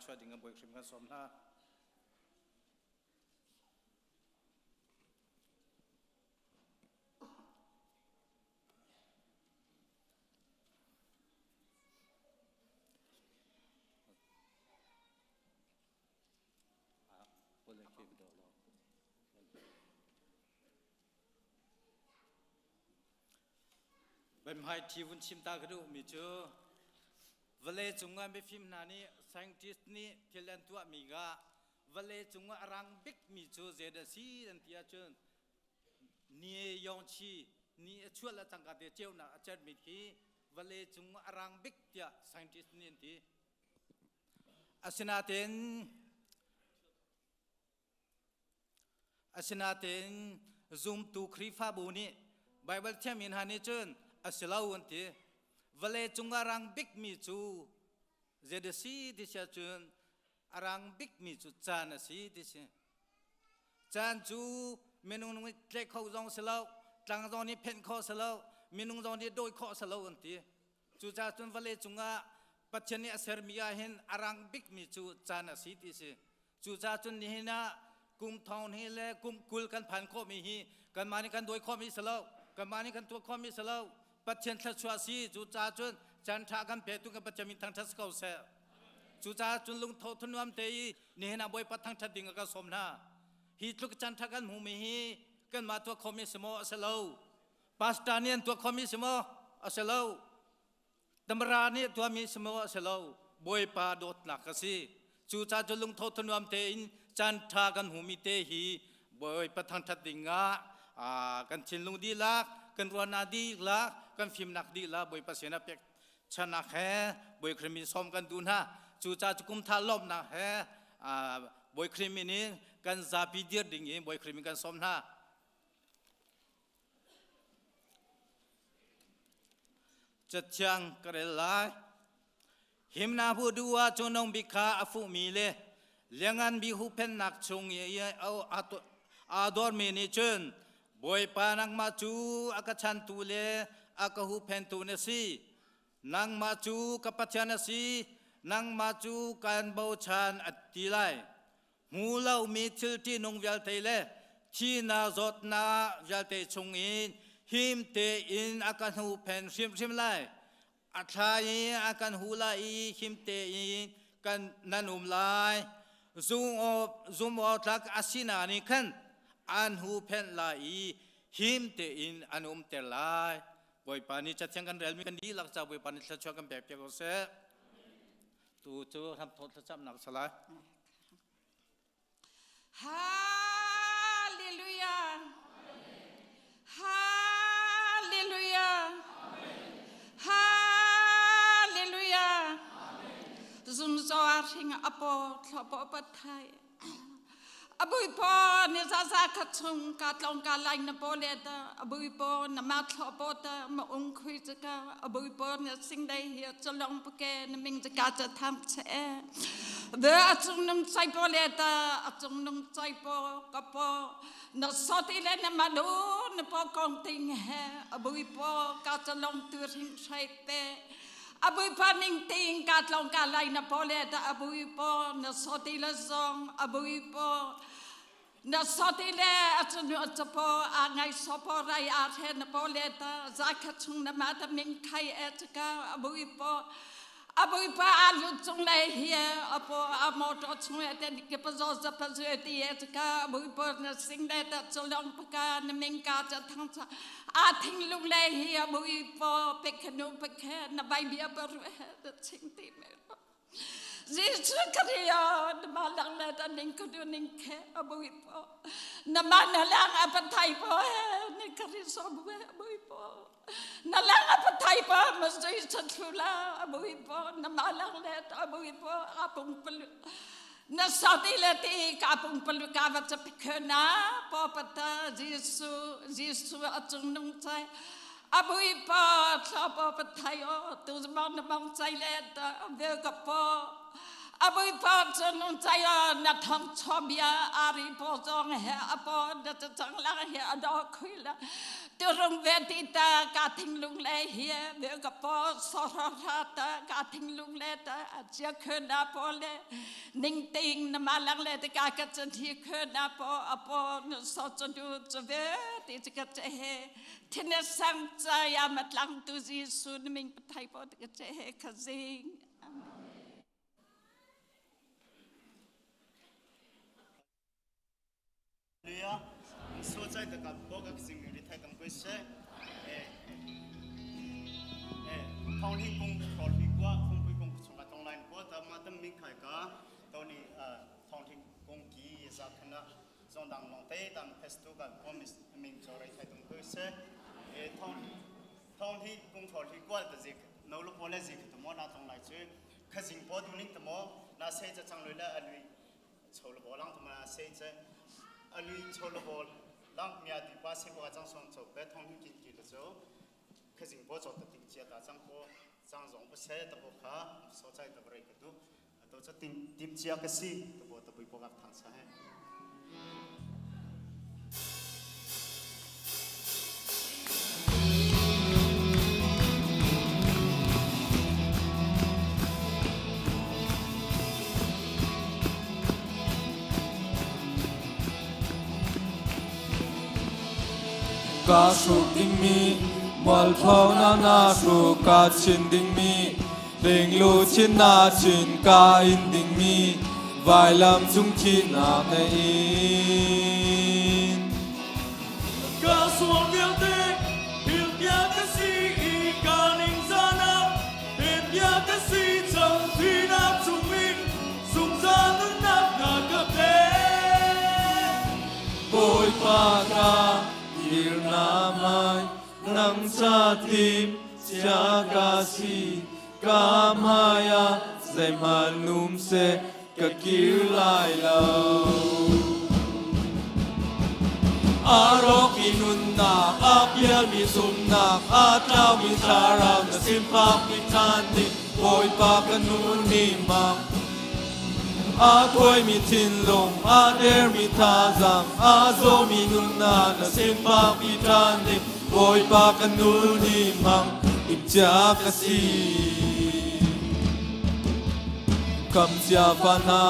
ช่วยดึงบวยครีมกันสมนะเป็นให้ทีวุ้นชิมตากระดูมีเจอเวลาจงงานไปฟิล์มนานี้ไซน์ติสนี่เทเลนตัวมีกะเวลาจงงานรังบิ๊กมีเจอเจดซีนันที่อาจารย์นี่ยองชีนี่ช่วยละจังกัดเจ้าหน้าอาจารย์มีที่เวลาจงงานรังบิ๊กเดียไซน์ติสนี่ที่อาชนาเต็นซูมตูครีฟ้าบุนีไบเบิลเทียมินฮานิจนอาศัยเราวันที่เวลาจงอารังบิ๊กมีจูเจดซีดิฉันจนอารังบิ๊กมีจูจานสีดิฉันจานจูเมนูนี้เล็กข้าวจงสลาวจางจงนี้เพนข้าวสลาวเมนูจงนี้โดยข้าวสลาววันที่จูจานจนเวลาจงอาปัจจัยนี้อาศัยมีอาเห็นอารังบิ๊กมีจูจานสีดิฉันจูจานจนนี้นะกุมทองนี้เลยกุมกุลกันผ่านข้อมีฮีกันมานี่กันโดยข้อมีสลาวกันมานี่กันตัวข้อมีสลาวปัจจัยทัศวสีจูจ่าจนจันทากันเปตุกันปัจจัยมีทางทัศกาวเสจูจ่าจนลุงทอทุนวามเตยนี่นะบอยปัดทางทัดดิ่งกันสมนาฮีทุกจันทากันหูมีฮีกันมาตัวข้อมีสมอสลาวปัสตานีนตัวข้อมีสมอสลาวตำรานี่ตัวมีสมอสลาวบอยปาโดดหนักสิจูจ่าจนลุงทอทุนวามเตยจันทากันหูมีเตฮีบอยปัดทางทัดดิ่งกันชินลุงดีลักกันรัวนาดีลักกันฟิล์มนักดีละบอยภาษาเป็กชนะแห่บอยครีมิสอมกันดูนะจูจ่าจุกุมทาลมนะแห่บอยครีมินี่กันซาบิเดียดิ่งเองบอยครีมิกันสอมนะจัดช่างกระไรหิมนาผู้ดูว่าจนองบิคาอฟุมีเลเลี้ยงอันบิหูเป็นนักชงเย่เอาอาดอร์เมนิชนบอยปานังมาจูอากาชันตูเลอากาหูเพนตูเนซีนังมาจูกับปัจจานสีนังมาจูการบูชาอัติไลมูเล่ามีทิลที่นงวิลเตเลที่นาจดนาวิลเตชงอินหิมเตอินอากาหูเพนชิมไลอัฐายอาการหูไลหิมเตอินกันนันุมไลซูมอทักอาศินานิคันอันหูเพนไลหิมเตอินอันุมเตไลบอยปานิจัดเชียงกันเรียลมีกันดีหลักจากบอยปานิจัดช่วยกันแบบเกี่ยวกับเสตูจูทำโทษจำหนักสลายฮาเลลูยาฮาเลลูยาฮาเลลูยาซุมซออาริงอปอทลปอปัทไทยอบุยปอเนี่ยซาซาขัดชงกัดลงกาไลน์นปอเลตอบุยปอเนี่ยมาทลปอตมาองคุยจะกาอบุยปอเนี่ยสิ่งใดเหียจะลงปะแกเนี่ยมิงจะกาจะทำเช่เดี๋ยวอาจจะนุ่งใจปอเลตอาจจะนุ่งใจปอกระปอเนี่ยสอดที่เล่นเนี่ยมาดูเนี่ยปอกองติงแฮอบุยปอกาจะลงตัวทิ้งใช้เปอบุยปอนิ่งติงกัดลงกาไลน์นปอเลตอบุยปอเนี่ยสอดที่ละซองอบุยปอนัสติเลอาจารย์จะพออ่างไงสพอไรอาเทนพอเลตาจากขจุงนมาตมิงไคเอตกาอบุยปอาลุจงเลยเฮียอปอามอตจงเอตนิกปจอจะปจติเอตกาอบุยปนสิ่งใดแต่จะลองปกานมิงกาจะทั้งจะอาทิ้งลุงเลยเฮียอบุยปเปกขนุปกแค่นใบเบียบรุเฮตสิ่งที่เมรYesus Kristus nama lang neta ning kudu ning ke abu ipo nama nalang apa thai po ning Kristus abu ipo nalang apa thai po mesti satula abu ipo nama lang neta abu ipo apung pelu nasati leti kapung pelu kavat sepikena po pata Yesus atung nung cai abu ipo sapa pathai o tu zaman namang cai leta abu kapo abu ipo nung cai na thang chobia ari po jong he apo na chang lang he ada khuila tiêu rong về đi ta cả thinh lung lệ hiệp về gặp po so ra ta cả thinh lung lệ ta chia khơi na po lệ ninh tình nằm lăng lệ ta cả chân thi khơi na po so chân du cho về thì cái chế thiên sang trái mặt lăng tu di sun mình thay po cái chế khơi dinh. Lia, so trái tất cả bộ các sinh người thay cầm quay xe, thong hi cung thọ hi qua không quy cung chúng ta trong line qua ta mà tâm mình khai cả, tao ni thong hi cung ký ra khăn na, trong đằng lòng tây tam festival promise mình cho thay cầm quay xe, thong hi cung thọ hi qua ta gì, nấu lúc qua là gì tụi mò na trong line chơi, khai sinh bỏ tu nín tụi mò na xây cho chẳng lối là anh chầu là bỏ lăng tụi mà xây cho anh chầu là bỏ lăng mía thì ba xây qua trong sông chầu bé thong hi kinh kỳ đó khai sinh bỏ cho tự tin chia ta chẳng có chẳng giống với xe tập bộ khá số trái tập rồi cái đó tôi cho tin tiếp chia cái gì tập bộ gặp thằng sao hết ca suk ding mi mal thau na su ca chin ding mi ding lu chin na chin ca in ding mi vai lam chung chi na na in ca suang viang te hiểu bia cái si ca ning ra na hiểu bia cái si trong thủy na chung min sung ra nâng nát na cấp te bồi pa ca ir na mai nang cha tim cha ca si ca maya zai manum se ka kir lai lo arok inun na apial mi sum na atlaw mi taraw na simpak mi tandi boy pa kanun ni mang akoy mi tinlong ader mi tazam azo mi nun na simpak mi tandi boy pa kanun ni mang ibja kasi kam sia vana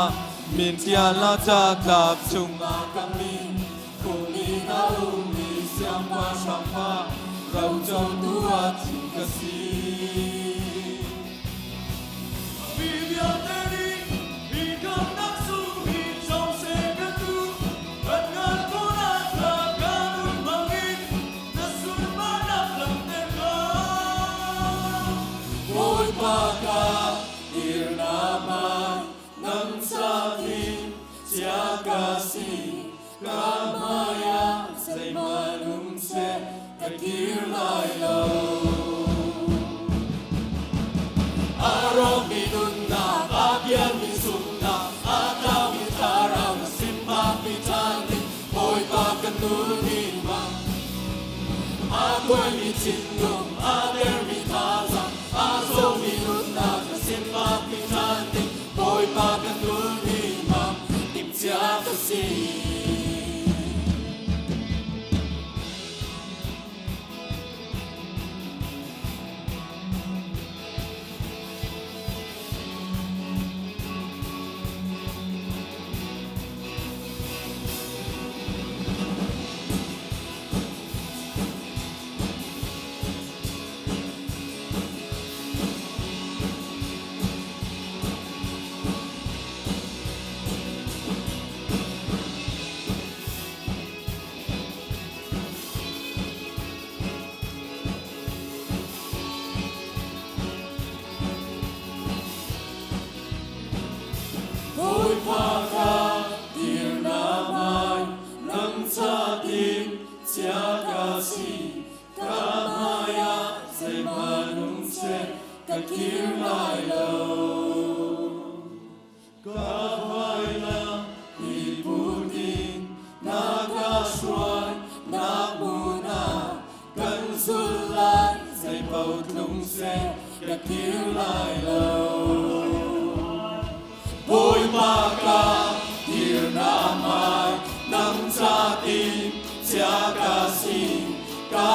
min tia la cha klap chung ma kami kuni na umi siam pa shampa rau chau tua chi kasi vì bia te đi vì cam nát su vì trong xe cái tu gần ngàn cô na là ca nun mang in na sun ba na lam te ka boy pa ka ir na mai nam sa tim tia kasi ka maya sai manum se ka kir lai lo arok mi nun na apial mi sum na ataw mi taraw na simpa mi tani boy pa kanun ni mang akoy mi tinlong ader mi tazam azo mi nun na simpa mi tani boy pa kanun ni mang tipcha kasi boy pa ka dir na mai nam cha tim tia ka si ka maya sai manum se ka kir lai lo ka vai la i putin na ka shwai na muna kan zulai sai pau tlung se ka kir lai lo boy pa ka dir na mai nam cha tim tia ka si ka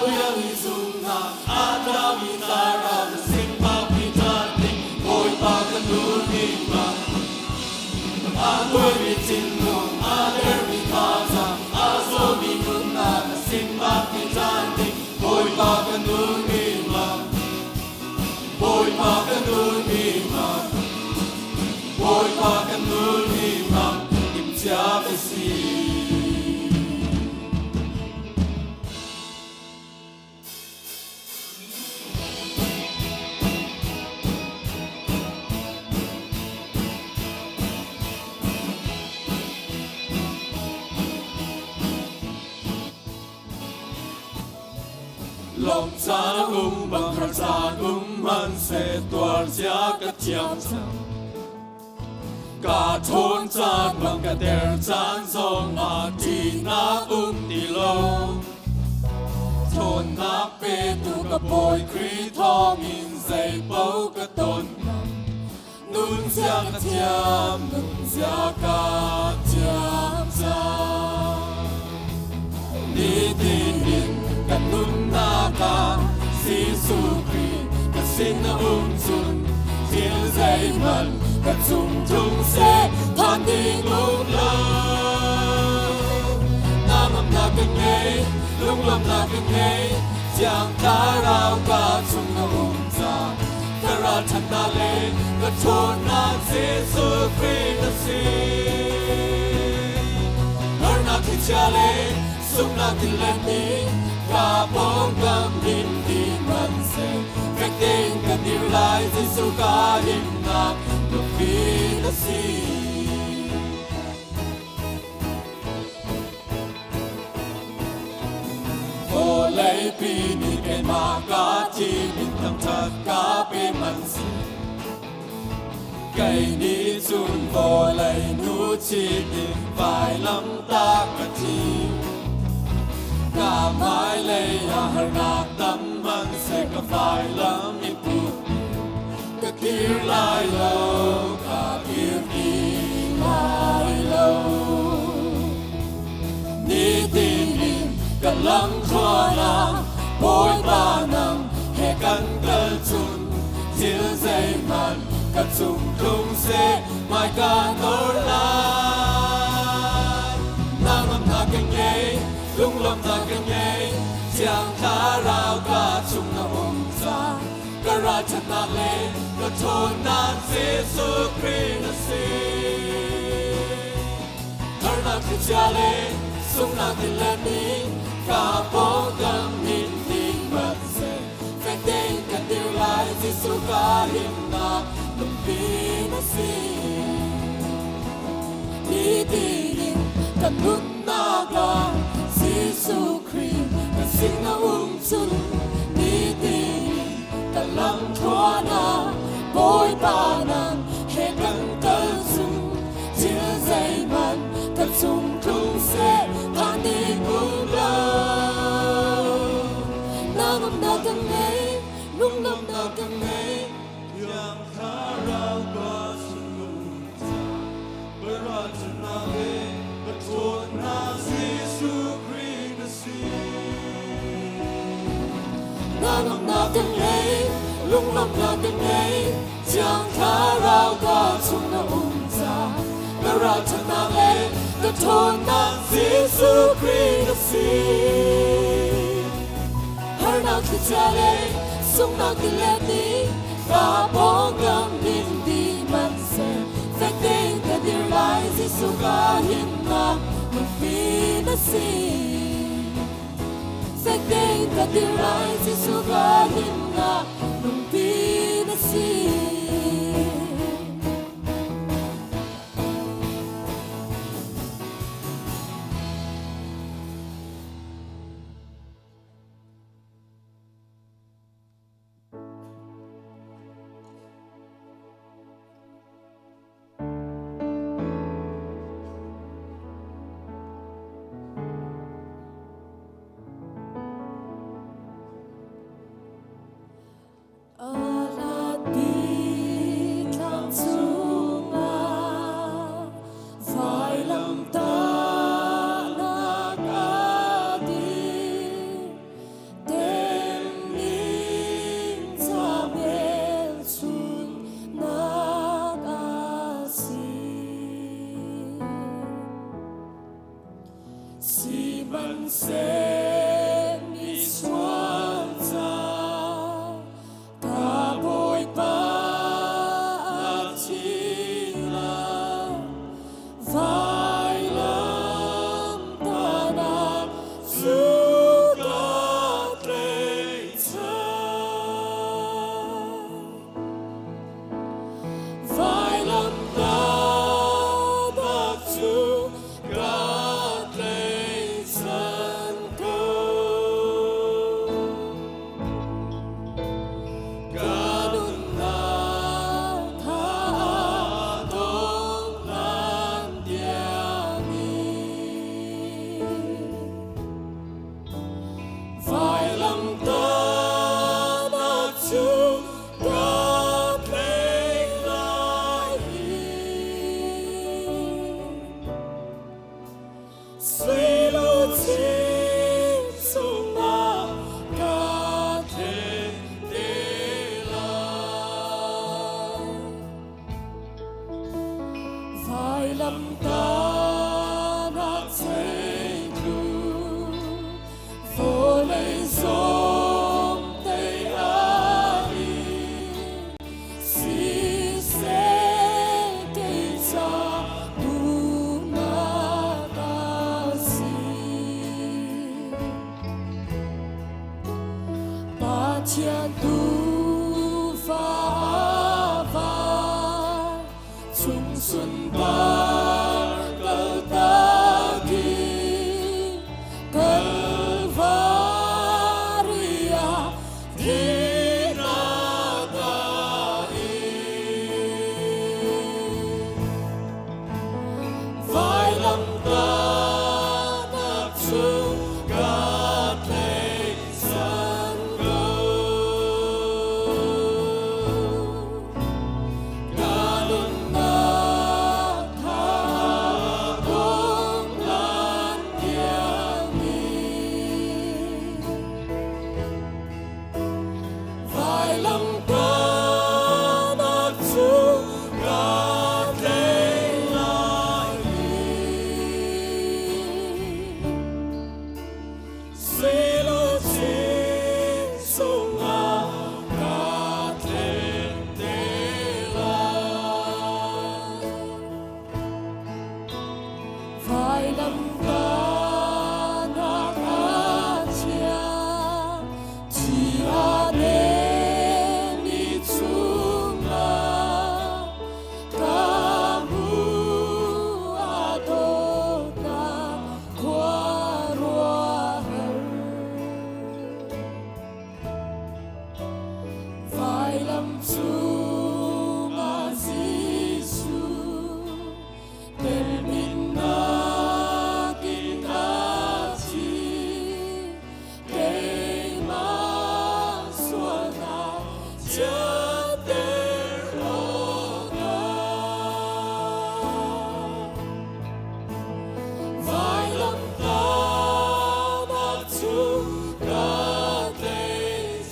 Uyali sumna Atawi taram Simpa pitani Bawipa kanuni ma Agoi vitinu Ader vitasa Aso minuna Simpa pitani Bawipa kanuni ma Bawipa kanuni ma Bawipa kanuni ma Advocacy lòng xa bằng hạt xa man sẽ tỏa ra các chiang cả thôn chan bằng cả der chan song mà thì na ti lâu thôn na pe tu cả bồi kri thong in dây bao cả tôn nun xa cả tiam xa đi tin in cả nun na ca si su kri cả sin na sun thiên dây man cả chung chung sẽ than đi lúc lâu nam âm na kinh nghe lúc lâm na kinh nghe chẳng ta rao cả chung na ra cả ra chân ta lệ cả chốn na Jesus Christ si ở na thì cha lệ sung na thì lên đi cả bóng gam in đi man sẽ cách tên cả điều lại Jesus cả hiểm na Advocacy Vô lấy pi đi cái mà cá chi bin Thangthat cá bê man si cây đi chun vô lấy nu chi đi vài lắm ta cả chi cả mãi lấy har nạc tâm man sẽ cả vài lắm ít bụt cả kia lại lâu cả kia đi lại lâu đi tin in cả lắm khoa na bối ba năm hè căn cơ chun thiếu dây man cả chung không sẽ mai cả nổi lại nam âm na kinh nghe lung lâm na kinh nghe chẳng khá rao cả chung na ra cả ra chân na lên cả thôn na Jesus Christ si thở na khi cha lên sung na thì lên đi cả bóng gam in đi mất sẽ phải tên cả điều lại Jesus cả hiểm na tâm vì nó si đi đi đi cả nút na cả Jesus Christ cả xin na chung đi đi cả lăng thoa na bối ba năm hệ căn cơ chung chia dây man cả chung chung sẽ than đi cùng lâu nam âm na căn ấy lung lâm na căn ấy yang khá rao qua sung lung cha bởi ra chân na lê bất thôn na Jesus Christ si nam âm na căn ấy lung lâm na căn ấy chẳng khá rao qua chung na ra bởi ra chân na lê bất thôn na Jesus Christ si har na khi cha lê sung na khi lê đi cả bóng gam in đi man sẽ phải tên cả điều lại Jesus cả hiểm na Advocacy phải tên cả điều lại Jesus cả hiểm na Advocacy Allah thiên tu pha va chung xuân ba cờ ta kỳ cờ varia thi na ta vai lâm ta nạp chung ca thế san go ca nun na tha gong lan tiang mi vai lâm ta nạp chung ca thế lai Say lo chi sung a ca thế te la vai lâm ta na a chia chi a ne mi chung a ca mu a do na qua roa vai lâm chu ma Giêsu tên min na kin a chi cây ma xua na cha te lo ta vai lâm ta na chu ca te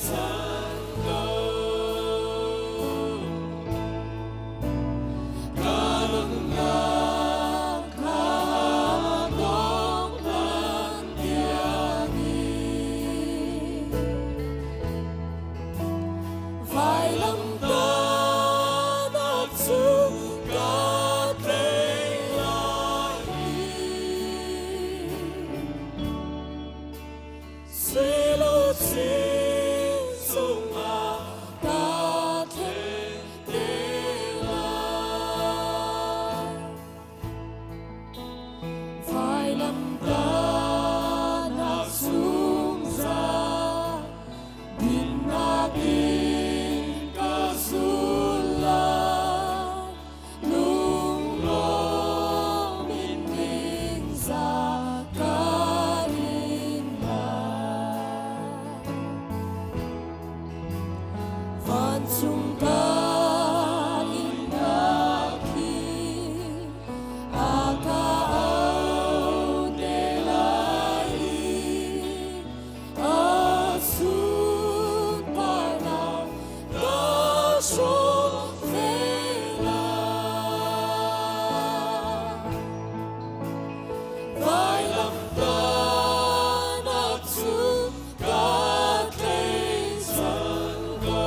san go ca lung na ca dong lan tiang đi vai lâm ta na chu ca te lai suy lo chi sung a ca thế te lai vai lâm ta na sung ra bin na bin ca su la lung lo min min ra ca rin na van chung ca in na ki a ca au de lai a su pa na da so ve la vai lâm ta na chu ca te san go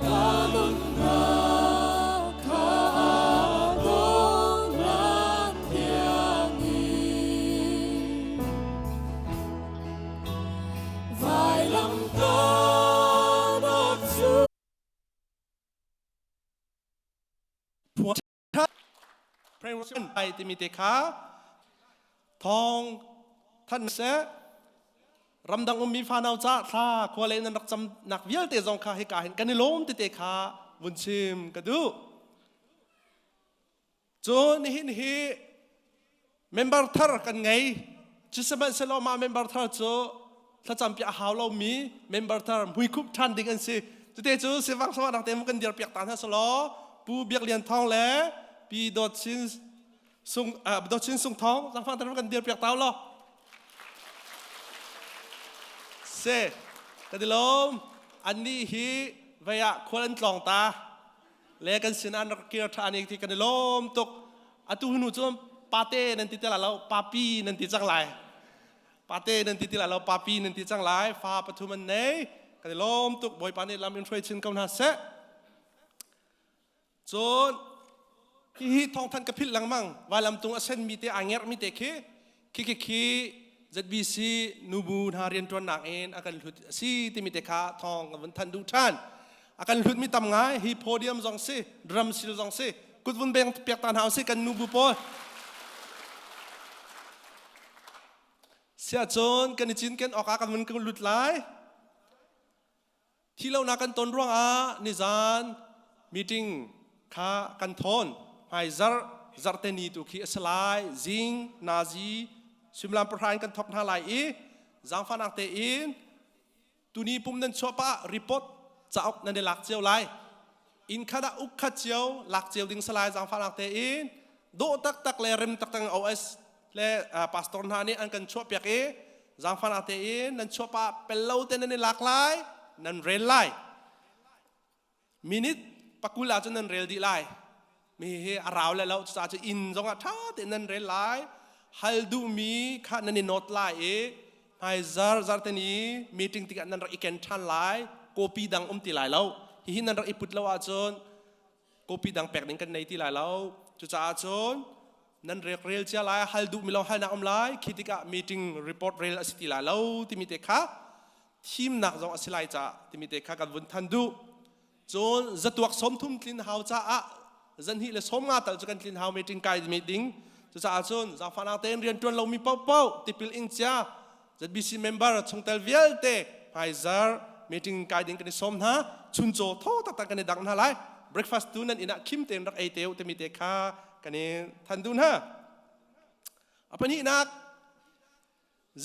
ca nun na ca dong lan tiang đi vai lâm ta na chu Pray worship by Timothy Kha Thong Than Se Ramdang Umi Fanau Cha Tha Kuala Nak Cham Nak Vial Te Zong Kha He Ka Hin Kanilom Te Kha Bunchim Kadu Chon Hi member thar kan ngai Chisaban Selo Ma member thar cho Tha Cham Pia Haw Lo Mi member thar Hui Kup Than Ding An Si Te Chu Sewang Sawa Nak Tem Kan Dir Piak Tan Ha Solo Pu Biak Lian Thong Le Pi Dot Chin Sung Thong Sang Phang Tan Kan Dir Piak Tao Lo Se Kadilom Ani Hi Vaya Kuala Thawngtha Le Kan Sinan Kir Thani Ti Kadilom Tok Atu Hunu Chom Pate Nanti Tela Lo Papi Nanti Chang Lai Pate Nanti Tela Lo Papi Nanti Chang Lai Fa Patuman Nei Kadilom Tok Boy Pani Lam In Trade Chin Kaun Ha Se Chon Hi Thong Than Kapil Lang Mang Valam Tung Asen Mi Te Anger Mi Te Ki ZBC นูบูนาเรียนตัวหนักเองอาการหลุดซีติมิเตคาทองกับวันทันดูท่านอาการหลุดมีตำง่ายฮีโพเดียมจงซีดรัมซิลจงซีกุดวันเบงเปียกตานหาวซีกันนูบูปอเสียจนกันจินกันออกอาการมันก็หลุดไหลที่เรานักกันต้นร่วงนิจานมีติ้งข้ากันทนไฮซาร์เตนีตุขีสลายซิงนาซีสิมลามประธานกันทบท่าไหลจังฟันอักเตอินตุนีปุ่มนั้นชัวปะรีพอร์ตจะออกนั่นเดลักเจียวไลอินคณะอุกขเจียวหลักเจียวดิ้งสลายจังฟันอักเตอินโดตักเลริมตักตังโอเอสเลพาสตอร์นานี่อันกันชัวเปียกจังฟันอักเตอินนั้นชัวปะเป็นเล่าเตนันเดลักไลนั่นเรลไลมินิตปักกุลาจนนั่นเรลดีไลมีเฮอาราวแล้วเราจะอินจงอ่ะท่าเตนันเรลไลฮัลดูมีข้านันนี่โนตไลไฮซาร์เตนีมีติ้งติกันนั่นเราอีกแคนทันไลโคปีดังติไลเราหินนั่นเราอีพุทธเราอาจนโคปีดังแปลกนิ่งกันในติไลเราจุดอาจนนั่นเรียลเจ้าไลฮัลดูมีเราฮัลนักไลคิดกันมีติ้งรีพอร์ตเรียลสิติไลเราที่มีเตค่ะทีมนักจงอสิไลจ้าที่มีเตค่ะกันวันทันดูจนจะตัวสมทุนคลินฮาวจ้าจันฮิเลสมงาตัดจุกันคลินฮาวมีติ้งไกด์มีติ้งจะอาจารย์จากฟันอาเตนเรียนจนเรามีเป้าติปิลอิงเจ้าจะบีซีเมมเบอร์ชงเตลเวลเตไฮซาร์มีติ้งไกด์ดิ้งกันในสมนะชุนโจโทตักกันในดังนั่นไรเบรคฟาสต์ตูนั้นอินักคิมเตนรักไอเตวเตมีเตค่ากันในทันดูนะapa ni nak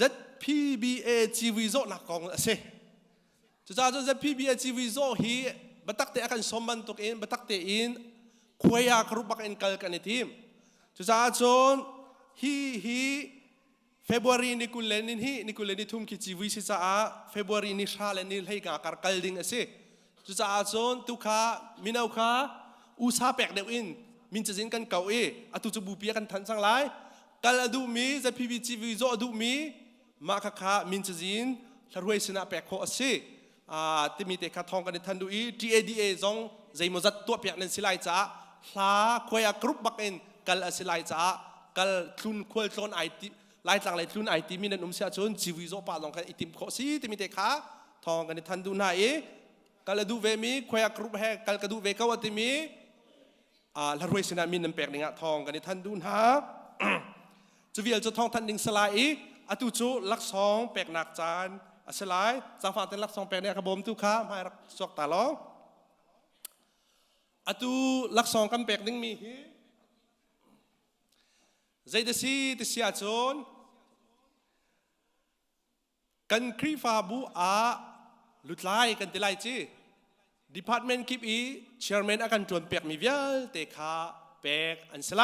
ZPBA จีวีโซนักกองเสจะอาจารย์ ZPBA จีวีโซฮีบัตักเตอกันสมบันตุกอินบัตักเตอินควยาครุบักอินกัลกันในทีมจุดอาจารย์ฮีFebruari ni kulen ni thum ki chiwi si cha Februari ni sha le ni lei ga kar kal ding ase chu cha achon tu kha minau kha u sa pek deu in min cha jin kan kau atu chu bu pia kan than sang lai kal adu mi za pb chiwi zo adu mi ma kha min cha jin tharoi sina pek kho ase ti mi te kha thong kan than du TADA zong zai mo zat to pek nen silai cha hla khoya group bak in kal asilai cha kal thun khol thon aiไล่ต่างไล่ทุนไอทีมีนั่นเสียจนชีวิตโซปาลองกันอิติมโคซีที่มีเตะขาทองกันในทันดูน่ากัลดูเวมีควยกรุบแหกัลกดูเวกาวติมีละรวยสนามีนั่นแปลกหนึ่งทองกันในทันดูน่าจะวิลจะทองทันดิ่งสลายอตุจูลักสองแปลกหนักจานสลายสังฟังแต่ลักสองแปลกเนี่ยขบมทุกข้าไม่รักสกตาล้ออตุลักสองกันแปลกหนึ่งมีใจเดซีติเสียจนกันครีฟาบูลุดไล่กันติไลจี Department คิปChairman อาการจวนเปียกมีเวลเตะขาเปียกอันสไล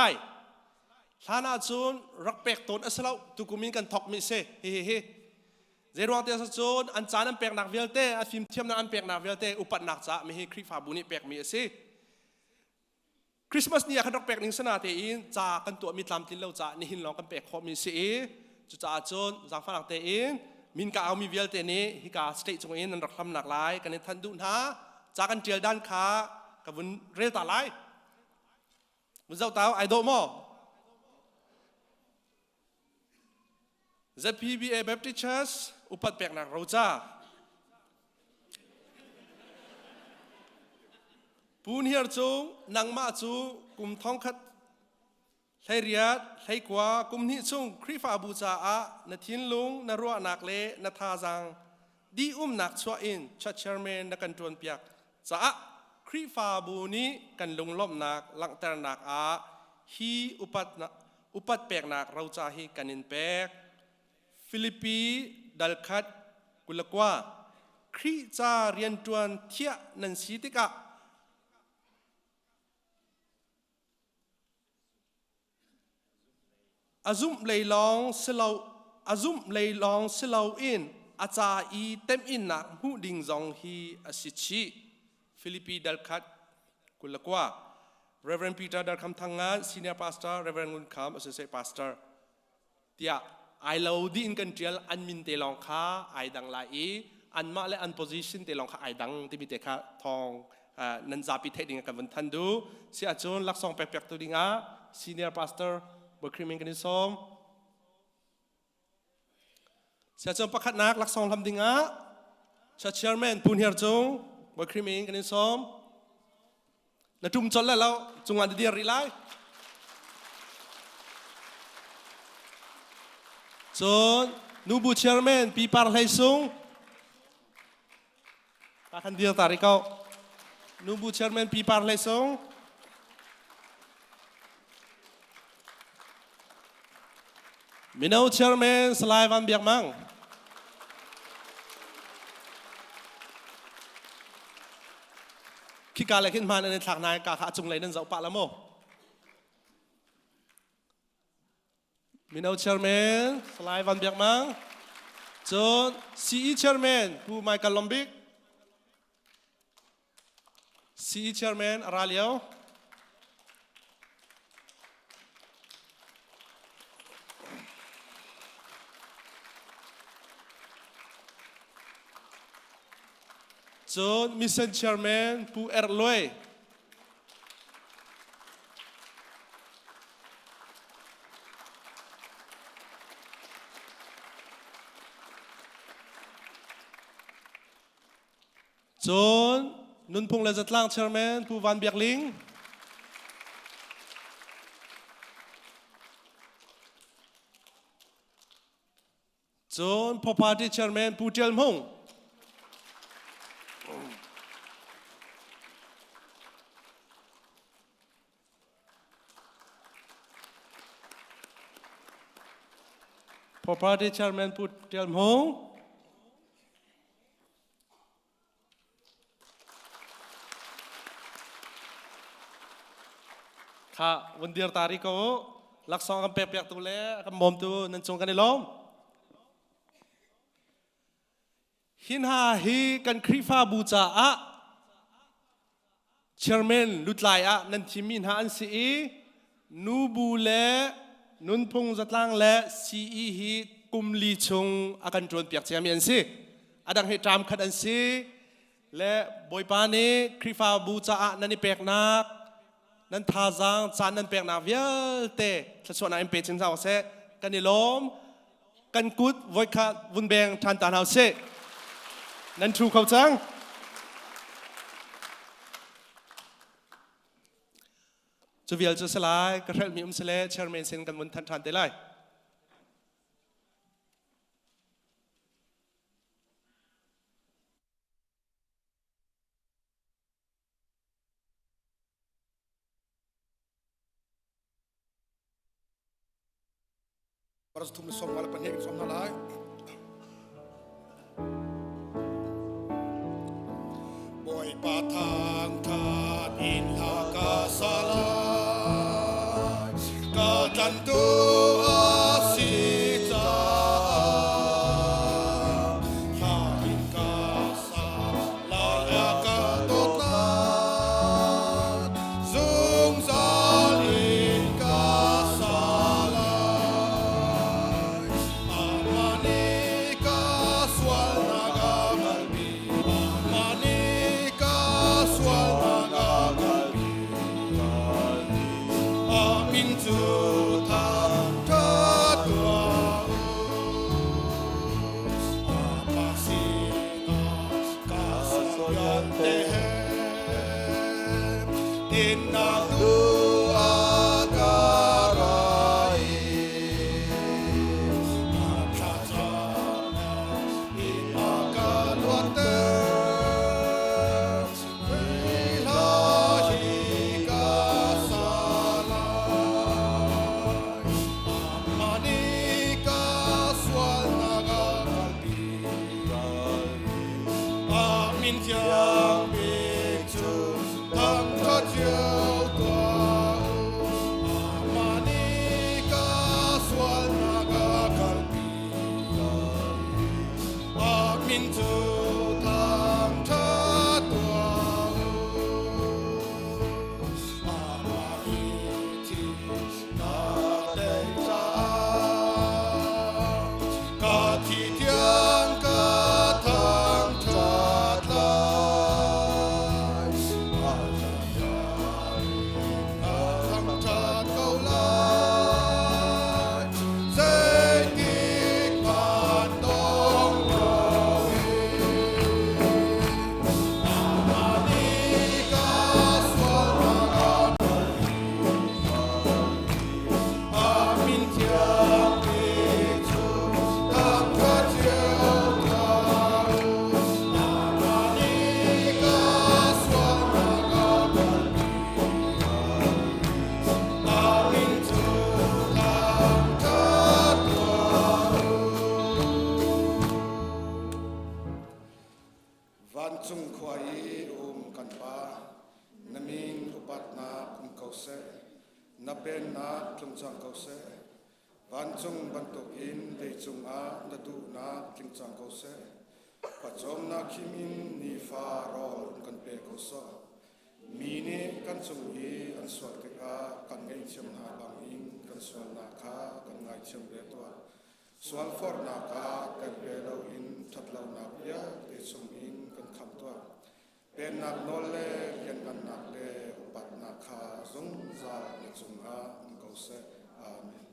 ท่านาจนรักเปียกตนอัสลาวตุกุมินกันทอกมิเซเฮ้เจรวงเตะจนอันจานันเปียกหนักเวลเตะฟิล์มเทียมนั้นอันเปียกหนักเวลเตะอุปัตหนักจ้าไม่ให้ครีฟาบูนี่เปียกมีเซคริสต์มาสนี่ขันรักแปลกหนึ่งสนาเตอินจากกันตัวมีตามตินเล่าจากนี่หินลองกันแปลกขอมีเสียจุดจ่าจนจากฝรั่งเตอินมินกาเอามีเวลเตนี้ฮิกาสเตจงอินนั่นรักทำหนักหลายกันในทันดุนฮะจากกันเจียด้านขากับวุ้นเรียลตาหลายมุนเจ้าเต้าไอโดมอ ZPBA Baptist Church อุปัตแปลกหนักเราจ้าปูนเฮียร์จูนังมาจูกุมท้องคัดไทยเรียดไทยกว่ากุมนิจุงครีฟาบูจาณทินลุงนรัวนักเลนทาจังดีนักชัวอินชัดเชอร์เมนนักกันจวนเปียกจ้าครีฟาบูนี้กันลงล้มนักหลังแต่นักฮีอุปัตแปลกนักเราจะฮีกันอินแปกฟิลิปปีดัลคัดกุลกว่าครีจาเรียนจวนเทียนันสีติกะอาซุมเลยลองเสลาอินอาจารย์เต็มอินนักหูดิ่งจงฮีอาศิชีฟิลิปปีดัลคัดกุลกว่า Reverend Peter ดัลคำทังงาน Senior Pastor Reverend กุลคำ Associate Pastor เตียไอเราดีอินกันเจียลอันมินเตลองค้าไอดังไลอันมาและอัน position เตลองค้าไอดังที่มีเตค้าทองนันจาปิเทดิ่งกันวันทันดูเสียจนลักษณะแปลกๆตัวดิ่งSenior Pastorบริคริมิงกันนิสม เสียจงประคัดนักลักษณ์ลำดิงะชาเชียร์แมนปูนเฮียร์จงบอยครีมิงกันนิสอมนัดจุ่มจนแล้วจงวันเดียร์รีไลจนนูบูเชียร์แมนปีปาร์ไลซุงปาคันเดียร์ตาริกเอานูบูเชียร์แมนปีปาร์ไลซุงมินาเชียร์แมนสไลด์วันเบียกมังคิดการอะไรขึ้นมาในทางนายกาขาจงเลยนั่นจะอุปะละโมมินาเชียร์แมนสไลด์วันเบียกมังจนซีอีเชียร์แมนผู้ไมค์กัลลอมบิกซีอีเชียร์แมนอาราเลียวจนมิสเซนเชียร์แมนผู้เอร์ลอยจนนุนพงเลจัดล่างเชียร์แมนผู้วันเบียกลิงจนพอพาร์ตี้เชียร์แมนผู้เจลมงพอพาร์ตี้เชียร์แมนผู้เจลมงค่ะวันเดียร์ตาริโกลักษณ์กันเปียกๆตัวเล่กันมอมตัวนั่นจงกันในล้อมหินหาฮีกันคริฟ้าบูจาอะเชอร์แมนลุดไลอะนั่นทีมินหาอันซีนูบูเล่นุนพงจัดล่างและซีอีฮีกุมลีชงอากันจวนเปียกเชียมีอันซีอดังให้ตามขัดอันซีและบอยปานีคริฟ้าบูจาอะนั่นนี่เปียกนักนั่นท่าจังจานนั่นเปียกนาเวียลเตะส่วนนั้นเป็นจินเจ้าเสกันนิลมกันกุดไว้ขัดวุนแบงทันตาเฮาเสนั่นทรูเขาจังจะเวียลจะสลายกระเทลมีสเลเชอร์เมนเซนกันวันทันเตลัยประทุมสมวัลปัญญาสมนาลายบอยปาทางทานอินหากาสลายกาจันตุอาสิจาทาอินกาสลายกาโตตาซุงซาลินกาสลาย Hãy subscribe cho kênh Ghiền Mì Gõ Để không bỏ lỡ naming upat na kum kause na ben na tlung chang kause van chung bantuk in le chung a na du na tling chang kause pachom na khimin ni fa rol kan pe koso mi ne kan chung hi an swal te ka kan ngai chem na bang in kan swal na kha kan ngai chem re to swal for na ka kan pe lo in that lo na ya te chung in kan kham to pen nak no le yan kan nak le upat na kha zong za na chung a ko se amen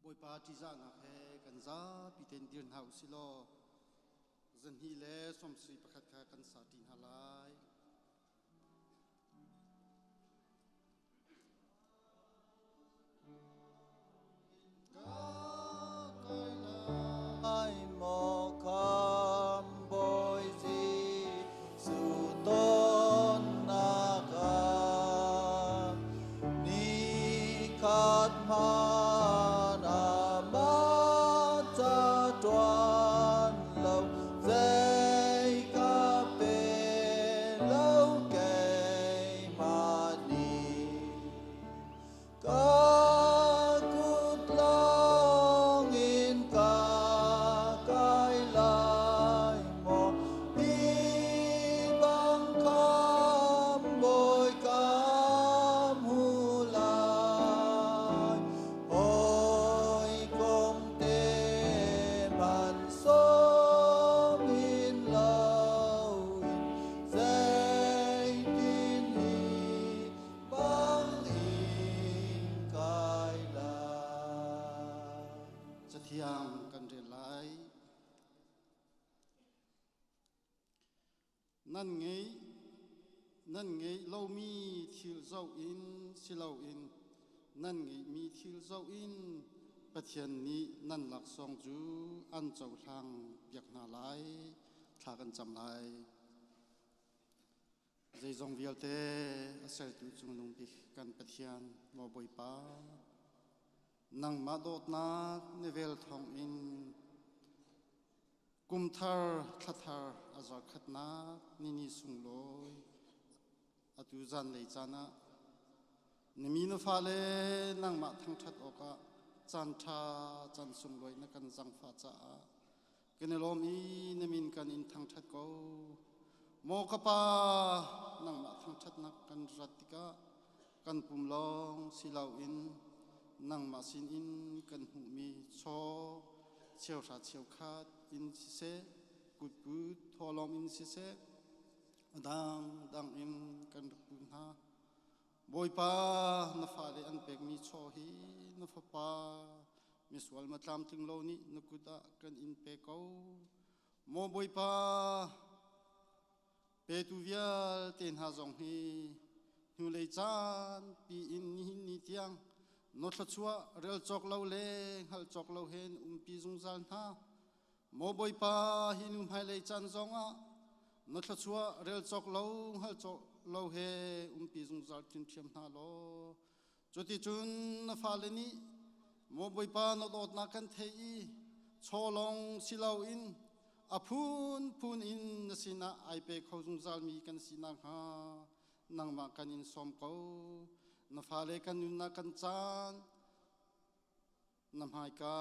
Bawipa chỉ ra nạc he kan za pi ten dir hau silo dân hi le som sui pakhat kha kan sa tin halai ai mò kham bồi gì sự tôn na ca ni khát man a ma cha đoan lâu dây ca pe lâu cây mà ni ca cút long in ca cái lai mò đi băng kham bồi cam hu lai ôi công tê bàn xóm in lâu in dây tin hi băng in cái lai cha thiang kan re lai nan ngei lo mi thil zo in silo in nan ngei mi thil zo in pathian ni nan lak song chu an chau thlang piak na lai tha kan cham lai zai zong vial te asel tu chung lung pi kan pathian mo Bawipa nang ma dot na nevel thong in kum thar thathar azar khatna nini sung loi atu zan lei chana nimi no fa le nang ma thang that oka chan tha chan sung loi na kan jang fa cha kenelom i nemin kan in thang that ko mo ka pa nang ma thang that na kan ratika kan pum long silau in nang ma sin in kan hu mi cho chiao sa chiao khat in si se kut kut tholom in si se dang in kan pum ha Bawipa na fa le an pek mi cho hi na fa pa mi swal ma tlam ting lo ni na kuta kan in pe ko mo Bawipa pe tu vial ten ha zong hi hu le chan pi in ni tiang no thla chua rel chok lo le hal chok lo hen pi zung zan ha mo Bawipa hinum hai le chan zonga no thla chua rel chok lo hal chok lo he pi zung zan tin thiam na lo choti chun na fa le ni mo Bawipa no dot na kan thei cholong silau in apun in na sina ai pe khau zung zal mi kan sina ha nang ma kan in som ko na fa le kan nun na kan chan nam hai ka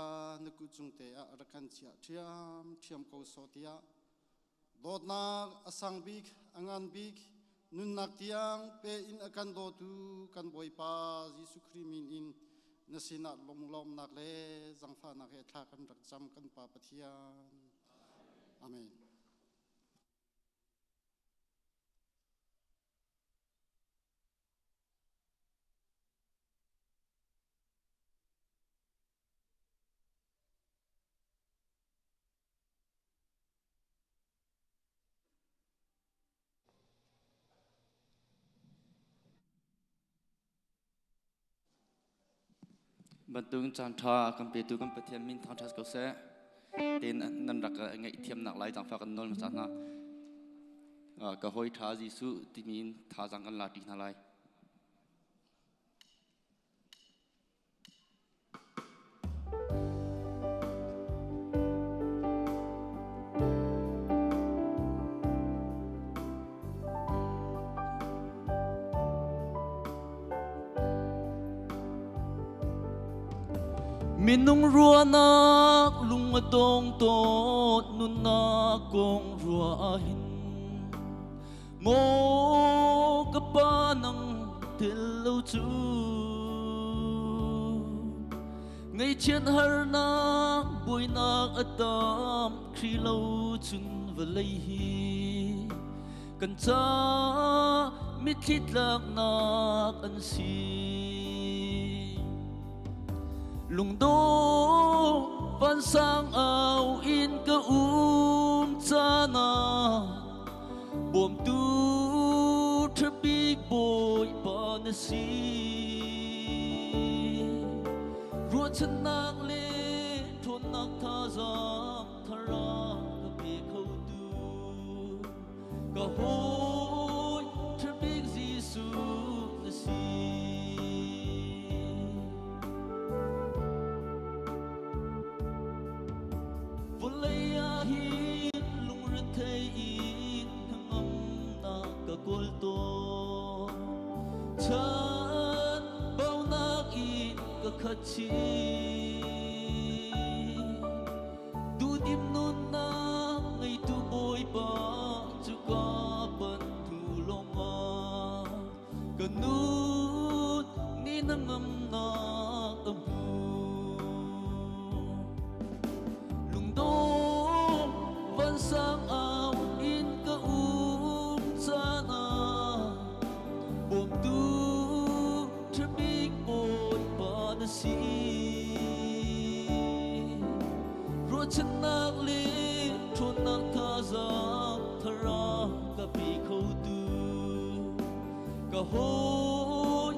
na ku chung te a ra kan chia thiam ko so tia dot na asang bik angan bik nun nak tiang pe in akan do tu kan Bawipa Jesu Krimin in na sina lom nak le jang fa nak he tha kan rak cham kan pa pathian amenบันทึกจันทรากัมเปตุกัมเปเทียนมินทางทัสกุเสเต็นนันรักไงเทียมหนักหลายจังฟ้ากันนนมาจากนั้นก็หอยท้าจิสุที่มินท้าจังกันลาดีนาไล Minung rua nak lung dong tot nun na kong rua hin mo kapanang tilaw chu ngay chen har nak boy nak atam khri lâu chun valai hi kan cha mit khit lak nak an si lung do van sang ao in ka chana bom tu big boy pa na si ruột chân nang le thôn nang tha zam thara ka be khâu tu ka hoi big jisu na si volaya hi lung rat thei in ngam na ka kol to chan bao nak in ka khachi tu dim nun na ngai tu boy pa chu ka pan thu longa ka nu ni na ngam na ka bu lung do van sang ao in ka chana bom tu big boy pa na si ro chan nak le thon nak tha zam thara ka bi khâu tu ka hoi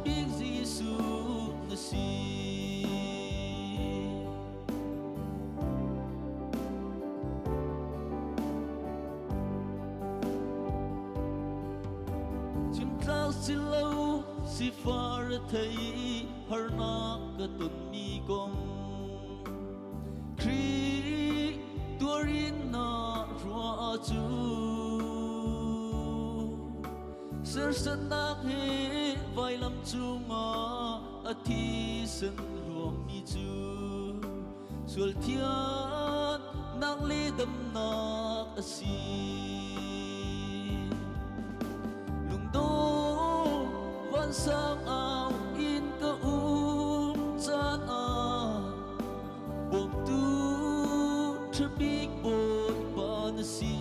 big jisu na si si lâu si far thấy har na ka tun mi gom kri tuarin na rua chu ser san nak he vai lam chunga athi san ruam mi chu sul thian nang le dam nak asi lung do van sang ao in ka chana bom tu big boy pa na si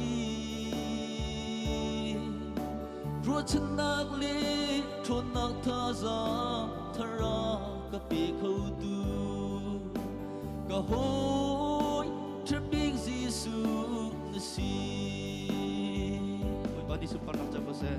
ro chan nak le thon nak tha zam thara ka pe khâu tu ka hoi big jisu na si oi pa di super nak cha se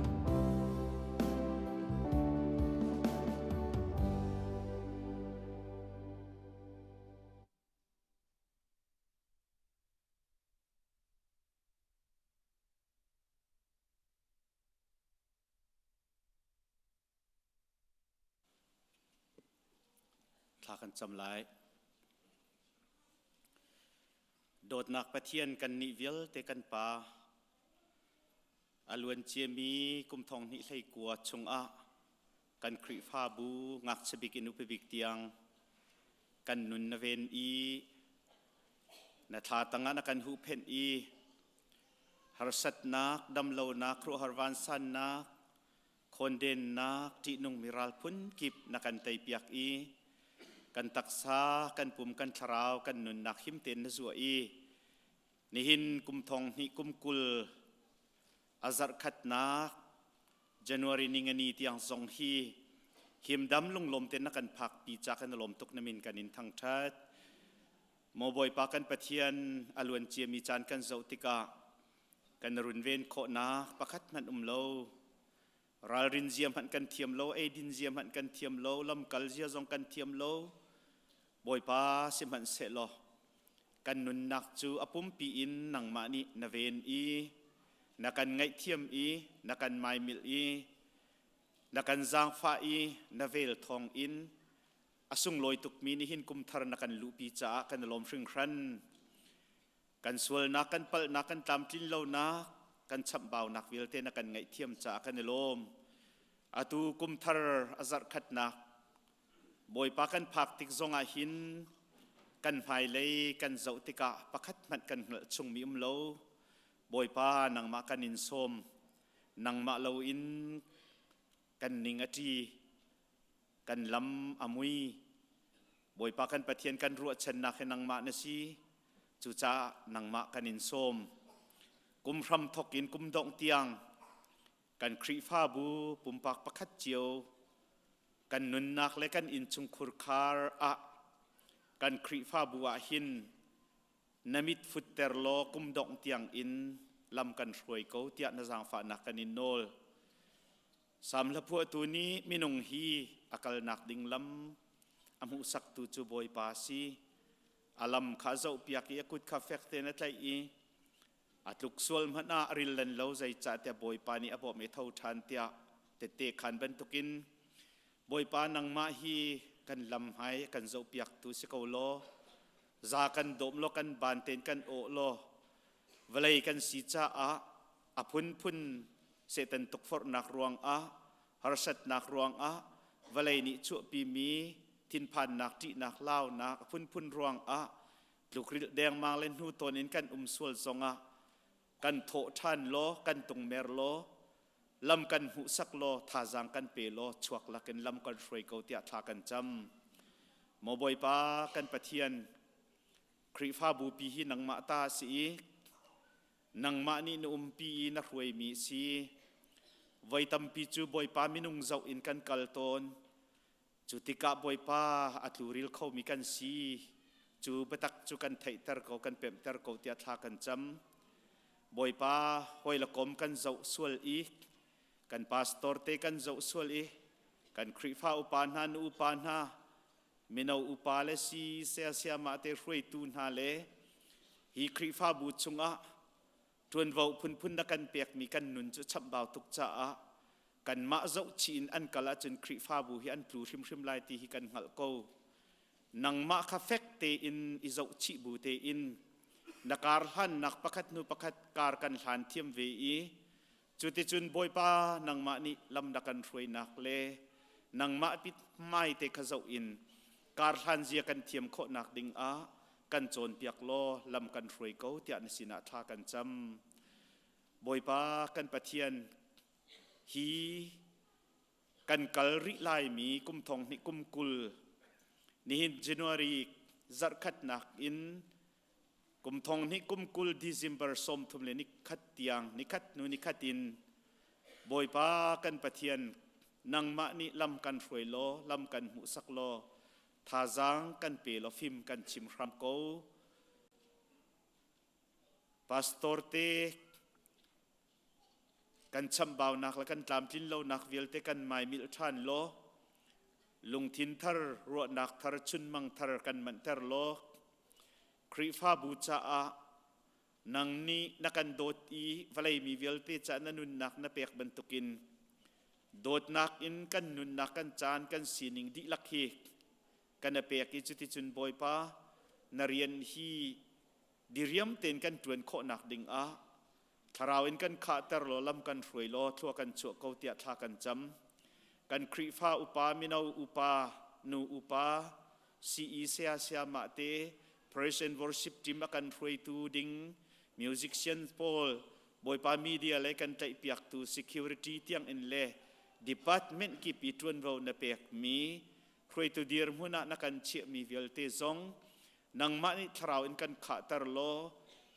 ทากันจำไลโดดนักปะเทียนกันนิวิลเตกันปาอลวนเจียมีกุมทองนิไลกัวชงอะกันคริฟาบูงักชบิกินุปบิกเตียงกันนุนนเวนอีนาทาตังนักกันหูเพนอีฮาร์สัตนักดำโลนักครูฮาร์วันสันนักคนเด่นนักที่นุงมิรัลพุนกิบนักกันไตเปียกอีกันตักษากันปุ่มกันคราวกันนุนนักหิมเต็นนจัวอีนิหินกุมทองนิกุมกุลอาซาร์ขัดนักจันวารีนิงนีที่ยังทรงฮีหิมดำลงลมเต็นนักกันผักปีจากกันลมตกน้ำมินกันอินทั้งชัดโมบอยปากันปะเทียนอลวนเจียมีจานกันเจ้าติกากันรุนเวนโคนักประคัดมันโลราลินเจียมหันกันเทียมโลเอดินเจียมหันกันเทียมโลลำกัลเจียซองกันเทียมโลบอยปาสิมันเสลอกันนุนนักจูอปุ่มปีอินนังมานีนเวนอีนักกันไงเทียมอีนักกันไมมิลอีนักกันจางฟ้าอีนเวลทองอินอสุงลอยตุกมีนิหินกุมทารนักกันลูปีจ้ากันลมฟรึงครันกันสวลนักกันเปิลนักกันตามจินโลนักกันชับเบานักวิลเตนักกันไงเทียมจ้ากันลมอาตูกุมทารอาซาร์ขัดนักบอยปากันผักติกซงอาหินกันไฟเลยกันเจ้าติกะประคัดมันกันชงมีโลบอยปานังมากันอินสมนังมาเลอินกันนิงอจีกันลำอมุยบอยปากันปะเทียนกันรัวชนะแค่นังมาเนซีจูจ้านังมากันอินสมกุมพรำทกินกุมดองเตียงกันครีฟ้าบูปุ่มปากประคัดเจียวกันนุนนักและกันอินจุงคุรคาร์อะ กันคริฟ้าบัวหินนมิดฟุตเตอร์โลกุมดงเตียงอินลำกันช่วยเขาเตียนจางฝานักกันอินโนลสามละพวกตัวนี้มินงฮีอากาลนักดิ่งลำอามุสักตูจูบอยปาซีอาลัมข้าเจ้าเปียกยากุดคาเฟกเตนัทไลอีอัตลุกสวลมันอาริลลันเลวใจจ่าเตบอยปานีอบอมเท่าทันเตียเตขันเป็นตุกินบอยปานังมาฮีกันลำหายกันเจ้าเปียกตูสิกาโลจากันดมโลกันบานเตนกันโอโลเวลัยกันสีจ้าอาพุนพุนเสตันตุกฟอร์นักรวงฮาร์ชัดนักรวงเวลัยนิชุปีมีทินพันนักจีนักเล่านักพุนพุนรวงลูกแดงมาเล่นหูตัวนี้กันสวลซงกันโถทันโลกันตรงเมรโลลำกันหุสักโลท่าจางกันเปโลชวกละกันลำกันช่วยเขาเตียทากันจำโมบอยปากันปะเทียนคริฟ้าบูปีหินังมาตาสีนังมานี่นุมปีนักรวยมีสีไว้ตำปีจูบอยปามินุงเจ้าอินกันกัลตนจุติกะบอยปาอัตลูริลเขามีกันสีจูเปตักจูกันไทเตอร์เขากันเปมเตอร์เขาเตียทากันจำบอยปาหอยละกมกันเจ้าสวลอีกันพาสตอร์เตกันเจ้าสวลอีกันคริฟ้าอุปานานุอุปานามินาอุปาเลสีเสียเสียมาเตรวยตูนฮาเลฮีคริฟ้าบูชงทวนว่าพุนพุนนักันเปียกมีกันนุนจะชับบ่าวตุกจ้ากันมาเจ้าจีนอันกะละจนคริฟ้าบูฮีอันปลูริมริมลายตีฮีกันหัลโกนังมาคาเฟกเตอินอิเจ้าจีบูเตอินนักการหันนักประคัดนูประคัดการกันหันเทียมเวีจุดที่จุนบอยปานังมานี่ลำดักันรวยนักเลนังมาปิดไม่เตขเจ้าอินการหันเจียกันเทียมโคนักดิ่งกันโจนเปียกโลลำกันรวยเขาเตียนสินาทากันจำบอยปากันปะเทียนฮีกันกัลริไลมีกุมทองนิกุมกุลนิฮินจันวารีจัดขัดนักอินกุมทองนิกุมกุลดิซิมเบอร์สมทุมเลนิขัดเตียงนิขัดนูนิขัดอินบอยปากันปะเทียนนังมานิลำกันรวยโลลำกันหุสักโลท่าจางกันเปลฟิมกันชิมครัมโกพาสตอร์เตกันชัมบ่าวนักและกันตามทินโลนักเวลเตกันไม่มิลทันโลลุงทินทาร์รัวนักทาร์ชุนมังทาร์กันมันทาร์โลคริฟ้าบูชานังนี้นักกันโดดอีวลัยมีเวลเตจะนันุนนักนับเปียกบรรทุกินโดดนักอินกันนุนนักกันจานกันสีนิงดิลักเฮกันเปียกอิจุติจุนบอยปานเรียนฮีดิเรียมเต็นกันจวนโคนักดิ่งทาราวอินกันขาตรโลลำกันรวยโลทั่วกันชั่วเขาเตียทากันจำกันคริฟ้าอุปามินาอุปานูอุปาซีอีเซียเซียมาเต Praise and Worship Team กันรวยตูดิ่ง Musician Paul บอยปามีเดียเลยกันใจเปียกตู Security เตียงอินเล่ Department กีปีจวนเราเนเปียกมีครวยตัวเดียร์มุนักกันเชี่ยมีเวลเตซองนังมานิทราวอินกันขาตรโล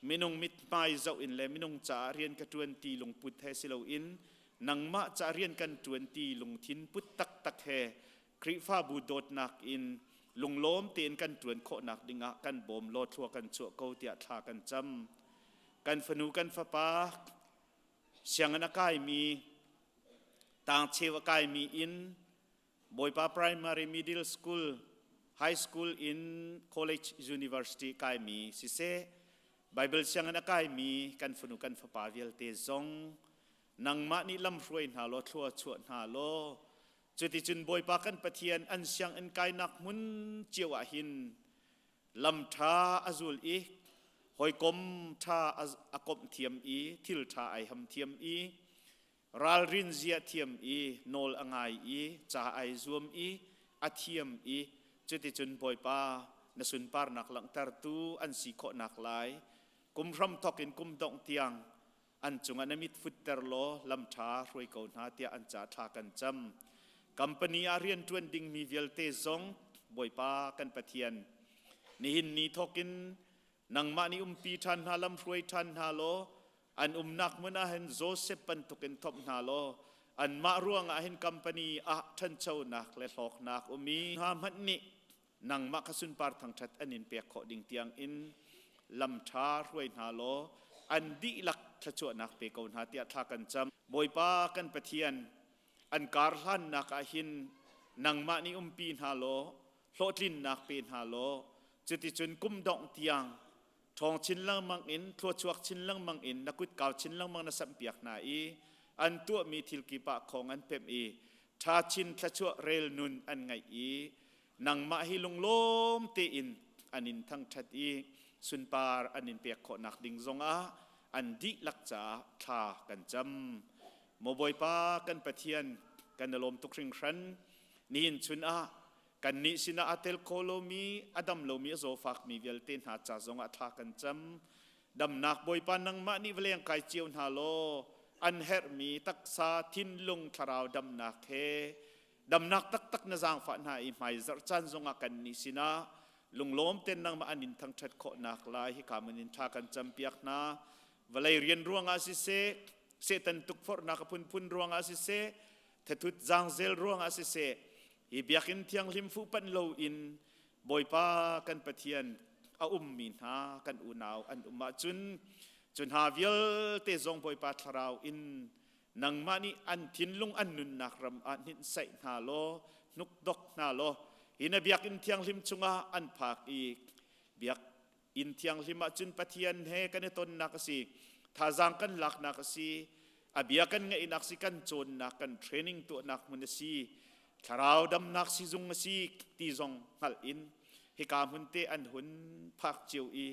มินุงมิดไม้เจ้าอินเลมินุงจ่าเรียนกัน20ลงพุทธเฮสิโลอินนังมาจ่าเรียนกัน20ลงทินพุทตักตักเฮคริฟ้าบูโดดนักอินลงล้มเตียนกันจวนโคนักดิงะกันบ่มโลทัวกันชั่วเกาเตียทากันจำกันฝนูกันฟ้าปาเสียงนักกายมีต่างเชวกายมีอินBawipa Primary Middle School High School in College University กายมีสิเซ Bible เสียงนักกายมีกันฝนุกันฟ้าปาเวลเตซองนังมานิลำรวยหาโลทั่วชวนหาโลจุดที่จุนบอยปากันปะเทียนอันเสียงอันกายนักมุนเจียวหินลำทาอจุลอีหอยกลมทาอากมเทียมอีทิลทาไอหำเทียมอีรัลรินเซียเทียมอีโนลอังไงอีจ่าไอซวมอีอาเทียมอีจุดที่จุนบอยปานสุนปาร์นักหลังตาร์ตูอันสีโคนักลายกุมรำทอกินกุมดองเตียงอันจงอันมิดฟุตเตอร์โลลำทารวยเกาหน้าเตียอันจ่าทากันจำกัมปนีอาเรียนทวนดิงมีเวลเตซองบอยปากันปะเทียนนิหินนีทอกินนังมานิปีทันฮาลำรวยทันฮาโลอันนักมันอาเห็นโจเซฟปันตุกินทบนาโลอันมาร่วงอาเห็นกัมปนีทันเจ้านักและหอกนักมีฮามันนิ นังมะขสุนปาร์ทังชัดอันนินเปียกขอดิ่งเตียงอินลำชารวยนาโลอันดีลักขจวนักเปกอนหาเตียทากันจำบอยปากันปะเทียนอันการลันนักอาหินนังมะนิปีนฮาโลโลดลินนักเป็นฮาโลจุติจุนกุมดองเตียงทองชินลังมังอินทัวชวกชินลังมังอินนักกุดเก่าชินลังมังนัสัมเปียกนาอีอันตัวมีทิลกิปะของอันเป็มอีชาชินขจวเรลนุนอันไงอีนังมะฮิลงโลมเตอินอันนินทั้งชัดอีสุนปาร์อันนินเปียกขอนักดิ่งซงอาอันดีลักษาทากันจำโมบอยปากันปะเทียนกันอารมณ์ทุกคริงครันนินชุนอากันนิสินาอัตเลโคโลมีอดัมโลมีโซฟักมีเวลเตนหาจ่าซงอาทากันจำดำนักบอยปานังมานิเวลียงไกเจียวนาโลอันเฮรมีตักษาทินลุงทาราวดำนักเฮดำนักตักนจางฝันหาอิไม่จัดจันซงอากันนิสินาลุงล้มเต้นนังมาอันนินทั้งชัดโคนักลายให้ขามันนินทากันจำเปียกนาเวลาเรียนร่วงอาศิเซเสตันตุกฟอร์นักพุนร่วงอาศิเซเทตุดจางเซลร่วงอาศิเซฮิเบียกินเทียงลิมฟูปันโลอินบอยปากันปะเทียนอามินหากันอุนาวอันมาจุนหาเวลเตจงบอยปาทราวอินนังมานีอันทินลุงอันนุนนักรำอันนินใส่นาโลนุกดกนาโลอินเบียกินเทียงลิมจุงอาอันภาคอีกเบียกอินเทียงลิมจุนปะเทียนเฮกันตนนักสีทาจังกันหลักนักสีอเบียกันไงนักสีกันโจนนักกันเทรนนิ่งตัวนักมุนสีคราวดำนักสีจงสีตีจงหัลอินฮิกามุนเตอันหุนพักเจียวอี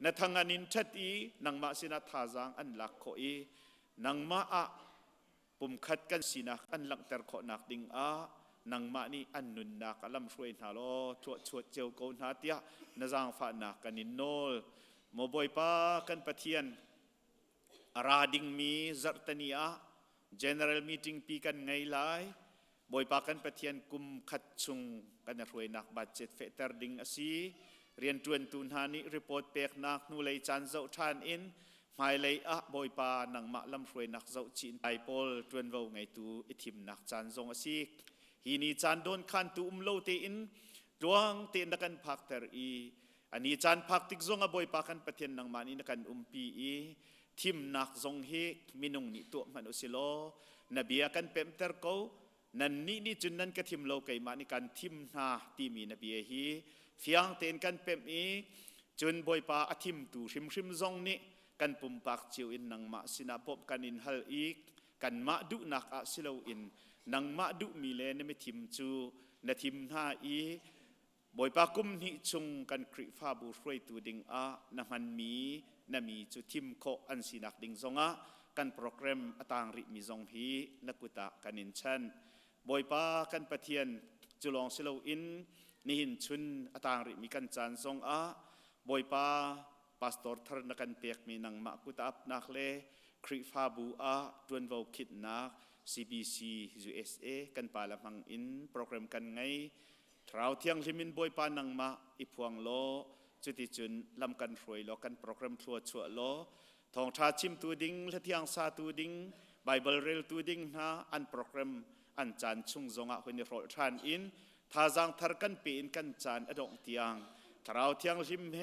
นัทงานินชัดอีนังมาสินาทาจังอันหลักโคอีนังมาอะปุ่มขัดกันสีนักอันหลังแต่ขอนักดิ่งอานังมานี่อันนุนนักลำช่วยนาโลชวดเจียวโกนหาเตียนจางฝานักกันนินโนลโมบอยปากันปะเทียนราดิงมีจัตเนีย general meeting ปีกันไงไลบอยปากันปะเทียนกุมขัดชุงกันรวยนักบัดเจ็ดเฟเตอร์ดิงอสีเรียนจวนตุนหานิรีพอร์ตเปกนักนูเลยจันเจ้าทานอินหมายเลยอะบอยปานังมาลำช่วยนักเจ้าจีนไอโพลจวนว่าไงตูอิทิมนักจันทรงอสีฮีนีจันโดนขันตูโลเตอินดวงเตนักันพักเตอร์อีอันนี้จันพักติกซงอบอยปากันปะเทียนนังมานี่นักันปีอีทิมนักทรงเฮกมินุงนิตัวมันอุสิโลนบียกันเปมเตอร์เขานันนี่จุนนั้นก็ทิมโลกไกมานี่กันทิมนาที่มีนบียฮีเฟียงเตนกันเปมอีจุนบอยปาอทิมตูชิมซงนี่กันปุ่มปากจิวอินนังมาสินาบกันอินฮัลอีกกันมาดุนักอาสิโลอินนังมาดุมีเลนไม่ทิมจูนทิมนาอีบอยปากุมนิจงกันคริฟาบูช่วยตูดิงอานามันมีนามีจุทิมโคอันสินักดิงซงอากันโปรแกรมอตางริมีซงฮีนักุตะกันอินชันบอยปากันปะเทียนจุลองสิโลอินนิหินชุนอตางริมีกันจันซงอาบอยปาพาสตอร์ทรนักันเปียกมีนังมากุตะอับนักเลคริฟาบูอาจวนวาวคิดนัก CBC USA กันปาละมังอินโปรแกรมกันไงทราวเทียงลิมินบอยปานังมาอิพวงโลจุติจุนลำกันรวยโลกันโปรแกรมชัวโลทองชาชิมตูดิงและเทียงซาตูดิงไบเบิลเรลตูดิงนะอันโปรแกรมอันจานชุงจงอาคนในโรทานอินทาจังทาร์กันปีนกันจานอดงเทียงทราวเทียงลิมเฮ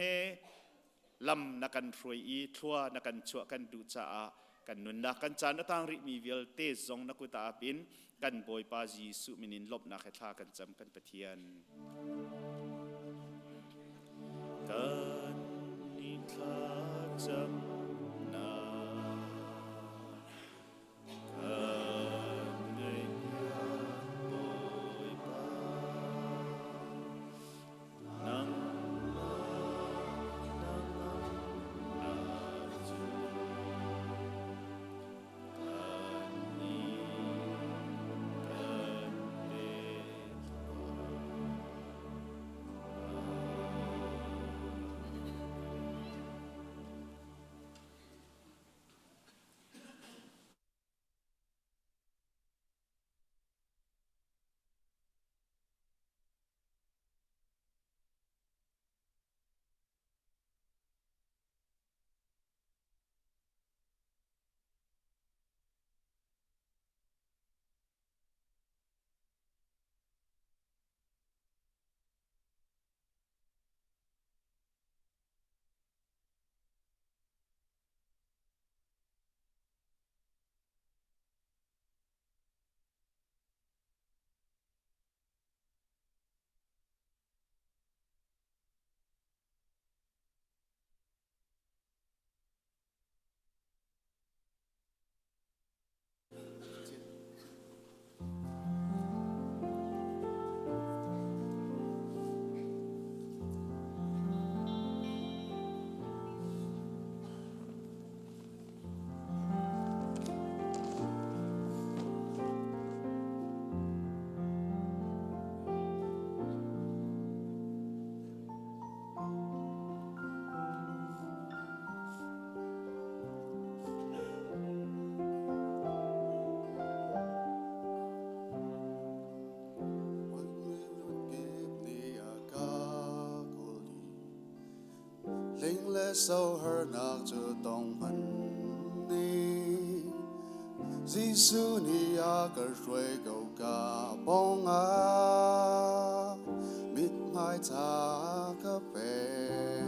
ลำนักันรวยอีทัวนักันชัวกันดูจ้ากันนุนนักกันจานต่างริมีเวลเตซงนักุตาบินกันบอยปาจีสุมินินลบนักท่ากันจำกันปะเทียนกันนิทาจำนากันเงียบอยปานัง sâu hơn nạc cho tông hẳn đi Giêsu ni a cờ ruồi cầu cả bóng á biết mai ta cờ về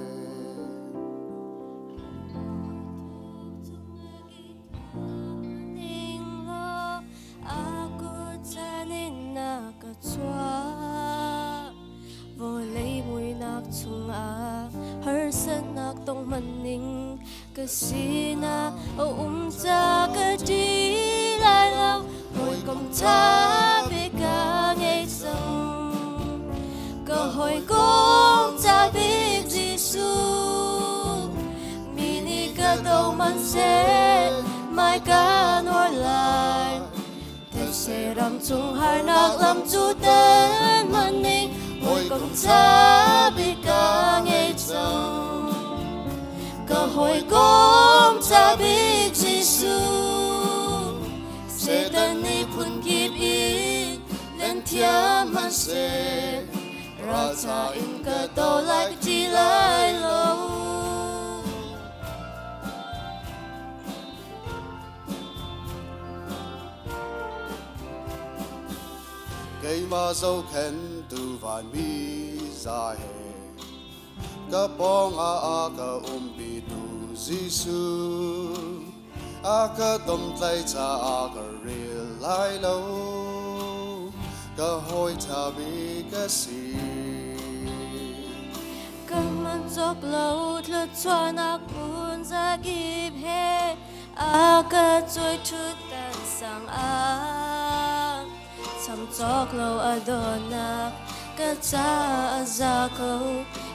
vô lấy mùi nạc chung à hở sân nạc tông mình ninh cái xí na cha cái đi lại lâu hồi công cha biết cả ngày sông cơ hội công cha biết Giêsu mini cái đầu mình sẽ mai cả nổi lại thế sẽ làm chung hai nạc làm chủ tên mình ninh hồi công cha biết cả ngày sông cơ hội công cha biết Giêsu sẽ tân ni phun kịp in lên thiên man sẽ ra cha in cơ tô lại chỉ lại lâu cây mà dâu khen tu vạn mi ra hè cả bóng a cả bị tu Giêsu a cả tôm tay cha a cả rìa lại lâu cả hoi cha bị cái gì cả man dọc lâu lướt cho nạc buồn ra kịp hè a cả trôi chút tan sang a chăm chọc lâu Adona cả cha ra câu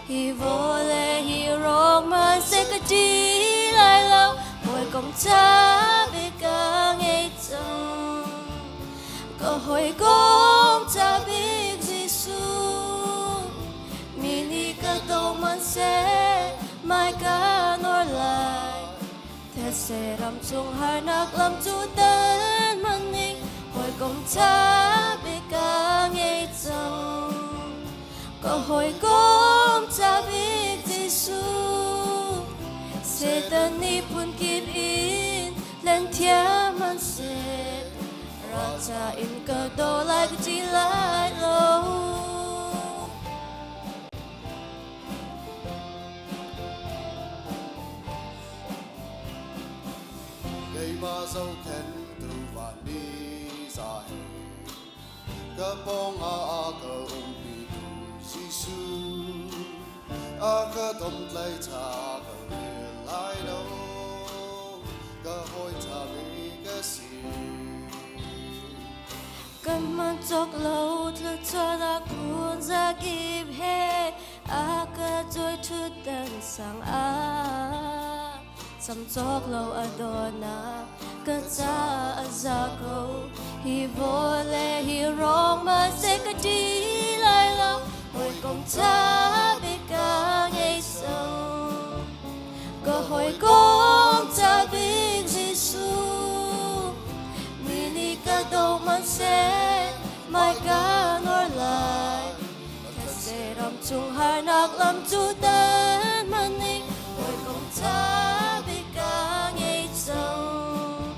hi vô lệ hi rong mà sẽ cả đi lại lâu hồi công cha biết cả ngày trông cơ hội công cha biết Giêsu mini cả đầu mình sẽ mai cả nổi lại thế sẽ làm chung hai nạc làm chủ tên mình ninh hồi công cha biết cả ngày trông cơ hội công cha biết Giêsu sẽ tân ni phun kịp in lên thiên man sẽ ra cha in cơ đồ lại cứ chỉ lại lâu cây mà dâu khen tu vạn mi ra hè cả bóng a cả bị tu Giêsu a cả tôm tay cha cả rìa lại lâu cả hoi cha bị cái gì cầm man chọc lâu lướt cho nạc buồn ra kịp hè a cả trôi chút tan sang a chăm chọc lâu Adona cả cha ra câu hi vô lệ hi rong mà sẽ cả đi lại lâu hồi công cha biết cả ngày sông cơ hội công cha biết Giêsu mini cả đầu mình sẽ mai cả nổi lại thế sẽ làm chung hai nạc làm chủ tên mình ninh hồi công cha biết cả ngày sông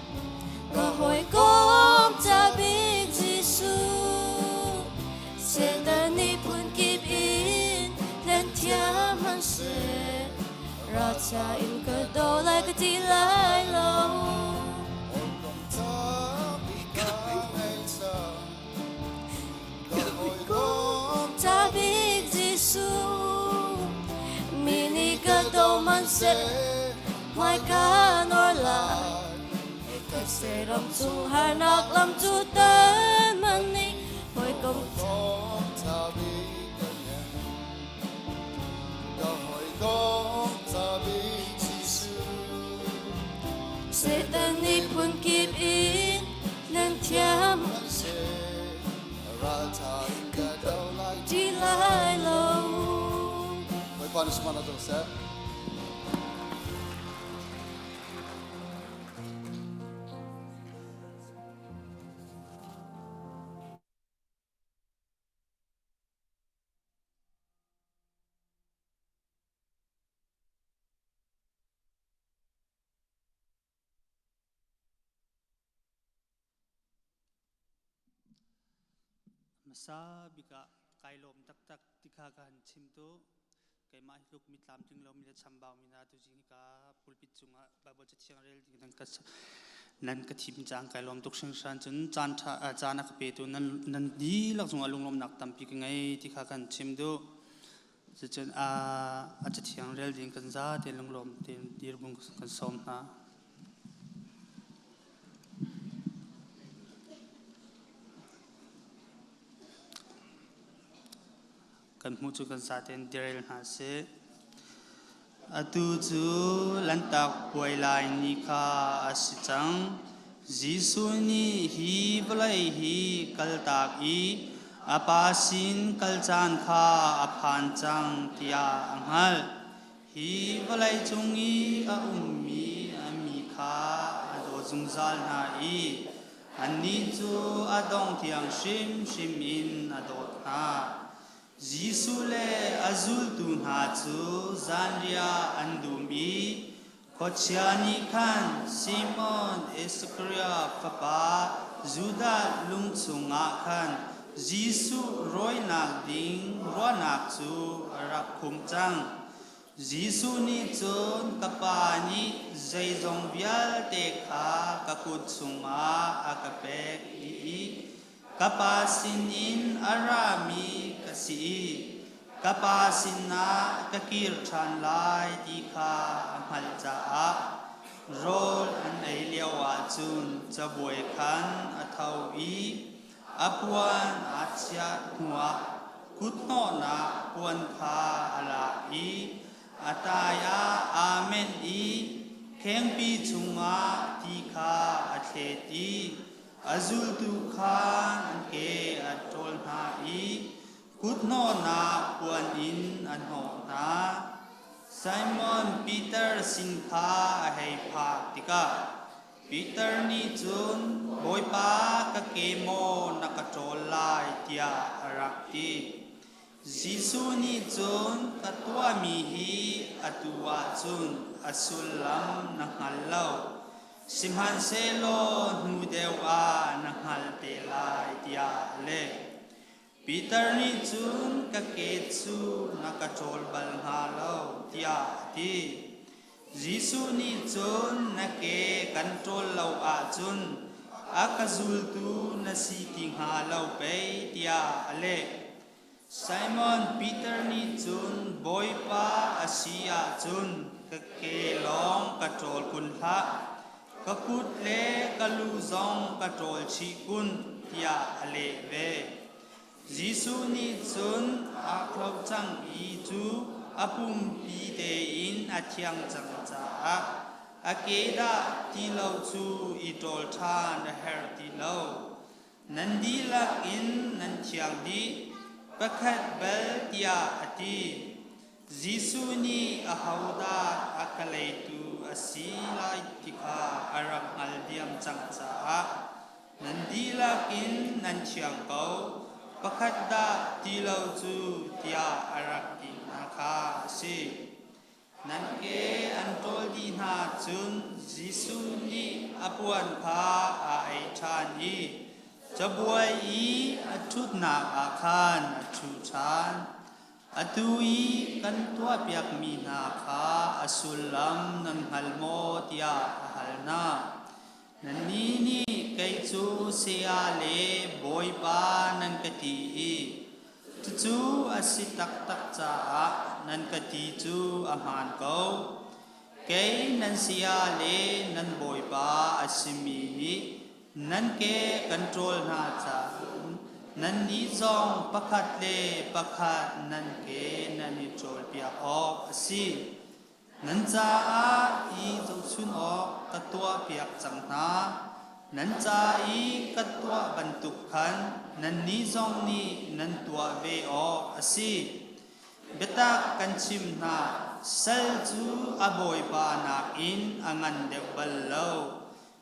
cơ hội công cha biết Giêsu sẽ tân ni phun kịp in lên thiên man sẽ ra cha in cơ đồ lại cứ chỉ lại lâu cha biết Giêsu mini cơ đồ man sẽ mai cả nổi lại thế sẽ làm chung hai nạc làm chủ tên mình ninh hồi công cha biết cả hoi công cha biết Giêsu sẽ tân ni phun kịp in lên thiên man sẽ ra cha in cả đầu lại chỉ lại lâu với quan hệ mà nó sẽ sa bika kailom tak tak tikha kan chimtu kai ma luk mitlam ting lo mi chambao mi na tu jing ka pulpit chunga bible cha chiang rel ding ka nan ka thim chang kailom tuk sing san chun chan tha chana ka pe tu nan di lak chunga lunglom nak tam pi ka ngai tikha kan chimtu chen a cha chiang rel ding kan za te lunglom te dir bung kan som na kan mu chu kan sa ten direl na se atu chu lantak poi lai ni kha asichang jisu ni hi blai hi kal tak i apasin kal chan kha aphan chang tia anghal hi blai chungi a ummi ami kha ado jungzal na i ani chu adong thiang shim shim in adot na jisu le azul tu na chu zanria andumi kochiani khan simon isakria papa juda lungchunga khan jisu roi nak ding ro nak chu arak khum chang jisu ni chon kapani zaizong bial te kha kakut chunga akapek i kapasinin arami kasi kapasina kakir chan lai di kha amal cha rol an ei liawa chun chaboy khan athau i apuan achya huwa kutno na puan kha ala i ataya amen i khengpi chunga di kha atheti azul tu khan ke atol na i kutno na puan in anho na Simon Peter sin kha hei pha tika Peter ni chun Bawipa ka kemo nakatol lai tia arakti Jisu ni chun katwa mi hi atua chun asulam na halau simhan selo nu dewa na hal te lai tia le Peter ni chun ka ke chu na ka chol bal halo tia ti Jisu ni chun na ke control lo a chun akazul tu na si ting halo pe tia le Simon Peter ni chun Bawipa asia chun ka ke long ka chol kun tha kakut le kalu zong katrol chi kun tia ale ve Jisu ni chun aklop chang i chu apum pi te in athiang chang cha akeda ti lo chu i tol than her ti lo nandi lak in nan thiang di pakhat bel tia ati Jisu ni ahauda akalei tu asilai tika arak aldiam changcha nandi lakin nan chiang kau pakhat da tilau chu tia arak ti na kha si nan ke antol di na chun Jisu ni apuan kha ai than ni chabuai i athut na akhan athu chan atui kan tua piak mi na kha asulam nan halmo tia halna nani ni kai chu sia le Bawipa nan kati chu asitak tak cha nan kati chu aman ko kai nan sia le nan Bawipa asimi ni nan ke control na cha nan ni zong pakhat le pakhat nan ke nan ni chol pia ok asi nan cha i zo chun ok katwa piak chang na nan cha i katwa bantuk khan nan ni zong ni nan tua ve ok asi beta kan chim na sal chu Bawipa nak in angan de ballo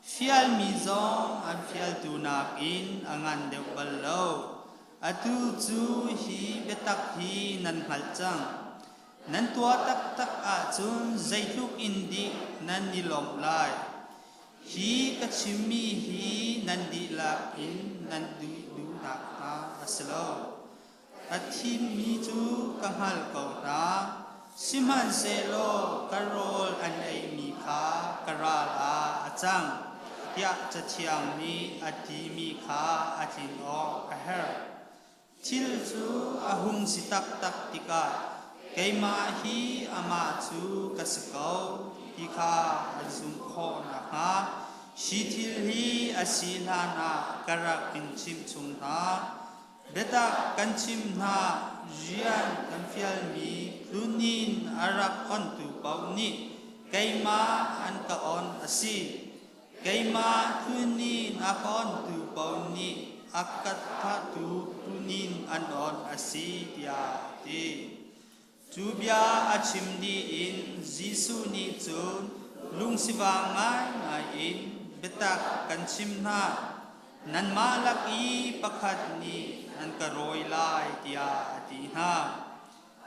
fial mi zong an fial tu nak in angan de ballo atu chu hi betak hi nan hal chang nan tua tak tak a chun zailuk indi nan ni lom lai hi ka chimi hi nan di lak in nan du นักนาอัสโลอาทิมมีจูกังฮัลกองนาสิมันเซโลกโรลอันไอมีขากราลาอาจังยะจะเทียงนี้อดีมีขาอาจินออกกะเฮรทิลจูอาหุงสิตักตักติกาไกมาฮีอามาจูกัสกาวติกาอาจุมโคนักนาชิทิลฮีอาศิลานากรักอินชิมชุมนาเบตากันชิมนาเรียนกันฟิลมีลุนินอารักอันตุปาวนีไกมาอันกะออนอาศิไกมาทุนินอาคอนตุปาวนีอากัตถะตุทุนินอันออนอาศิยาติจูบยาอาชิมดีอินจิสุนิจุนลุงสิวางไงอินเบตากันชิมนานันมาลักอีปักขัดนีนันกระโรยลายติยาตินา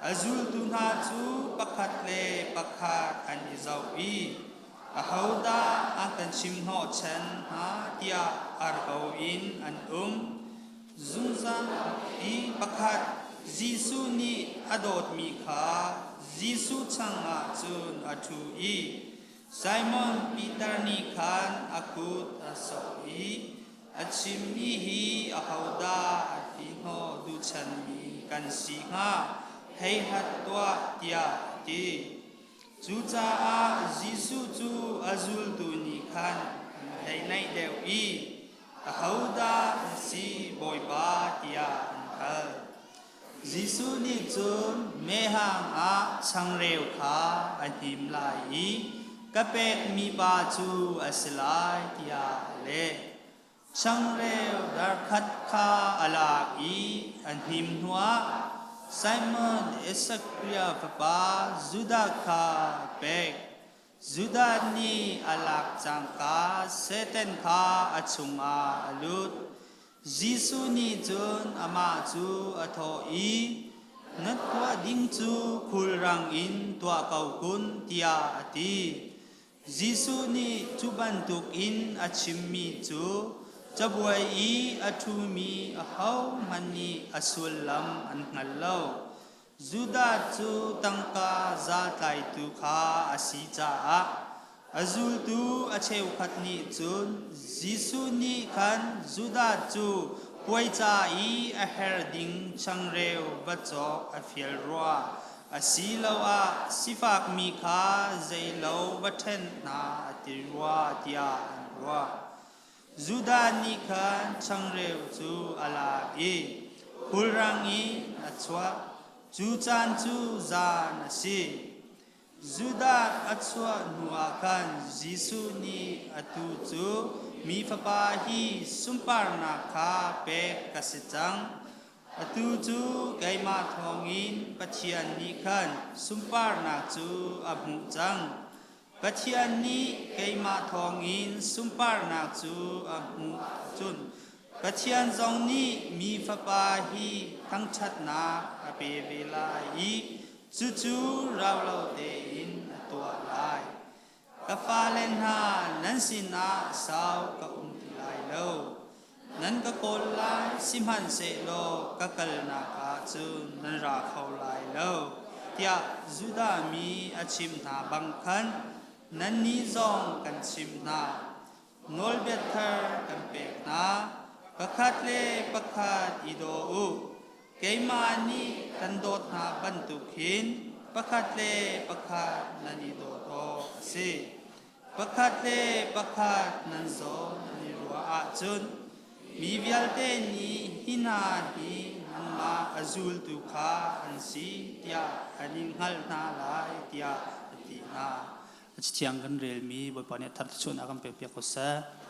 อาจุลตุนาจูปักขัดเลปักขัดอันอิจาวีอาฮาวดาอันกันชิมโนเชนฮาติยาอาร์กาวินอันจุนซันอีปักขัดจิสุนีอดอดมีขาจิสุชังอาจุนอาทูอีไซมอนปีเตอร์นีขันอากุดอาสอีอาชิมีฮีอาฮาวดาอาติโนดูชันมีกันสิงาให้หัดตัวติยาติจูจาอาจิสุจูอาจุลตุนีขันให้ในเดวอีอาฮาวดาสีบอยบาติยาอันคัลจิสุนีจุนเมหังอาชังเร็วขาอันหิมลายกะเป็กมีบาจูอัสลายติยาเลช่างเร็วดาร์คัดคาอลาอีอันหิมหัวไซมอนเอสกริอาฟบาจุดาคาเป็กจุดานีอลากจังกาเซเตนคาอัชุงอาอลุดจิสุนีจุนอามาจูอัทออีนัดตัวดิ้งจูคุลรังอินตัวเกากุนติยาติจิสุนีจูบันตุกอินอาชิมมีจูจะบวยอีอาทูมีอาเฮามันนีอาสุลลัมอันงัลเลวจุดาจูตังกาซาไตตุขาอาศิจาอาจุลตูอาเชวขัดนีจุนจิสุนีขันจุดาจูป่วยจาอีอาเฮรดิงช่างเร็วบัดจอกอาเฟียลรัวอาศิลาวอาสิฟากมีขาใจลาวบัดเทนนาติรัวติยารัวจุดานิขันช่างเร็วจูอาลาอีคุลรังอีอัจวะจูจันจูจานสิจุดาอัจวะนัวขันจิสุนีอัตุจูมีฟปาฮีสุมปาร์นาคาเปกกสิจังอตูจูไกมาทองอินปัจเจียนนิขันสุมปาร์นาจูอับมุจังปัจเจียนนี้ไกมาทองอินสุมปาร์นาจูอับมุจุนปัจเจียนจงนี้มีฟปาฮีทั้งชัดนาอเปเวลาอีจูจูเราเตอินตัวลายกะฟาเลนหานันสินาสาวกะติลายโลนันกะโกลลายสิมันเสโลกะกลนากาจูนันราเขาลายโลเตียจุดามีอาชิมนาบังคันนันนิจงกันชิมนาโนลเบเทอร์กันเปกนาประคัดเลประคัดอิโดอุเกมานีกันโดดนาบันตุขินประคัดเลประคัดนันอิโดโตสิประคัดเลประคัดนันโซนันรัวอาจุนมีวิลเตนีหินาฮีนันมาอาจุลตุขาอันสีติยาอันิงฮัลนาลายติยาตินาจิตยังกันเรียลมีบทปานิทัดชุนอากัมเปียกกุศล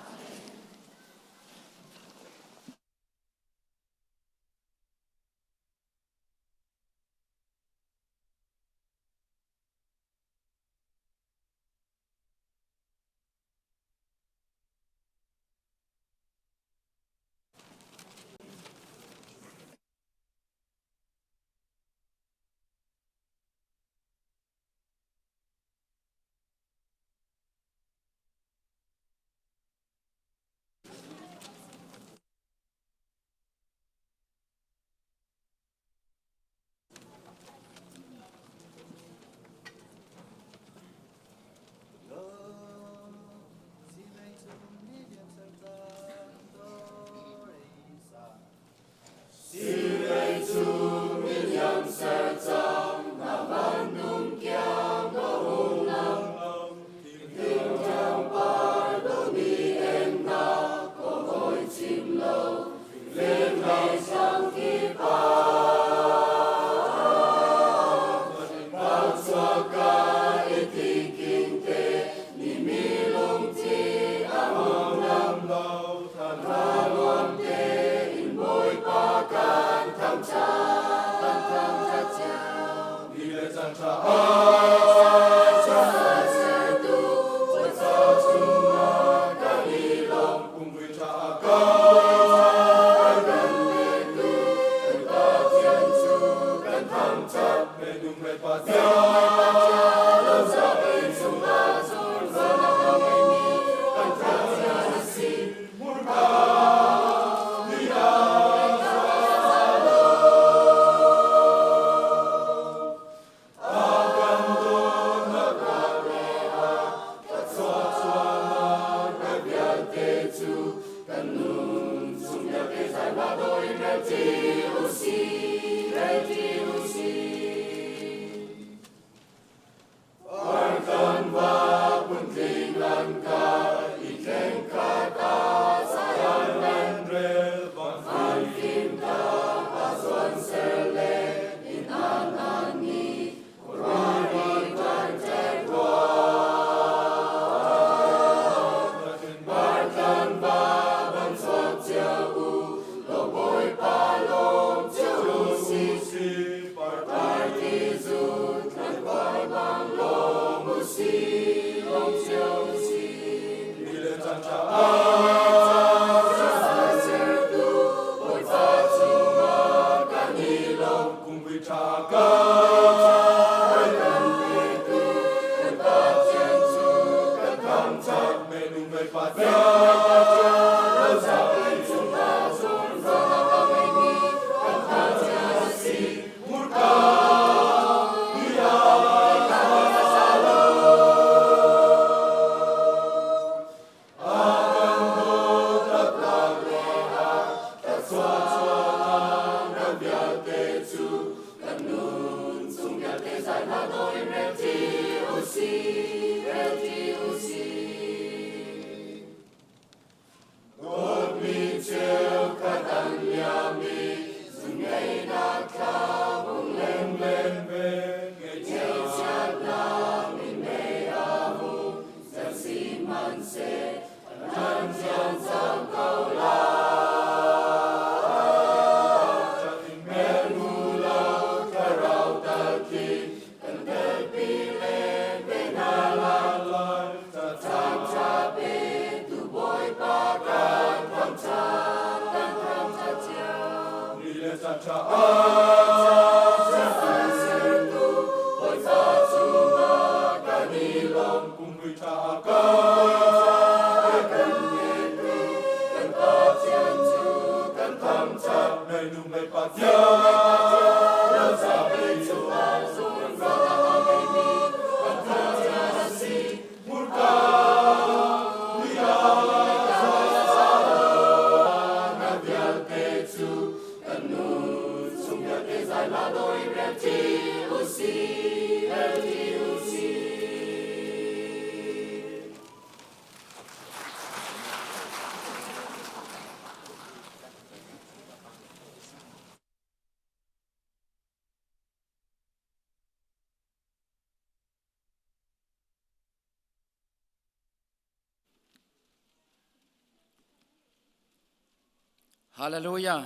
Hallelujah.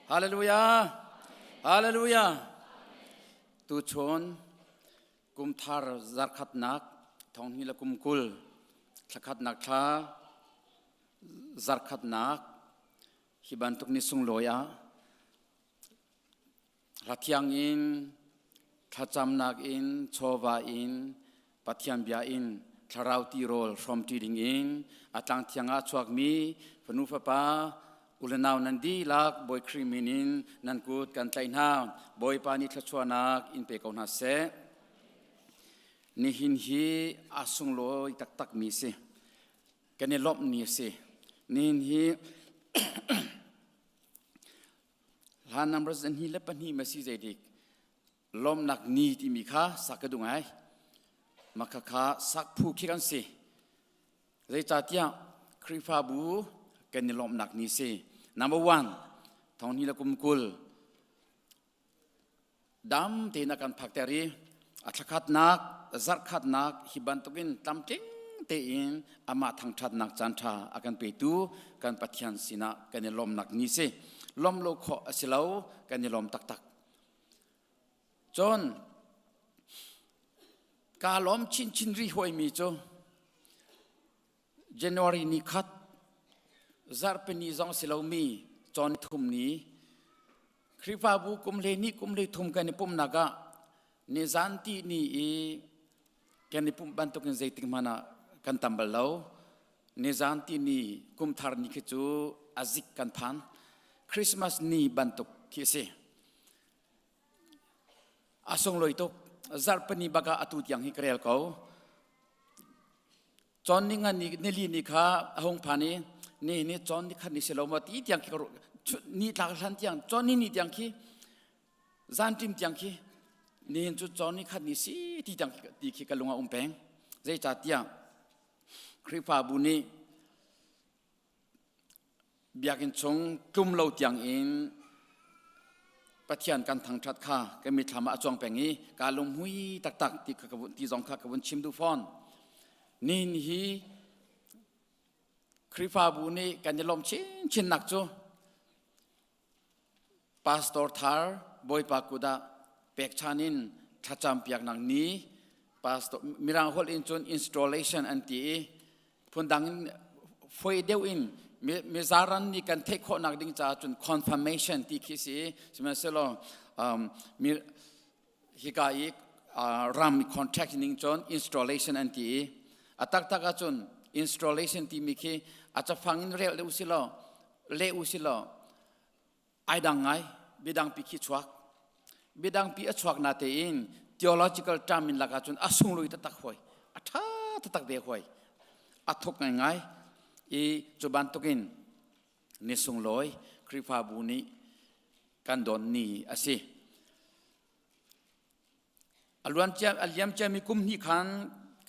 Hallelujah. Hallelujah. Tu chon kum thar zarkhat nak thong hi la kum kul thakhat nak tha zarkhat nak hiban tuk ni sung loya rathiang in thacham nak in chova in pathiam bia in tharau ti rol from tiding in atang thianga chuak mi panu pa ulanau nandi lak boy kriminin nan kut kan tain ha boy pani thachuanak in pe kauna se ni hin hi asung lo tak tak mi se kan lop ni se ni hin hi han numbers an hi lepan hi ma si zedik lom nak ni ti mi kha sakadung ai makakha sak phu ki kan se zai cha tia krifa bu kan lom nak ni se Number 1, thong ni la kumkul dam te na kan phakteri athakhat nak zarkhat nak hibantukin tamting te in ama thangthat nak chantha akan petu kan pathian sina kan lom nak ni se lom lo kho asilau kan lom tak tak chon ka lom chin chin ri hoi mi cho January ni khat zarpeni zong silau mi chon thum ni kripa bu kumle ni kumle thum kan pum naga ne zanti ni e kan pum bantuk kan zaiting mana kan tambal lau ne zanti ni kum thar ni khichu azik kan phan Christmas ni bantuk ki se asong loi tok zarpeni baga atut yang hi krel ko chon ni nga ni neli ni kha ahong phani นี่จอนนี่ขันนี่เสลมาตีเตียงขี้นี่ตากสันเตียงจอนนี่เตียงขี้จานจิมเตียงขี้นี่จุดจอนนี่ขันนี่สิที่เตียงตีขี้กะลงอาแปงใจจ่าเตียงคริฟ้าบุนีเบียกินชงกลุ่มเราเตียงเองปะเทียนกันทางทัดข้าก็มีธรรมะจวงแปงนี้การลงหุยตักที่กระบุนที่จงข้ากระบุนชิมดูฟอนนี่ฮีคริฟ้าบุนีกันจะลมชินหนักจูพาสตอร์ทาร์บอยปากุดาเป็กชานินทัดจำเปียกหนังนี้พาสตอร์มีรังฮอลอินจนอินสตอเลชันอันที่พุ่นดังไฟเดียวอินมีสารันนี่กันเทคโคนักดิ้งจ้าจน confirmation ที่คิดสิใช่ไหมเสร็จแล้วมีฮิกาอีรำ contract นิ่งจน installation อันที่ตักจน installation ที่มีคีอาจจะฟังเร็วอุสิลไอ้ดังไงบิดังปีคิดชวักบิดังปีชวักนาเตอิน theological term มินลักจนอาสุงลุยตักหอยตักเบหอยทุกง่ายอีจุบันตุกินนิสุงลอยคริฟ้าบุนีกันโดนนี่อาศัยอลวันเจ้าอลยามเจ้ามีกุมนี่ขัน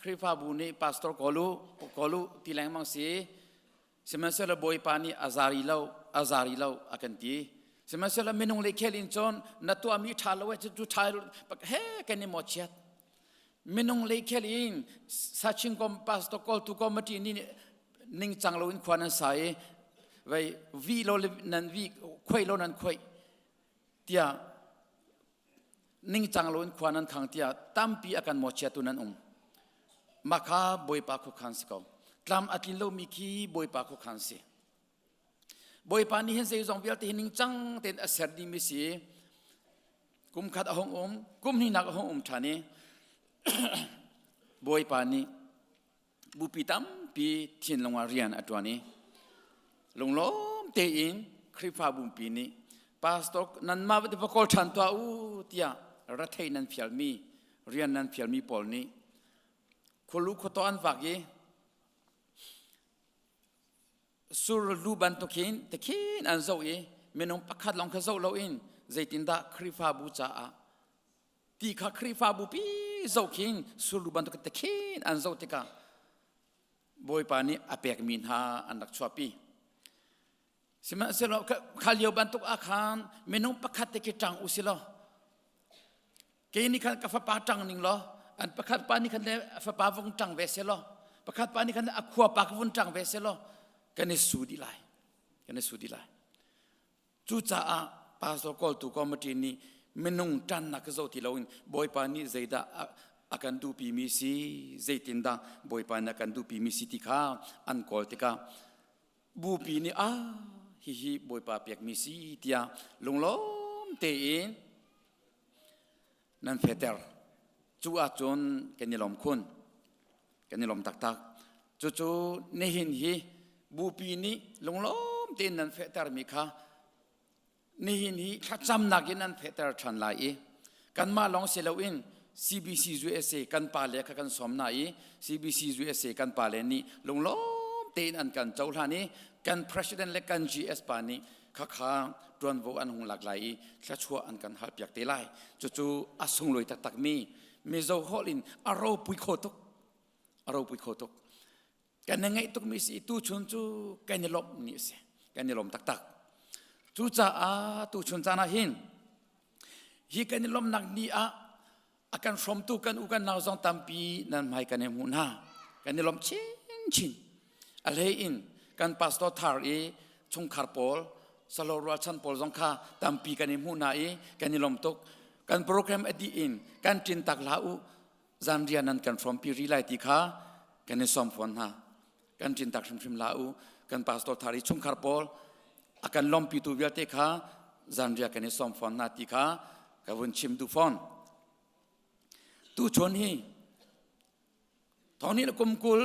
คริฟ้าบุนีพาสตอร์กอลูที่แหลงมังสีสมัยเสละบอยปานีอาซาริเลาอากันตีสมัยเสละมินุงเลเคลินจอนนัตัวมีทาลเวจะจุทายเฮ้กันนี่หมดเชียดมินุงเลเคลินสัชิงคอมพาสตอร์กอลตุกอมตีนี่นิ่งจังโลอินควันนั้นใส่ไว้วีโลนั้นวีควยโลนั้นควยเตียนิ่งจังโลอินควันนั้นขังเตียตั้มปีอาการหมดเชียตุนั้นมาข้าบอยปากคุขันสิเขาตามอาทิตย์โลมีคีบอยปากคุขันสิบอยปานี่เห็นเสียงเวลที่นิ่งจังเต็นอเสดีมิสีกุมขัดห้องกุมนี่นักห้องท่านี้บอยปานี่บุปิตัมปีทิ้งลงมาเรียนอัตวานี้ลงล้มเตอินคริฟ้าบุญปีนี้พาสตอร์นั้นมาเป็นพระโคชันตัวเตียรัฐนั้นฟิลมีเรียนนั้นฟิลมีปอลนี้คนลูกคนโตอันฝากยี่สุรลูบันตุกินแต่กินอันเจ้ายี่เมนงปักขัดลองข้าเจ้าเราอินใจตินดาคริฟ้าบุจ้าตีข้าคริฟ้าบุปีเจ้ากินสุรลูบันตุกินแต่กินอันเจ้าติกาบอยปานี่อเปกมินหาอันดักชวปีสิมาเสลขลียวบันทุกอาคารเมนุปขัดเตกิจังอุสิลเกนี่ขันกับฟ้าจังนิ่งล้ออันปขัดปานี่ขันเดฟ้าวงจังเวสลอปขัดปานี่ขันอขวปากวงจังเวสลอกันในสูดีไลจูจ่าพาสโกลตุกอมตินี่เมนุงจันนักโจติลาวินบอยปานี่ใจดาakan tu pi misi zaitinda boipa na kan tu pi misi tika an kol tika bu pi ni hi boipa pek misi tia lunglom te in nan feter chu a chon kenilom khun kenilom tak chu nehin hi bu pi ni lunglom te nan feter mi kha nehin hi thacham nakin nan feter than lai kan ma long selawin CBC USA กันปาเลกันสมนาย CBC USA กันปาเลนี่ลงล้มเตนอันกันเจ้าท่านี้กัน President และกัน GS ปานี้ข้าตรวนโวอันหงหลากหลายชัวอันกันหับอยากเตไลจู่อาสงลอยตักมีเจ้าฮอลินอารมณ์ปุยโคตกกันยังไงตุกมีสิตู้ชนจู่กันยลบนี่สิกันยลมตักจู่จ้าตู้ชนจานาหินฮีกันยลมนักนี่akan from tu kan ukan nau zong tampi nan mai kan emuna kan lom chin alhein kan pastor thar chung kharpol salorwa chan pol zong kha tampi kan emuna kan lom tok kan program adi in kan tin tak lau zamria nan kan from pi rilai ti kha kan som phon ha kan tin tak shim lau kan pastor thar chung kharpol akan lom pi tu viate kha zamria kan som phon na ti kha ka won chim du phon tu chon hi thoni kum kul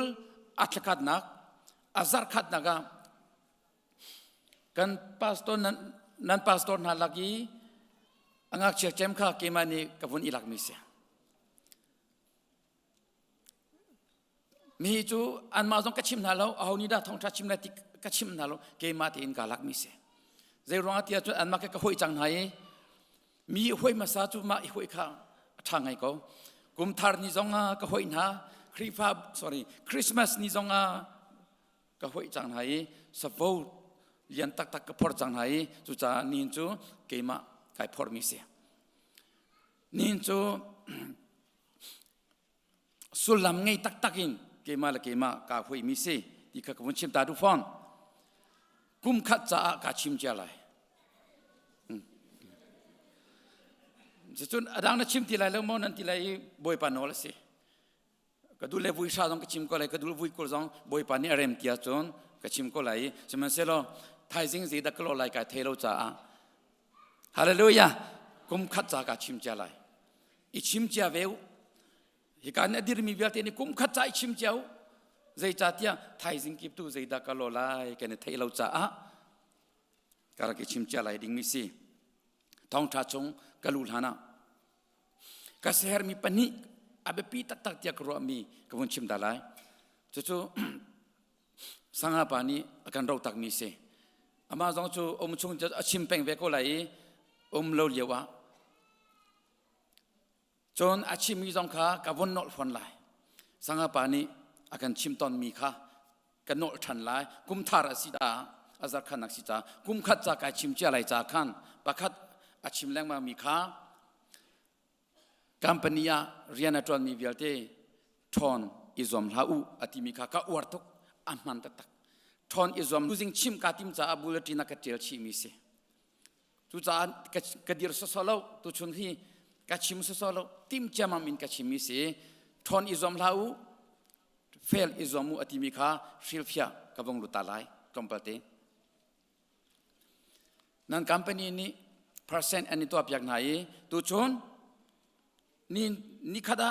atlakat nak azar khat naga kan pastor nan pastor na lagi angak chem kha kemani kavun ilak mi se mi chu an ma jong ka chim na lo au ni da thong tha chim na ti กระชิมนาโลเกมาตีนกาลักมิเสเจรองอาทิตย์อันมาแค่ก็ห้อยจังไหนมีห้อยมาซาจุมาอีห้อยข้าทางไงก็กุมทาร์นิจงก็ห้อยนะคริสต์มาสนิจงก็ห้อยจังไหนสวอเลียนตักก็พอจังไหนจุจ้านินจูเกมาไก่พอมิเสนินจูสุลามไงตักอินเกมาละเกมากาห้อยมิเสที่ข้าคุณชิมตาดูฟอนกุมขัดจ้ากาชิมเจลัยจุดดังนั้นชิมที่ไรแล้วมันนั่นที่ไรบอยปานอลสิก็ดูเลวุยชาดงก็ชิมก็เลยก็ดูเลวุยกุลซองบอยปานนี่เริ่มที่จนก็ชิมก็เลยใช่ไหมเสร็จแล้วไทยสิ่งสิ่งดักโลไลกับเทโลจ้าฮาเลลูยากุมขัดจ้ากาชิมเจลัยอีชิมเจเวลฮิการเนี่ยดิรมีเวลที่นี่กุมขัดจ้าอีชิมเจวใจจ่าที่ไทยสิ่งกิบตูใจดักโลไลกันเทโลจ้าการกิชิมเจลัยดิ่งมิสิท้องท่าจงกลูลฮานะกษัตริย์มีปนิอาเบปีตักที่กรัวมีกวนชิมดาลายจู่ๆสังหาปานีอาการเราตักมีเสอามาจงจู่อมชงจะชิมเป็งเวก็เลยอมโลเลียวะจนอาชิมมีจงข้ากวนนอลฟันลายสังหาปานีอาการชิมตอนมีข้ากันนอลทันลายกุมทาร์สิดาอาจารย์ขันนักสิจ้ากุมขัดจากการชิมเจอะไรจากขันปะขัดอาชิมแรงมามีข้ากัมปนียาเรียนจวนมีเวลเตทอนอิซอมลาอูอติมิคาก็อวดทุกอันมันตักทอนอิซอมดูจิงชิมกาติมจ้าบุลตินักเทลชิมิเสจุจ้ากระดิรสสโลตุชุนที่กระชิมสสโลติมจามามินกระชิมิเสทอนอิซอมลาอูเฟลอิซอมูอติมิคาฟิลฟิยากบงลุตาไลตรมปะเตนั่นกัมปนีนี้เปอร์เซ็นต์อันนี้ตัวเปียกไหนตุชุนนี่ขดา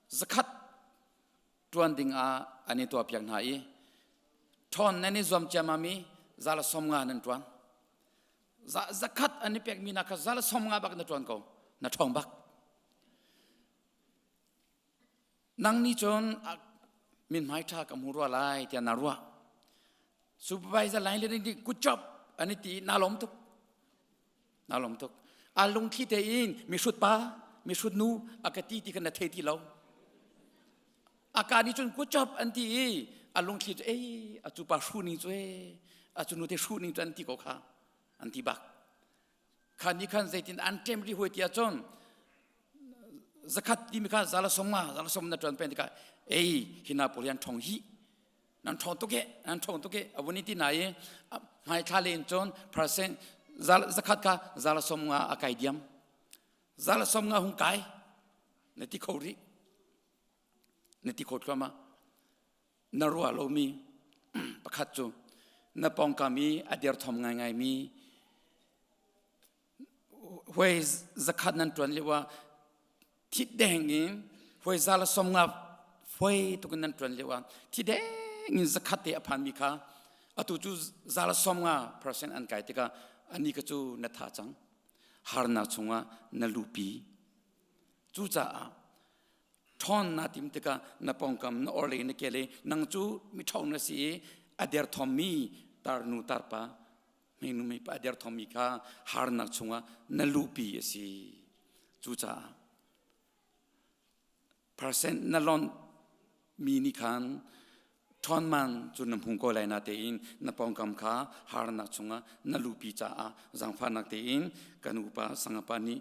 zakat tuan ding ani to piang nai thon nani zom chamami zala somnga nan tuan zakat ani pek mina ka zala somnga bak na tuan ko na thong bak nang ni chon min mai tha kam hurwa lai tia narwa supervisor lai le ni good job ani ti nalom tuk alung khi te in mi sut paมีชุดนู้อากาศที่กันเทที่เราอาการนี้จนกูจบอันที่อารมณ์คิดอาจุปาชูนี่จ้วยอาจุนุเทชูนี่จนที่เขาขาอันที่บักขันนี้ขันใจตินอันเต็มที่หัวที่จนzakatที่มีข้าซาลสมนัดจนเป็นที่กันหินาปุริยันทองฮีนั่นทองตุกเกวันนี้ที่ไหนไม่ทาเลนจนเปอร์เซ็นต์zakatข้าซาลสมงาอากาศเดียมซาลสมงาหุงไก่ในที่เขารีในที่เขาทำมานรัวเรามีประคัตจูนปองกามีอดีตทำไงมีเวสกัดนั้นตรวนเรียกว่าทิดแดงนี้เวซาลสมงาเวตุกันนั้นตรวนเรียกว่าทิดแดงนี้สกัดเตะพันมีค่ะอตุจูซาลสมงาเปอร์เซ็นต์อันไก่ติกาอันนี้ก็จูนัทธาจังฮาร์นาชงะนลูปีจูจ้าทอนนาติมติกานปองกำนอร์เลนเกเลนังจูมิทาวน์สีอเดร์ทอมมีตาร์นูตาร์ปะไม่นุไม่ปะอเดร์ทอมมีค่ะฮาร์นาชงะนลูปีสีจูจ้าเปอร์เซ็นต์นลอนมีนิคันทอนมันจุนนำหุงก็เลยนาเตอินนปองกำข้าฮาร์นักชงะนลูปีจ้าจังฟ้านักเตอินกันอุปสังปานี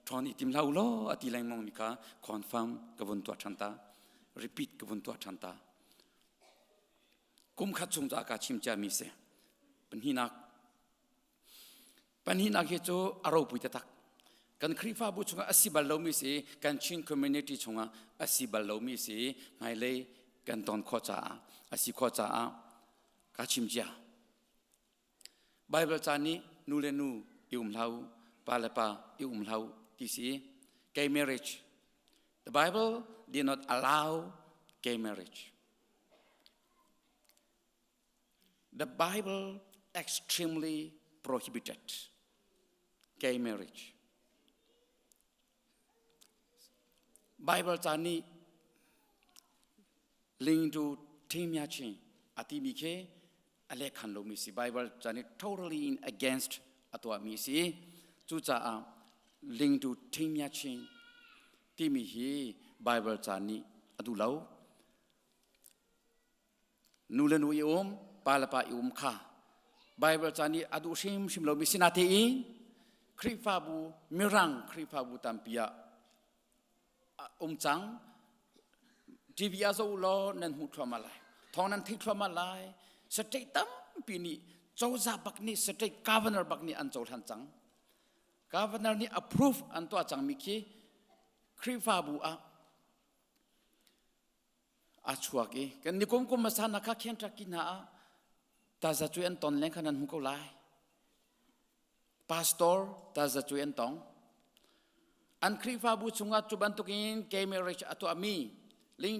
ทอนอิติมลาวโลอติไลมองมิกาคอนฟัมกบวนตัวชันตารีพีทกบวนตัวชันตากุมขัดชงจากาชิมจามิเสปัญหาเหตุอารมณ์ปุยตักกันคริฟ้าบุชงะอสิบัลโลมิเสกันชินคอมมูนิตี้ชงะอสิบัลโลมิเสไม่เลยกันตอนข้อจ้าอาศิข้อจ้ากาชิมจ้าไบเบิลจานี้นูเลนูอิมลาวปาเลปาอิมลาวที่สี่ gay marriage the Bible did not allow gay marriage the Bible extremely prohibited gay marriage Bible จานี้ลิงดูทีมยาชิงอาทิมีเค อะไรขันโลมิสิไบเบิลจะนี่ totally against ตัวมิสิจู่จ้าลิงดูทิมยาชินที่มีฮีไบเบิลจะนี่ดูเล่านูเลนูอิมปาลปาอิมข้าไบเบิลจะนี่ดูชิมโลมิสินาทีคริฟาบูมิรังคริฟาบูตัมปียาจังทีวีอาโซโลนันหูทรมาลายท้องนั้นที่ทรมาลายสเตตัมปีนี้เจ้าซาบักนี้สเตตกาเวนอร์บักนี้อันเจ้าทันจังกาเวนอร์นี้ approve อันตัวจังมิคีคริฟาบูอาชัวกีกันนิคมกุมมาสานักเขียนตะกินาตาจะช่วยอันตอนเล่นขนาดหุกลายพาสตอร์ตาจะช่วยอันตองอันคริฟาบูชงอาจุบันตุกินเกมเรชอัตอามีลิง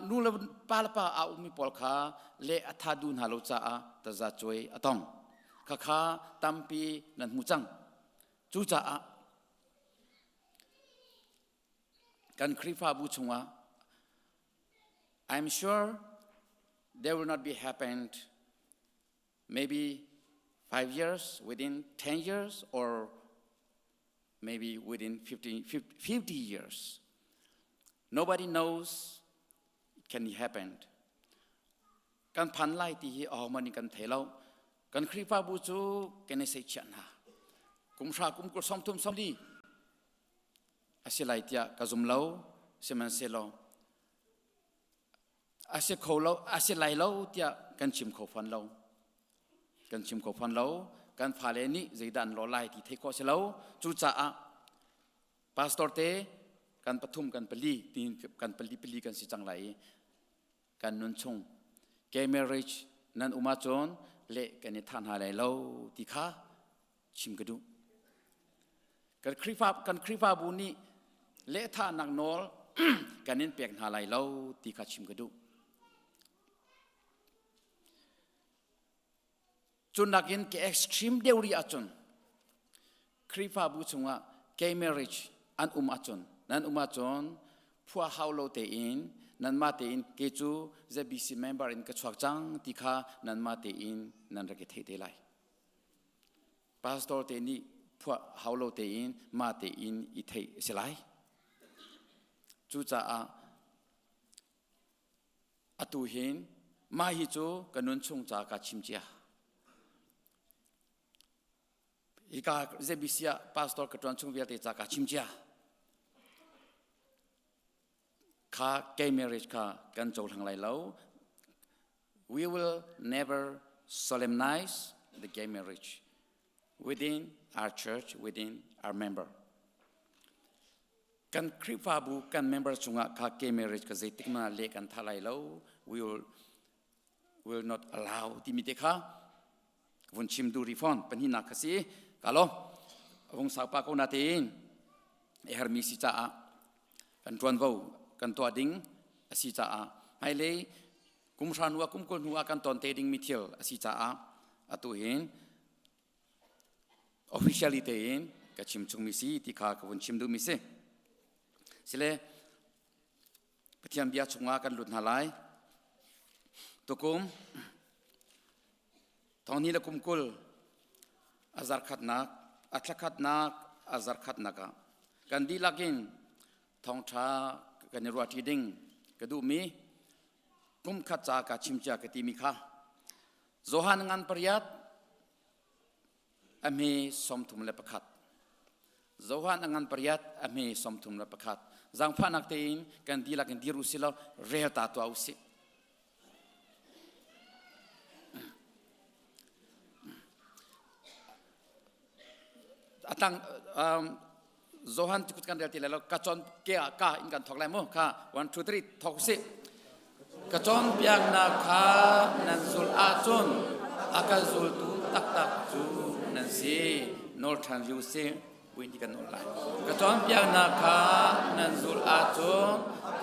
นูเลปาลปาอาอุมิปอลคาเลอัฐาดุนฮาโลซาตาจะช่วยอัตองข้าตัมปีนันมุจังจูจ่ากันคริฟาบูชงอา I'm sure there will not be happened maybe 5 years within 10 years or maybe within 50 years. Nobody knows it can happen. การพันไล่ที่ออกมาในการเทเลาการคริฟาบูจูกันในเสียนะกุมชากุมกุศลทุมสมดีอาศัยไล่ที่กระซุมเล่าเสมันเสลาอาศัยเขาเล่าอาศัยไล่เล่าที่กันชิมเขาฟันเล่ากันชิมเขาฟันเล่าการพาเลนี่ใจดันรอไล่ที่เทคอเสลาจู่จ้าพาสตอร์เตการปฐุมการปลีตีการปลีกันสิจังไหลการนุนชงเกมเมริชนันอุมาจอนเละกันในท่านหาไหลเล่าที่ข้าชิมกระดูการคริฟาบุนีเละท่านักนอลกันเน้นเปียกหาไหลเล่าที่ข้าชิมกระดูจนนักเรียนเกเอ็กซ์ตรีมเดียวรีอาจนคริฟาบูชงว่าเกมเมริชอันอาจนนั่นอาจนพัวฮาวโลเตอินนั่นมาเตอินเกจูเจบีซีเมมเบอร์อินกระชวักจังที่ข้านั่นมาเตอินนั่นรักเทเตไลพาสตอร์เตนี่พัวฮาวโลเตอินมาเตอินอิเทเสไลจู่จ้าอตุเห็นมาฮิจูกันนุนชงจากาชิมเจียอีกาเจบิเซียพาสตอร์กระตวนชงเวียเตจากาชิมเจียข้าเกมเมริชข้ากันโจทางไหลเล่า we will never solemnize the gay marriage within our church within our member กันคริฟาบูกัน member ชงะข้าเกมเมริชก็จะติดมาเล่กันท่าไหลเล่า we will not allow ที่มีเด็กข้าวันชิมดูรีฟอนเป็นหินักขสีกาลวงสาวปากนาทีนเอฮาร์มิสิจ้ากันทวนวูกันตัวดิ้งสิจ้าให้เลยกุมชานัวกุมคนหัวกันตอนเตดิ้งมิเทียลสิจ้าอตุเห็น officially เตนกับชิมชงมิสิที่ข้ากับวันชิมดูมิสิสิเลยปฏิญาณเบียชงว่ากันหลุดหาไลตุกุมตอนนี้เรากุมกุลอาจารย์ขัดนักอัตขัดนักอาจารย์ขัดนักกันดีลักินทองช้ากันรัวที่ดิ่งกระดูมีกุมขัดจากชิมจากติมิค่ะโจฮันงานปริยัติอเมสมทุมเลปขัดโจฮันงานปริยัติอเมสมทุมเลปขัดจังฟ้านักเตนกันดีลักินดีรุสิลาเรียตาตัวอุสิตั้งโจฮันที่คุยกันเรื่องที่แล้วกระจอนเกี่ยก้าอินกันถกไรมั้งค่ะวันทุตรีถกสิกระจอนเปียกนาคานันสุลอาจนอากาสุลตูตักตักจูนันซีโนร์ทันยูซีวินกันโนไลกระจอนเปียกนาคานันสุลอาจน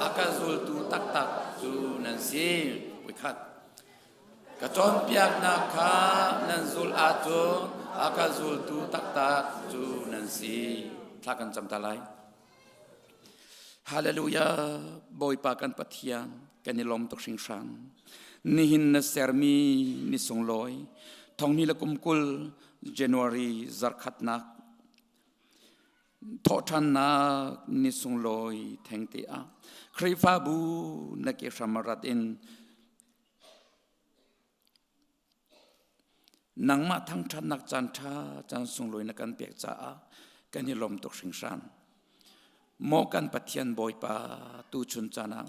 อากาสุลตูตักตักจูนันซีวิคัดกระจอนเปียกนาคานันสุลอาจนอากาสุลตูตักตักจูนันซีพลากันจำตาไล ฮาเลลูยาบอยปากันปะเทียงกันนิลมตกสิงชันนี่หินนเซอร์มีนิสงลอยทองนี้ละกุมกุลJanuary จักขัดนักทอทันนักนิสงลอยแทงเตียครีฟาบูนักเกษามรัดอินนังมาทั้งทันนักจันทาจันสงลอยนักกันเปียกจ้ากันนิลมตกสิงชันโมกันปะเทียนบอยปาตูชุนจานา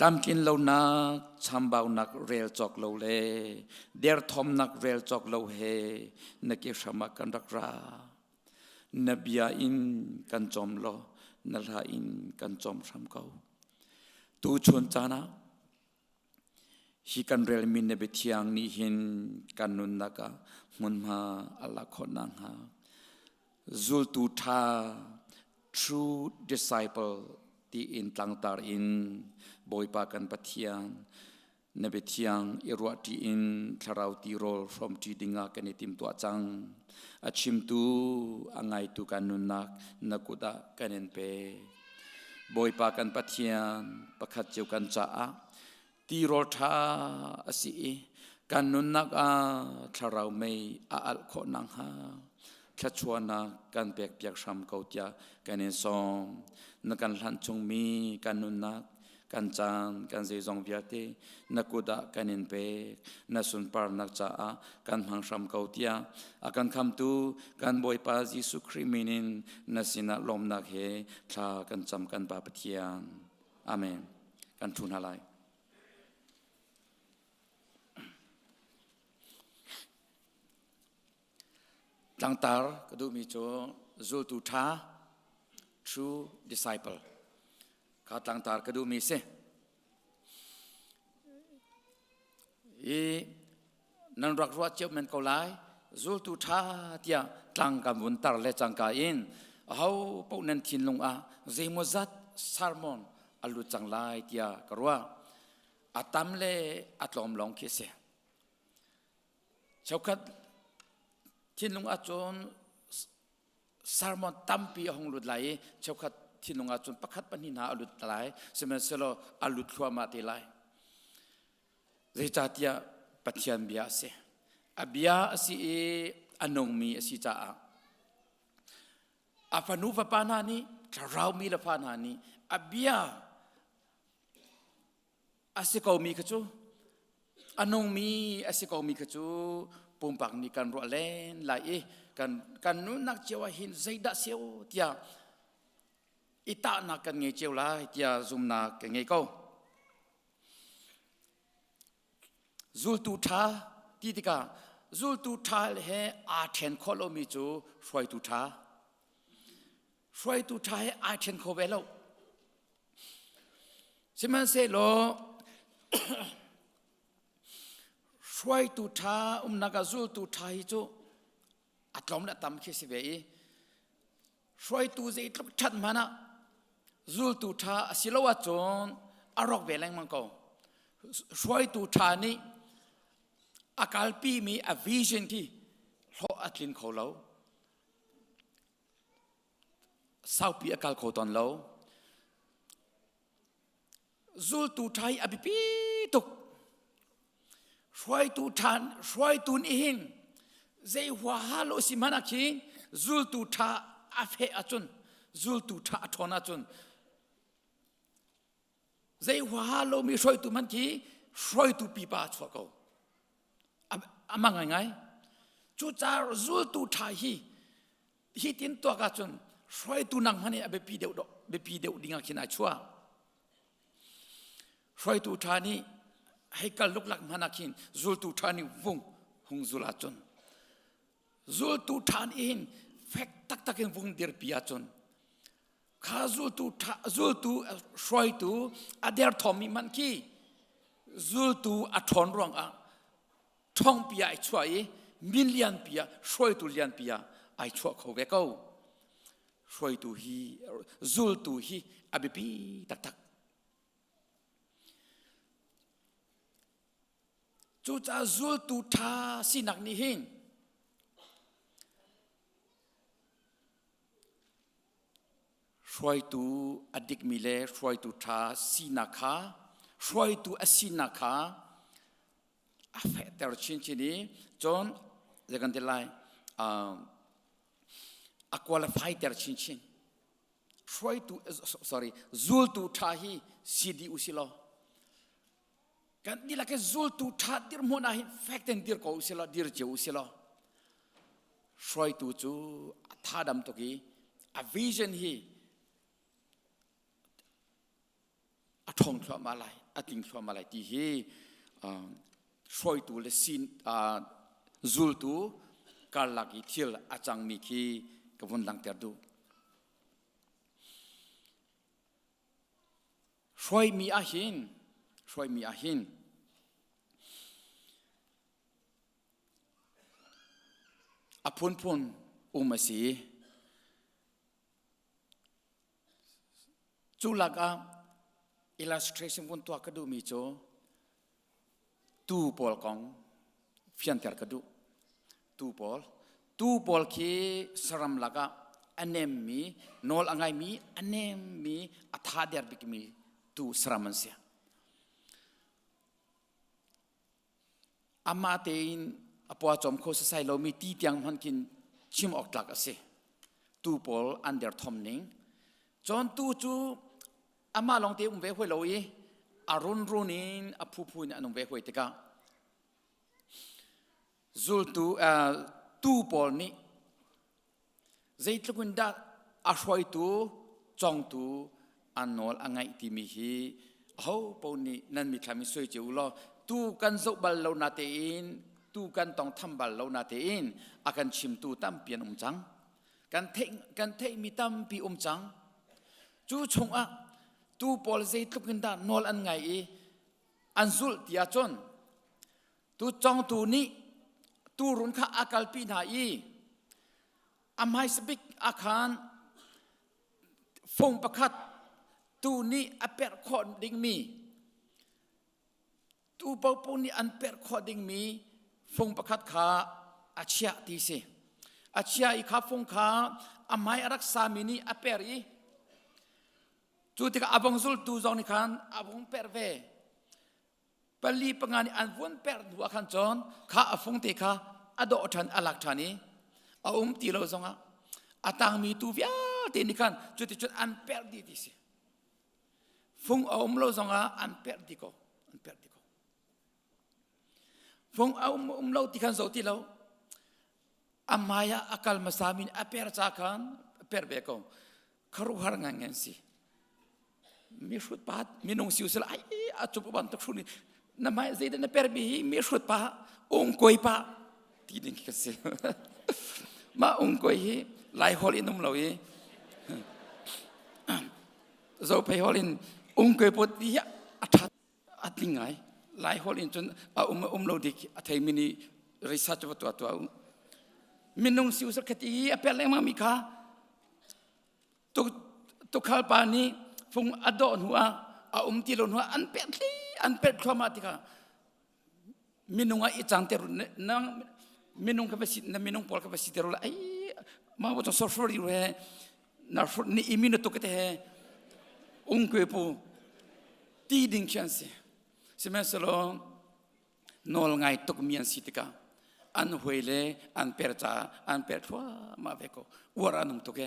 ตามกินเรานักชำเบานักเรลจอกเราเลเดียร์ทอมนักเรลจอกเราเฮนักเกษมากันรักรานบียอินกันจอมโลนัลฮาอินกันจอมชำเกาตูชนจานาฮิกันเรลมินเนบิทียงนี่หินกันนุนนักมุนมาอัลลาขอนังฮาZultuta true disciple ti in Thangthat in Bawipa kan pathian nebetiang irwa ti in tharau ti rol from ti dinga kan itim tu achang a Chimtu angai tu kanunak nakuda kanen pe Bawipa kan pathian pakhat cheu kan cha a ti rol tha asi kanunak a tharau mei a al kho nang haขัดชวนนักการเปียกเปียกช้ำเกาเตียการเนซองนักการหลันชงมีการนุนนักการจานการเจจงวิเตนักกุดะการเนเปนักสุนปาร์นักจ้าการหังช้ำเกาเตียอาการคำตูการบอยปาจิสุคริมินินนักสินะลมนักเฮทาการจำการปาปเทียนอาเมนการทุนอะไรตั้งตาก็ดูมีโจจูตุธา true disciple ข้าตั้งตาก็ดูมีเสนันรักรัวเจ้ามันก็ไล่จูตุธาเตียตั้งกับบุญตาเลจังกาอินเขาพวกนั้นทิ้งลงเจมจัดซาร์มอนอลุจังไล่เตียกรัวอาตามเลอัตลอมลองคิดเสเจ้าคัดทิ้งลงอาจนสารมอนตั้มปีหงหลุดไหลเจ้าขัดทิ้งลงอาจนประคัดปัญหาหลุดไหลเสมัยเสลอหลุดขัวมาตีไหลเรจาติยาปัจจัยเบียเสอเบียสิอนงมีสิจ้าอาฟานุฟปานานีเรามีละปานานีอเบียสิกามีขจูอนงมีสิกามีขจูปุ่มปักนี่กันรัวเล่นไหลกันนู้นนักเจ้าหินใจดัเสียวเตียอิตานักกันเงยเจ้าละเตียซุมนักกันเงยก็จูลตูธาที่ติกาจูลตูธาเฮอาเทนโคโลมิจูช่วยตูธาช่วยตูธาเฮอาเทนโคเวโลใช่ไหมเซโลช่วยตูธานักจูลตูธาฮิจูอัตลอมละตามคิดสิเวช่วยตูเจตลุกชัดมานะจูลตูธาสิลวัจนอารอกเวลังมังก็ช่วยตูธานี่อากาลปีมีอวิชันที่โลอัตลินเขาเล่าสาวปีอากาลเขาตอนเล่าจูลตูธาอภิปีตุกช่วยตูธานช่วยตูนี่หินเจ้าหัวฮัลโลสิมานักขิงจูลตูธาอาเฟอจุนจูลตูธาทอนาจุนเจ้าหัวฮัลโลมีช่วยตูมันขีช่วยตูปีปาชัวเขาอามังไงจู่จ้าจูลตูธาฮิตินตัวกันจุนช่วยตูนังมันเนี่ยเบปีเดียวดิ้งขินไอชัวช่วยตูธานี่ให้กันลุกหลักมานักขินจูลตูธานี่วงหงจุลาจุนจูลตูธานี่เฟกตักวงเดียร์ปีอาจุนข้าจูลตูช่วยตูอเดียร์ทอมีมันกี้จูลตูอัฐอนรองท่องปีไอช่วยมิลเลียนปีช่วยตูเลียนปีไอช่วยเขาเวก้าช่วยตูฮีจูลตูฮีอบิปีตักจู่จ้าจูลตูธาสินักนี่หินช ช่วยตูอดิกมิเลช่วยตูทาสีนาคาช่วยตูอสีนาคาอาเฟตเตอร์ชินชินีจนจะกันเดลัยqualify เตอร์ชินชินช่วยตูsorry จูลตูทาฮีซีดีอุสิโลกันดีละแค่จูลตูทาดิร์โมนาฮีแฟกต์ดิร์ก็อุสิโลดิร์เจอุสิโลช่วยตูจูท่าดำตุกีa vision hi a thong thwa malai a ting thwa malai ti hi soi tu le sin zul tu kar lagi thil a chang mi khi kavun lang ter du soi mi a hin a phun umasiจูลักillustration บนตัวกระดูมีโจตูปอลกองฟิอันเตอร์กระดูตูปอลคีสรัมลักอันเนมมีนอลอังไงมีอันเนมมีอัฐาเดียร์บิกมีตูสรัมันเสียอามาเตอินอปวาจอมโคสไซโลมีตีเตียงมันกินชิมออกหลักเสียตูปอลอันเดอร์ทอมนิงจนตูจูอามาลองเตะเวหวยลอยอารุนนินอาพูนอันเวหวยติกาจูลตูปอลนี่ใจตะกุนดาอาช่วยตูจองตูอันนอลอังไงที่มีฮีเขาปอนี่นั่นมีทำมีสวยเจ้าล้อตูกันซุบบัลโลนาเตอินตูกันต้องทำบัลโลนาเตอินอากันชิมตูตั้มเปลี่ยนจังกันเทมีตั้มปีจังจูชงตูปอลเซตุกินดานอลอันไงอันซุลที่อาจนตูจองตูนี้ตูรุนข้าอากาลปีนาอามไฮสบิกอาคารฟงประคัดตูนี้อเปรคอดิ้งมีตูเปาปูนี้อันเปรคอดิ้งมีฟงประคัดขาอาเชียตีเสอาเชียอีข้าฟงขาอามไฮรักษามินีอเปรีจูติกาabang zul tu zong ni kan abang perve pali pangani an won per du akan jon kha afung te kha ado than alak thani ti lo zonga atang mi tu via te ni kan chuti chut an per di ti se fung lo zonga an per di ko fung lo ti kan zo ti lo amaya akal masamin aper cha kan per be ko kharu har ngangen siมีชุดป้ามีนงสิวสลายอาจุบบันตุกชุนี่น้ำไม้ใจเดินเปรบีมีชุดป้าองค์กอยป้าที่ดิ่งกันเสียมาองค์กอยไล่ฮอลินนุ่มเราเราไปฮอลินองค์กอยปวดที่อัดอัดลิงไงไล่ฮอลินจนเราดิอัฐมินีรีสัชวัตตัวมีนงสิวสลายที่เปรเลมามีค่าตุกขลปานี้ฟงอดอนหัวตีลนหัวอันเป็ดคลามาติกามินุงอีจังเตรุนังมินุงกับสินมินุงพอลกับสิเตรุละไอ้มาบุตรสอฟรีเร่นาฟนี่อิมินตุกเตะองค์เกปูตีดิ่งชันสิสมัยสโลนอลไงตุกมีอันสิติกาอันหวยเลอันเป็ดจ้าอันเป็ดทัวมาเวโกวารานุงตุก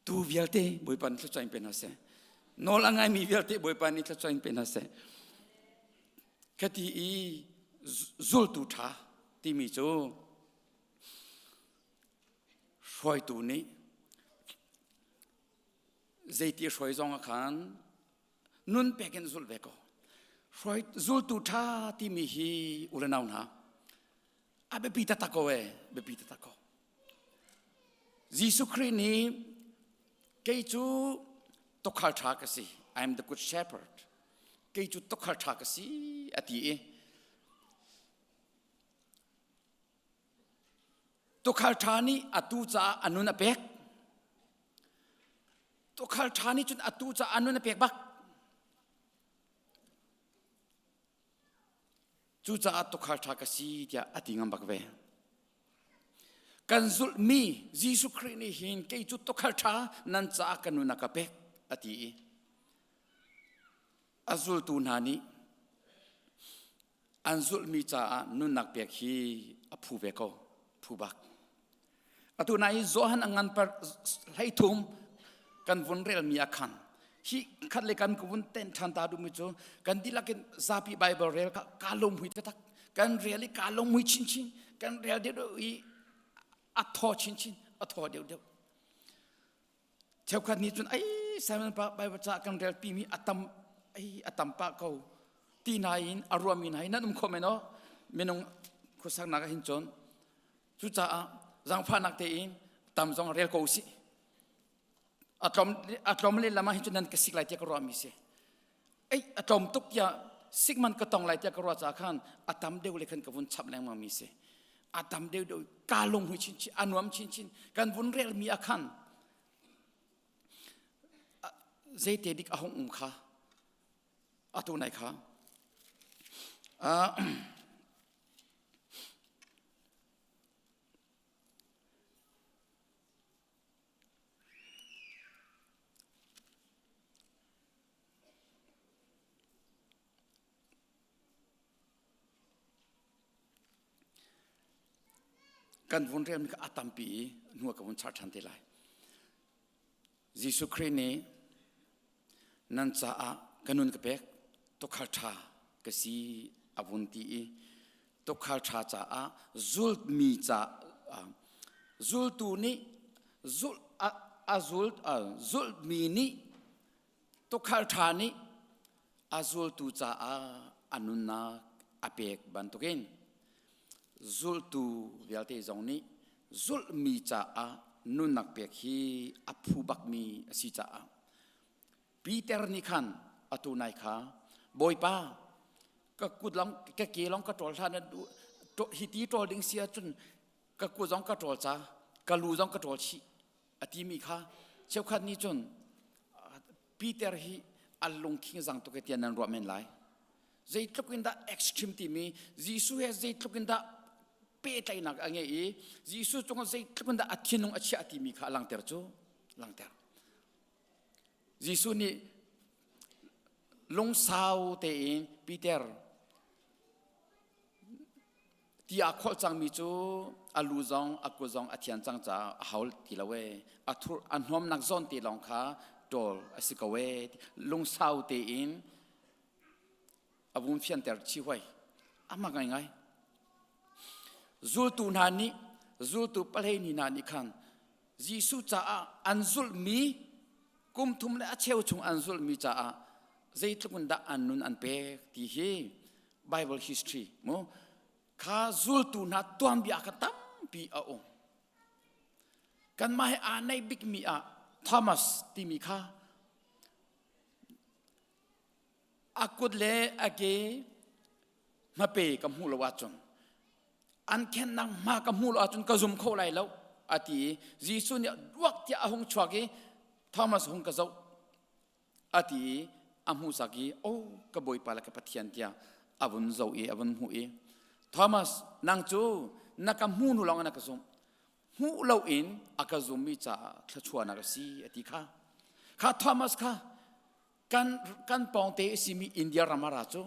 ตูวิลเต้บอยปันทศจัยเป็นอะไรนอลงไงมีวิลเต้บอยปันนี่ทศจัยเป็นอะไรคดีจูลตูทาที่มีโจช่วยตูนี้ใจที่ช่วยจงอาคารนุ่นเป็กนจูลเวกช่วยจูลตูทาที่มีฮีอุลนาวนะอาเบปีตตะโกเบปีตตะโกยิสุครินีเกี่ยวตุกขัลทากสิ I am the good shepherd เกี่ยวตุกขัลทากสิอธิตุกขัลทานี่อตุจาอนุนเป็กตุกขัลทานี่จุดอตุจาอนุนเป็กบักจุจาตุกขัลทากสิที่อธิงามบักเวก กันจุลมียิสุคริสต์นี่หินเกยจุดตกขัลชานันจะกันนุนักเป็กอติอัจุลตูนานีอันจุลมีจ้านุนักเป็กฮีผู้เบกผู้บักอตุนายโจฮันอังงันperให้ทุ่มกันวนเรียลมีอาคันฮีขัดเลกันกวนเต้นทันตาดูมิโจกันดีลักซาปีไบเบิลเรียลกาลงหุยตักกันเรียลกาลงหุยชินชินกันเรียลเดียวอีอัทอชินชินอัทอเดียวเดียวเท่ากันนี้จนไอ้สายมันปะไบเบิลจ้ากันเรียลปีมีอัตัมปะเขาตีนายอารวมินายนั่นคอมเมนต์เมนงคุสักนักหินจนจุจ้าจังฟ้านักเตอินตามจงเรียลโกสิอัตรมเล่นละมาหินจนนั้นก็สิกไลเตียกรัวมิเสไอ้อัตรมทุกอย่างสิกมันก็ต้องไลเตียกรัวจากขันอัตามเดียวเลยขันกับวนฉับแรงมามิเสอัตามเดียวกาลงหุยชินชินอันวมชินชินกันวนเรียลมีอาคันเจเตดิกอาหงค่ะอัตุไหนค่ะกันวนเรียนก็อัตตัมปีนัวกับวนชาติชันเทไลยิสุคริสต์นี้นั่นจะกันนุนกับเป็กตกขัลชากสีอาวุธที่ตกขัลชาจะจุลมีจะจุลตูนี้จุลมีนี้ตกขัลชานี้จุลตูจะอนุนาอเป็กบันตุกินจุลตูเวลเตจงนี้จุลมีจะนุนักเป็กฮีอภูบักมีสิจะปีเตอร์นิคันอตุนัยค่ะบอยป้าก็กุดลองก็เกลองก็ตรอลท่านฮิตีตรอลดิงเสียจนก็กุดลองก็ตรอลจ้าก็ลูลองก็ตรอลชีอติมีค่ะเจ้าขันนี้จนปีเตอร์ฮีอัลลงคิงจังตุกเตียนันรัวเมนไลใจทุกินดาเอ็กซ์ตรีมที่มียิสุเฮใจทุกินดาเป้ใจหนักอะไรอียิสุจงใจทุกินดาอัตินงอัจฉริที่มีค่ะลังเตอร์จูลังเตอร์ยิสุนี่ลงสาวเตอินปีเตอร์ที่อาควจังมีจูอาลูจงอากุจงอาเทียนจังจ้าฮาวที่ละเวอาทุอันหอมนักจนที่ลองค่ะโดลอาศิกเวลงสาวเตอินอาบุญเพียนเตอร์ชีไว้อามาไงจุลตูนานีจุลตูเปลนีนานีคันยิสุจ้าอันจุลมีกุมทุมเลอาเชวชงอันจุลมีจ้าใจทุกคนด่าอันนุนอันเปกที่เฮ Bible history มั้งข้าจุลตูนาตัวมีอาคันตั้มปีอาองกันมาให้อ่านในบิ๊กมีทอมัสที่มีข้าอากุดเล่อาเกมาเปกับมูลวาจนอันแค่นั่งมากับมูลวาจนก็ซุ่มเข้าไรแล้วอาทิยิสุเนี่ยวักที่อาหงชวกีทอมัสหงกระเจ้าอาทิอามูสักีโอ้กบอยปาลกับพัทยันเตียอาวุนเจ้าอาวุนหูทอมัสนางจูนักมูนุลองนักซุ่มหูเล่าอินอากาซุ่มมีจ่าทชวนนักสีอาทิข้าทอมัสข้ากันปองเตสิมีอินเดียรามาราจู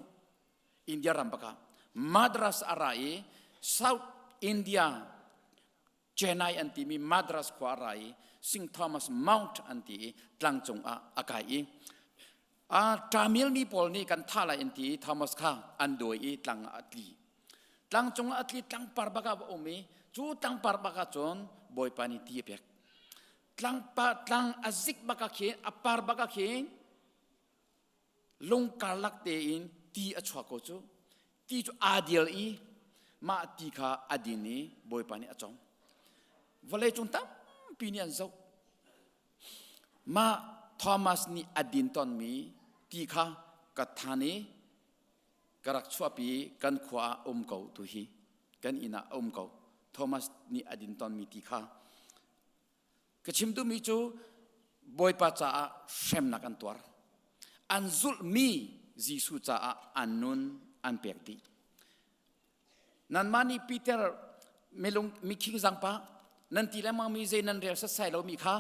อินเดียรามปะกามาดรัสอะไรเซาท์อินเดียเจนายอันที่มีมาดรัสขวาไรซิงทอมัสมาวน์อันที่ตั้งจงอากายทามิลมีพอลนี่กันท่าไรอันที่ทอมัสข้าอันโดยตั้งอัตลีตั้งจงอัตลีตั้งปาร์บากาโอมีจูตั้งปาร์บากาจนบอยปานิตีเปียกตั้งอาซิกบากาเขนปาร์บากาเขนลงกาลักเตอินตีอชวาโกจูตีจูอาเดียลมาตีข้าอดีนีบอยปานิอจงวันเลยจงตั้มปีนี้อันเจ้ามาทอมัสนี่อดีนตอนมีตีข้ากัทานีกรักชัวปีกันขวาเก่าตุฮีกันอินาเก่าทอมัสนี่อดีนตอนมีตีข้ากชิมตุมีจูบอยปาจ้าเชมนักอันตัวอันจุลมียิสุจ้าอันนุนอันเปียกดีนั่นมานี่ปีเตอร์เมลงมีคิงจังปะ นันทีแล้วมังมีเจนันเรียสัตใส่เรามีค่ะ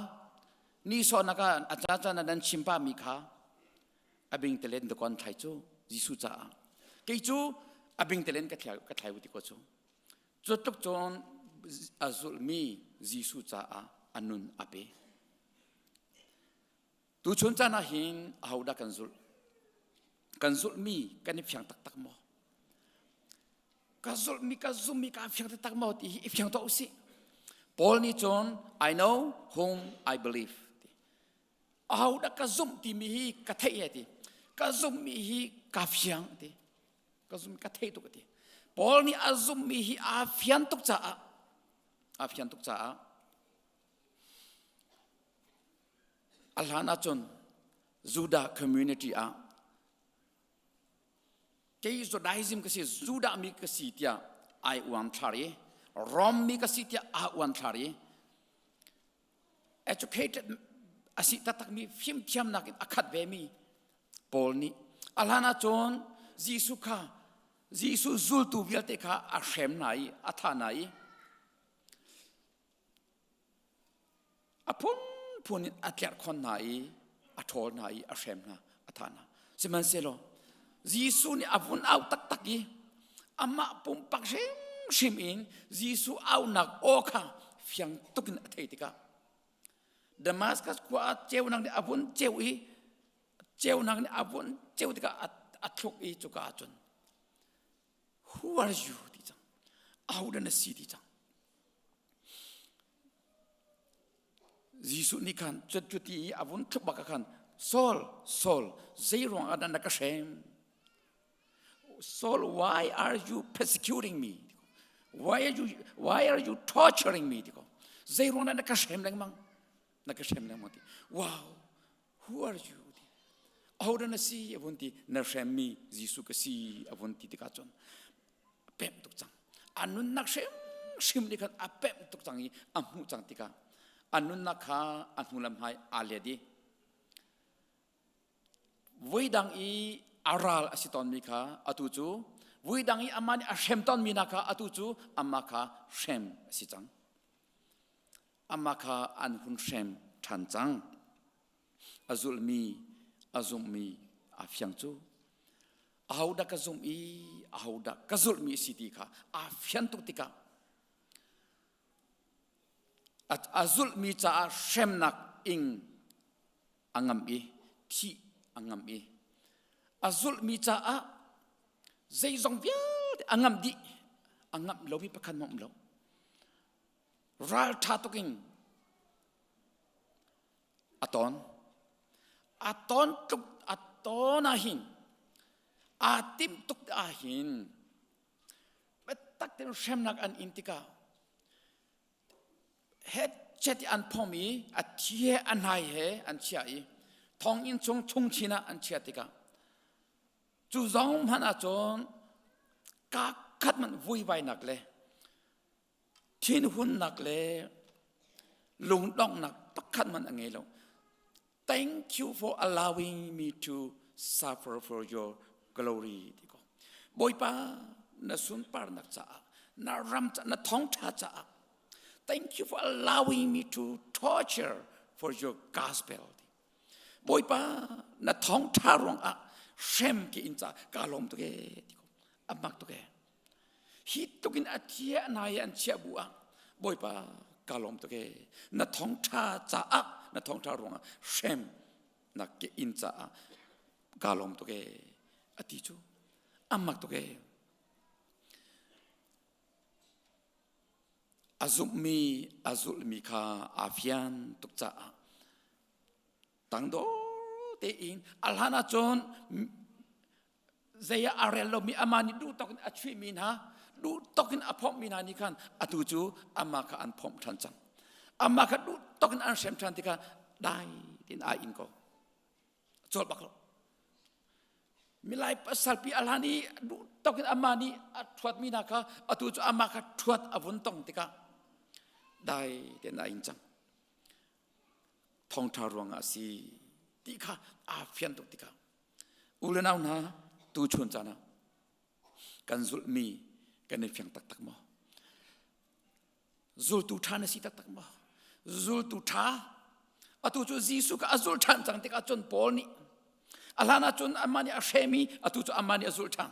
นี่สอนนักอาจารย์นันชิมป้ามีค่ะอบิงเตเลนตะกอนไทยจูยิสุจ้าเกี่ยจูอบิงเตเลนก็ไทยวุติโกจูจุดตุกจนอาจุลมียิสุจ้าอันนุนอาเปตูชนจานาหินอาหูดักกันจุลมีกันนี่เพียงตักหมอกันจุลมีกันเพียงตักหมอที่เพียงตัวอุสิปอลนี่จน I know whom I believe อาหูดักกันจุลที่มีกระเทียที่กันจุลมีกาเพียงที่กันจุลมีกระเทียตุกที่ปอลนี่อาจุลมีอาเพียงตุกจ้าอาเพียงตุกจ้าอัลลาห์น่าจนจูดาคอมมูนิตี้เกี่ยวกับไดซิมก็สิจูดามีก็สิที่ไอวันทารีรอมมีก็สิที่ไอวันทารี educated อาศิตตักมีฟิมพิมนักอัคดเวมีปอลนี่อัลลาห์น่าจนยิสุค่ะยิสุจูลตูวิลเตค่ะอาเชมไหนอาธาไหนอาพูนอัตยัดคนไหนอัทโอไหนอาเชมนะอัฐานะสิมันเสโลยิสุนี่อาพูนเอาตักยี่อามาปุ่มปักชิมอินยิสุเอานักโอค่ะเฟียงตุกินอัฐิติกาดามัสกัสกว่าเจ้านักนี่อาพูนเจ้าอีเจ้านักนี่อาพูนเจ้าติกาอัทลุกอีจุกาจน Who are you ดิจังเอาดันสีดิจังยิสุนี่kanจุดที่อาวุธทุบบักกันSaul zerong ada nak shame Saul why are you persecuting me why are you torturing me zerong nak shame lang mang wow who are you ahora na si avunti na shame me Jisu kasi avunti tikachon pem tukchang anun nak shame ni kan apem tukchang i amu chang tika anun nakha anulam hai aledi Widang i aral asiton mika atuju Widang i amani ashemton minaka atuju amaka shem sitang amaka anhun shem chanjang azulmi afyangchu ahauda kazumi ahauda kazulmi sitika afyantutika at azulmi cha shemnak ing angam i thi angam i azul mi cha a zai zong vial angam di angam lo mi pakhan mom lo ral tha toking aton tuk aton ahin atim tuk ahin betak ten shemnak an intika het cheti an pomi athie an hai he an chiaiทองอินชงชงชินะอันเชียติกาจูจงมันอาจนกาคัดมันวุ่ยวายหนักเลยทิ้นหุ่นหนักเลยลุงต้องหนักปักคัดมันอันไงเรา Thank you for allowing me to suffer for your glory ติกาบอยป้านาสุนปาร์นักจ้านารำจ้านาท้องท่าจ้า Thank you for allowing me to torture for your gospel Boipa na thong tharong a shem ki incha kalom to ge amak to ge hit to kin athia na yan chia bua boipa kalom to ge na thong tha cha a na thong tharong a shem na ki incha kalom to ge ati chu amak to ge azulmi kha afian tukcha tangdo te in alhana chon zaya arelo mi amani du tokin achwi min ha du tokin aphom min ani khan atu chu amaka an phom than chang amaka du tokin an shem than tika dai tin a in ko chol baklo milai pasal pi alhani du tokin amani athwat min ka atu chu amaka thwat avun tong tika dai tin a in chang Thong tharong asi tika afian tuk tika ulenau na tu chun chana kanzul mi kan fiang tak mo zul tu tha na si tak tak ma zul tu tha atu chu jisu ka azul than chang te ka chon pol ni alana chon amani a shemi atu chu amani azul than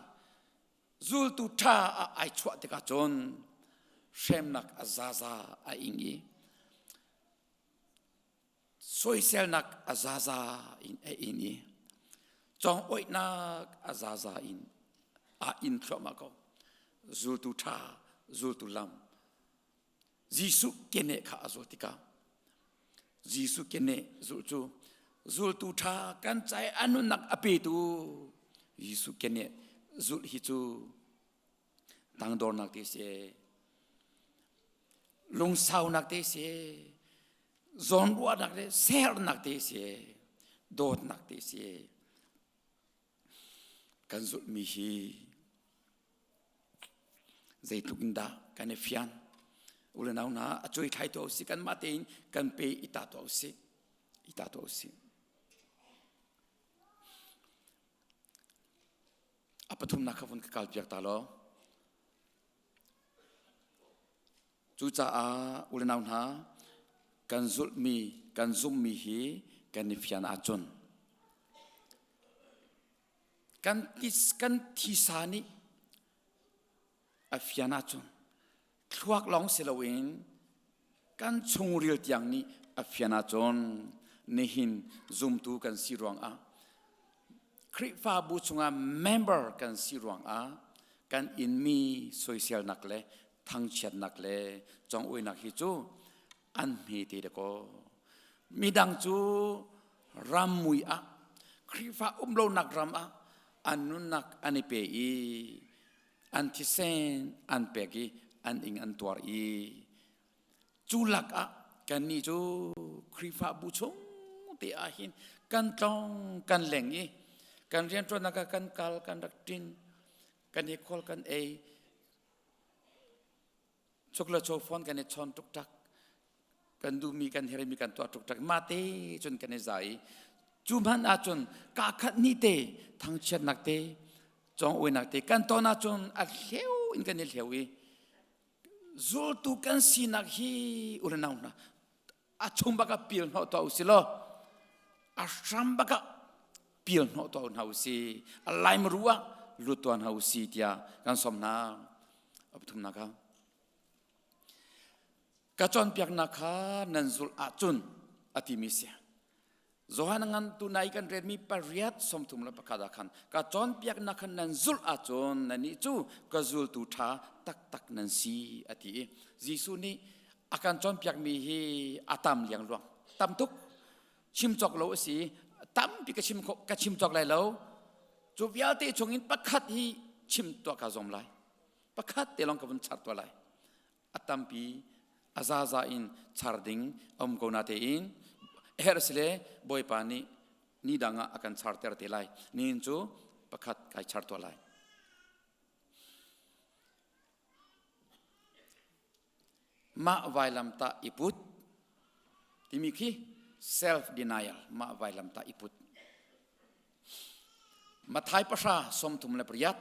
zul tu tha a ai chwa te ka chon shem nak azaza a ingi soisel nak azaza in a ini chong oi nak azaza in thoma ko zul tu tha zul tu lam jisu kene kha azotika jisu kene zul tu tha kan chai anu nak ape tu jisu kene zul hi chu tang dor nak te se lung sau nak te se zon bua nak te ser nak te se dot nak te se kan zul mi hi zaitukda kan fian ulen au na achoi thai to si kan matin kan pe ita to si apathum na khavun ka kal piak ta lo chu cha a ulen au na kan zum mi hi kan fian a chon kan thisani a fian a chon thuak long selawin kan chungril tiang ni afiana chon nehin zoom tu kan sirwang a khrifa bu chunga member kan sirwang a kan in mi social nakle thangchat nakle chong oi nak hi chu an mi te de ko midang chu ramui a khrifa umlo nak ram a anun nak anipe i antisen anpegi an ing an tuar i chulak a kan ni chu khrifa bu chung te a hin kan tong kan leng i kan rian tro naka kan kal kan daktin kan e kol kan e chokla cho phone kan e chon tuk tak kan du mi kan here mi kan to tuk tak ma te chun kan e zai chu man a chun ka khat ni te thang chat nak te chong oi nak te kan to na chun a hleu in kan e hleu i zul tu kan sinak hi urenaw na achum baka pil no to usilo ashram baka pil no to na usi alai mruwa lutuan ha usi tia kan somna abthum na ka chon piak na kha nan zul achun atimisia zohanangan tunai kan redmi pariat somthum la pakada khan ka chon piak na khan nan zul achon nani chu ka zul tu tha tak tak nan si ati jisu ni akan chon piak mi hi atam liang luang tam tuk chim chok lo si tam pi ka chim chok lai lo chu viate chongin pakhat hi chim to ka zom lai pakhat te long ka bun chat to lai atam pi azaza in charding ko na te in hersle Bawipa ni danga akan charter te lai nin chu pakhat kai char to lai ma vailam ta iput timiki self denial ma vailam ta iput mathai pasha somthum le priyat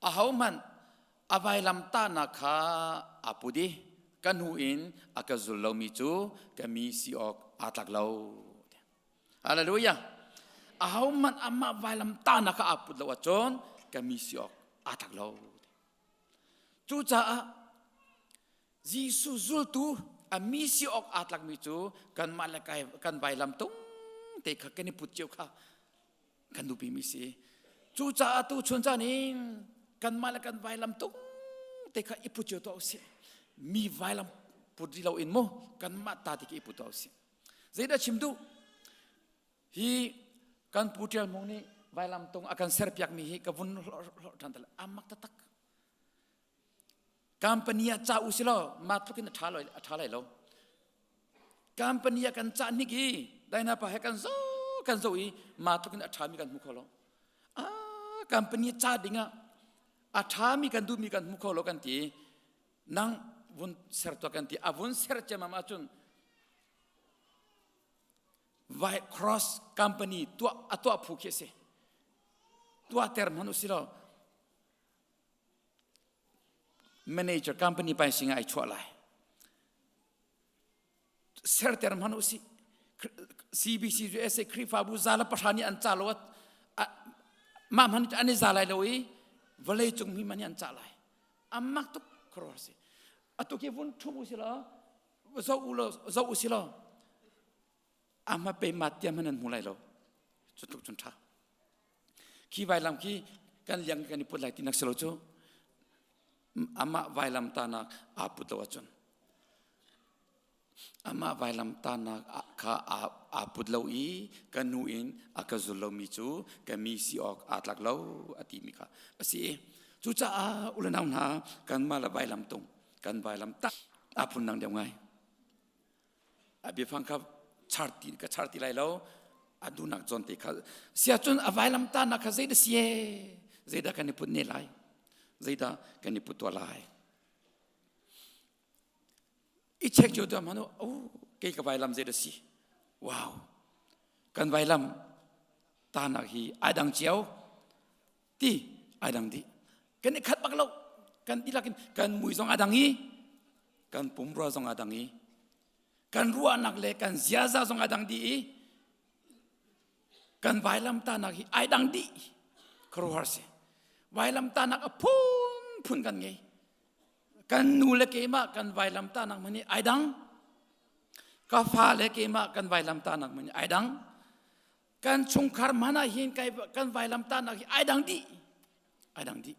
ahauman availam ta na kha apudi kanuin akazul lo mi chu kami siok atak lo haleluya ahauman amma vailam ta na kha apud lo achon kami siok atak lo chu cha jisu zul tu ami siok atak mi chu kan malakai kan vailam tung te kha kani put cheu kha kan du pi mi si chu cha tu chun cha nin kan malakan vailam tung te kha ipu cheu to si mi vailam pudri lo in mo kan mata ti ki ipu to si zaida chimdu hi kan putel mong ni vailam tung akan serpiak mi hi ka vun thantal amak tatak company cha usilo matlukin thalai lo company kan cha ni ki daina pa he kan zo i matlukin athami kan mukholo company cha dinga athami kan du mi kan mukholo kan ti nang vun ser to kan ti avun ser chema ma chun vai cross company tua atwa phukhe se tua ter manusilo manager company ไปสิงไอชั่วไรเซอร์เตอร์มันอุสิ CBC เอสครีฟาบูซาลประธานีอันจ่าลวดมามันอันนี้จ่าไรเลยวะเลยจงมีมันอันจ่าไรอามักตุกครอสิอะตุกีฟุนทุ่มอุสิละเจ้าอุสิละอามาไปมาเตียมันนั่นหูไรเราจุดตุกจุนท่าขี้ไวลำขี้กันยังกันนี่พูดไรที่นักสโลโจอามาไวลำตานักอาปุตตวจนอามาไวลำตานักข้าอาปุตเลวีกันนูอินอากาซุลเลมิจูกันมีสิออกอาตลักเลวอติมิค่ะสิจุจ้าอุลนาวนากันมาละไวลำตรงกันไวลำตาอาปุนนังเดียวไงอาบิฟังครับชาร์ติกับชาร์ติไรแล้วอาดูนักจนติค่ะเสียจนอไวลำตานักเขาเสียดเสียเสียดกันนี่พูดเนี่ยไรเสียดกันนี่พูดตัวไรอีเช็คจุดตัวมันโอ้เกี่ยวกับไวลำเสียดสิว้าวกันไวลำตานักฮีไอดังเจียวตีไอดังดีกันนี่ขัดปักเรากันที่ลักกันมุยซองไอดังฮีกันปุ่มรัวซองไอดังฮีกันรัวนักเล็กกันเสียซาซองไอดังดีกันไวลำตานักฮีไอดังดีครัวหาสิไวลำตานักพุ่นกันไงกันนูเล็กเมากันไวลำตานักมันนี่ไอดังกาฟ้าเล็กเมากันไวลำตานักมันนี่ไอดังกันชงคาร์มานาหินกันไวลำตานักไอดังดีไอดังดี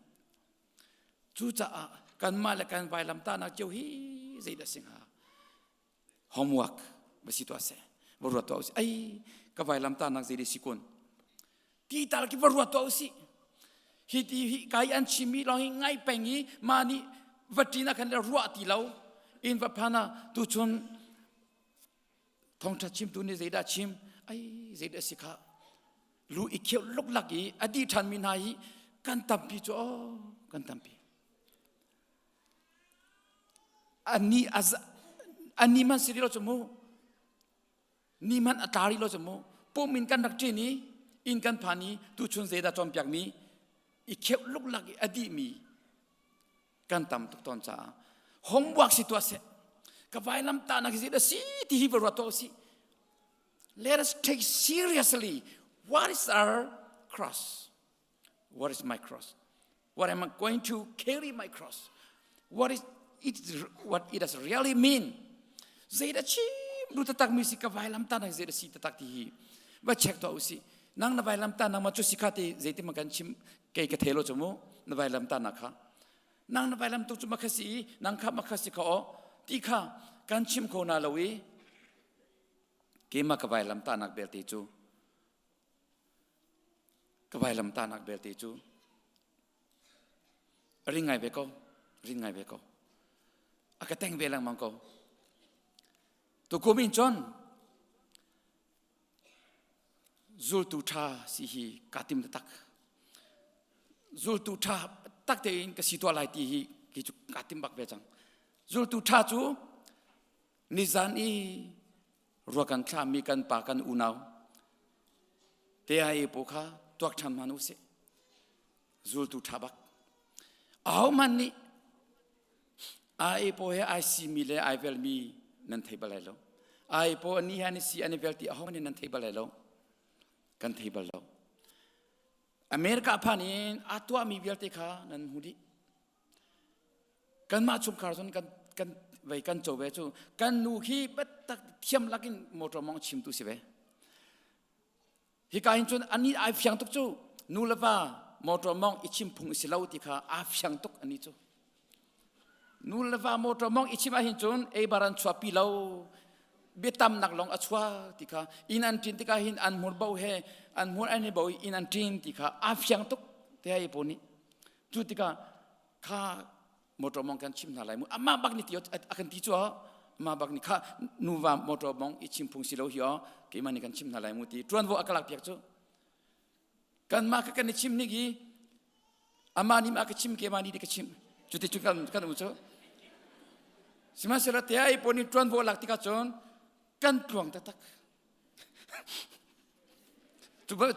จู่จ้ากันมาเล็กกันไวลำตานักเจ้าฮีเสียดสิงหาhomework bersituasi berbuat tahu sih kawai lam tanah jadi sikun kita lagi berbuat tahu sih hiti kayan cimi lohi ngai pengi mani vatina kan ruat tilau in vapana tuchun Thawngtha Chimtu ni zeda chim zeda sikha lu ikheu lok lagi adi than minai kan tampi cho kan tampi ani man siri lo chemo ni man atari lo chemo pomin kan dak chini in kan phani tu chun zeda chom pyak mi I kheu luk lagi adi mi kan tam tuk ton cha homework situasi ka vai lam ta na ki da si ti hi ro to si let us take seriously what is our cross what is my cross what am I going to carry my cross what it does really mean zeda chim du tatak mi si ka vai lam ta na zeda si tatak ti hi ba check to si nang na vai lam ta na ma chu sikhati zeti ma kan chim ke ka thelo chomo na vai lam ta na kha nang na vai lam tu chu ma khasi nang kha ma khasi kha o ti kha kan chim ko na lawi ke ma ka vai lam ta nak bel ti chu ka vai lam ta nak bel ti chu ringai be ko aka teng be lang mang ko tu ko min chon zul tu tha si hi katim tak zul tu tha tak te in ka situa lai ti hi ki chu katim bak be chang zul tu tha chu nizan I ro kan kha mi kan pa kan unaw te ai po kha tuak tham manu se zul tu tha bak aw man ni ai po he ai si mi le ai vel mi nan thei balai lo ai po ani han si ani vel ti aw ni nan thei balai lo kan thei bal lo America phanin atwa mi vel te kha nan hudi kan ma chum khar son kan vai kan chowe chu kan nu khi bat tak thiam lakin motor mong chim tu sibe hi kain chun ani ai fyang tuk chu nu lava motor mong ichim phung silau ti kha a fyang tuk ani chu nu lava motor mong ichim a hin chun e baran chwa pi lo betam nak long achwa ti kha in an tin ti kha hin an mur bau he an mur ani bau in an tin ti kha a fyang tuk te ai poni chu ti kha motor mong kan chim na lai mu ama bak ni ti akan ti chu ma bak ni kha nu wa motor mong ichim phung silo hi ke mani kan chim na lai mu ti tuan wo akalak piak chu kan ma ka kan ni chim ni gi ama ni ma ka chim ke mani di ka chim chu ti chu kan mu chu sima sera te ai poni tuan wo lak ti ka chon kan tuang ta tak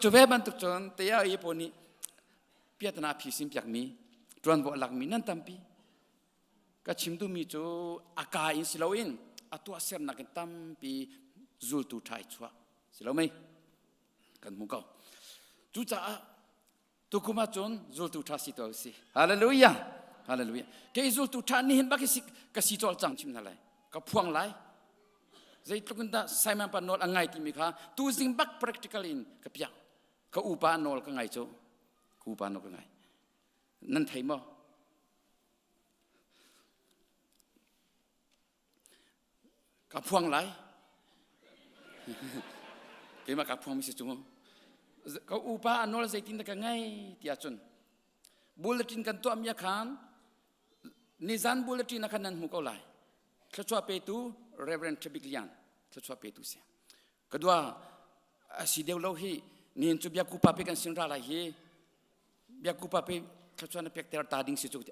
chu ve ban tu chon te ai poni piat na phi sim piak mi tuan wo lak mi nan tampi ka chimtu mi chu aka in siloin atua ser na kan tam pi zul tu thai chua silomai kan mu kau chu cha tu kuma chon zul tu tha si to si hallelujah hallelujah ke zul tu tha ni hin ba ka si tol chang chim na lai ka phuang lai zai tukun da simon pa nol angai ti mi kha tu zing bak practical in ka pya ka upa nol ka ngai chu ku pa nol ka ngai nan thai mo ka phuang lai ke ma ka phuang mi se chu ka upa anol zai tin da ka ngai tia chun bulletin kan to amya khan nizan bulletin akan nan mu ko lai Ketua Petu, Reverend Trebiklian, Ketua Petu sia. Kedua, si deulau hi, ni hencu biak ku pape kan sinra lah hi, biak ku pape ketua na pek ter tading si cukti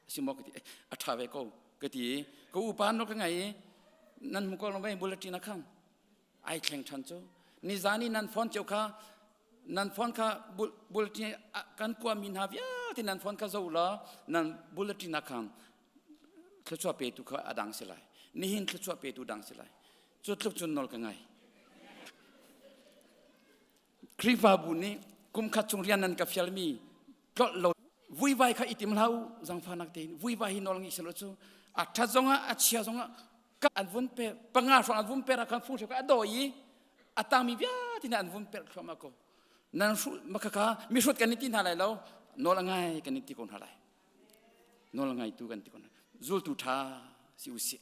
si mau keti athawe ko keti ko upan no kangai nan mukol nomai bulletin akam, ai kleng chancho, ni zani nan phone chauka, nan phone ka bulletin kan kuah minhavia, ti nan phone ka zaula, nan bulletin akam. Ketua Petu ka adang silai, nihin ketua Petu dang silai, cutluk cun nol kengai. Kriva buni kum kacung rianan ka fialmi, klot lo, vui vai ka itim lau zang fanak tein, vui vai nol ngi selotu, atha zonga achia zonga, ka advun pe, pengar from advun pe akan fu ka adoi, atami bia tina advun pe kama ko, nan fu makaka misut kanitin halai lau, nol ngai kaniti kon halai, nol ngai tu kaniti kon. Zul tu tha si usi,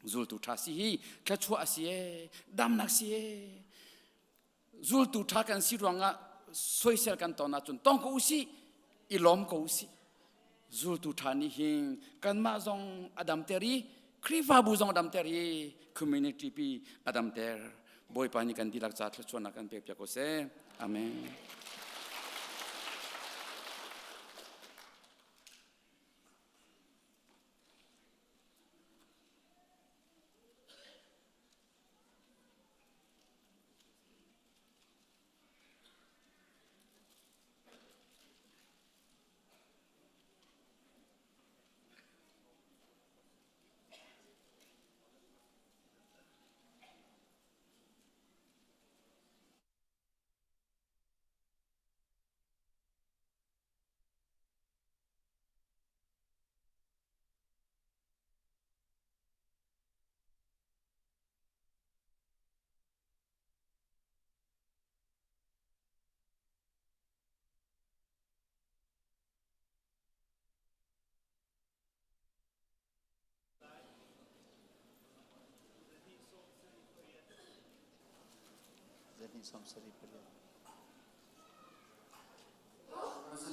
zul tu tha si hi, kacua si dam nak si zul tu tha kan si ruanga social kan tona chun tong ko usi, ilom ko usi, zul tu tha ni hing kan ma zong adam teri, kriva bu zong adam teri, community pi adam ter, boy pani kan dilak chat chuan kan pek ko se, amen.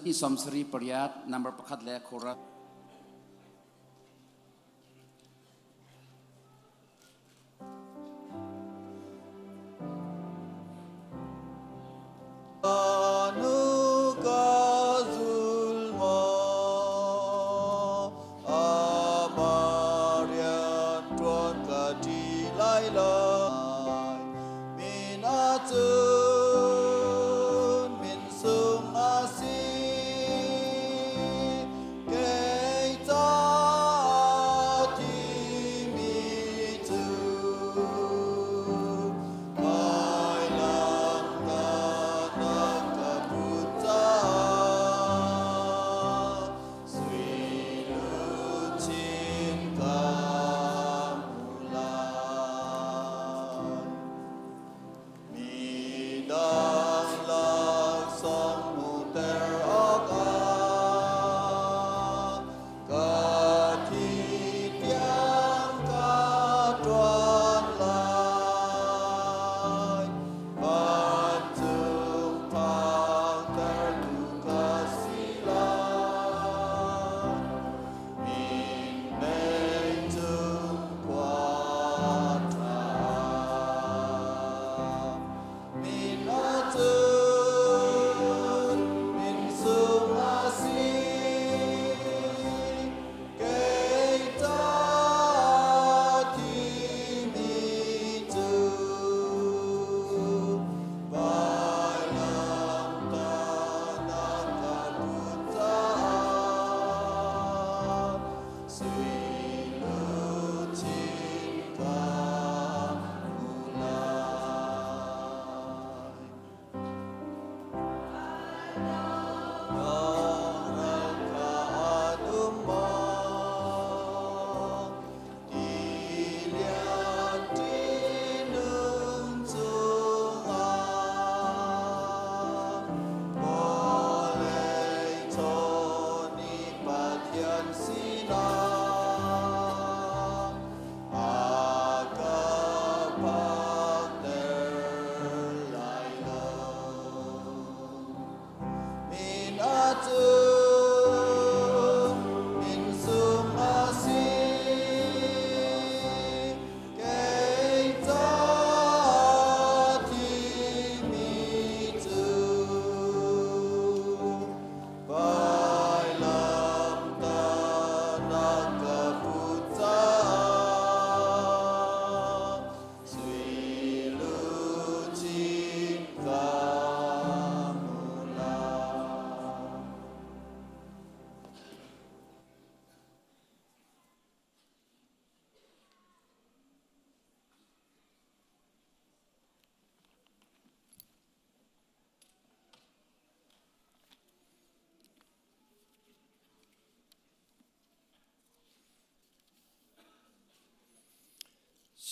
Ni somsri periat number pakat le korat. Ke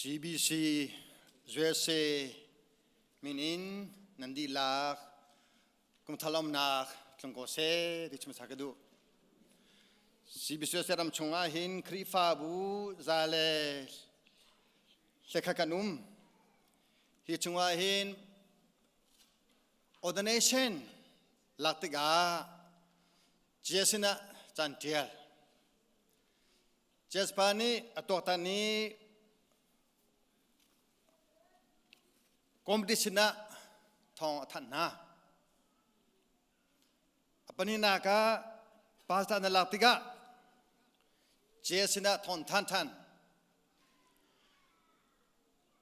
CBC USA minin nandi lak kum thalam nak tlongko se dichum sakadu CBC USA ram chunga hin krifa bu zale lekhakanum hi chunga hin ordination laktiga jesina chantial jespani atotani competition Thawngtha na apani na ka pasta na laktiga jesina Thawngtha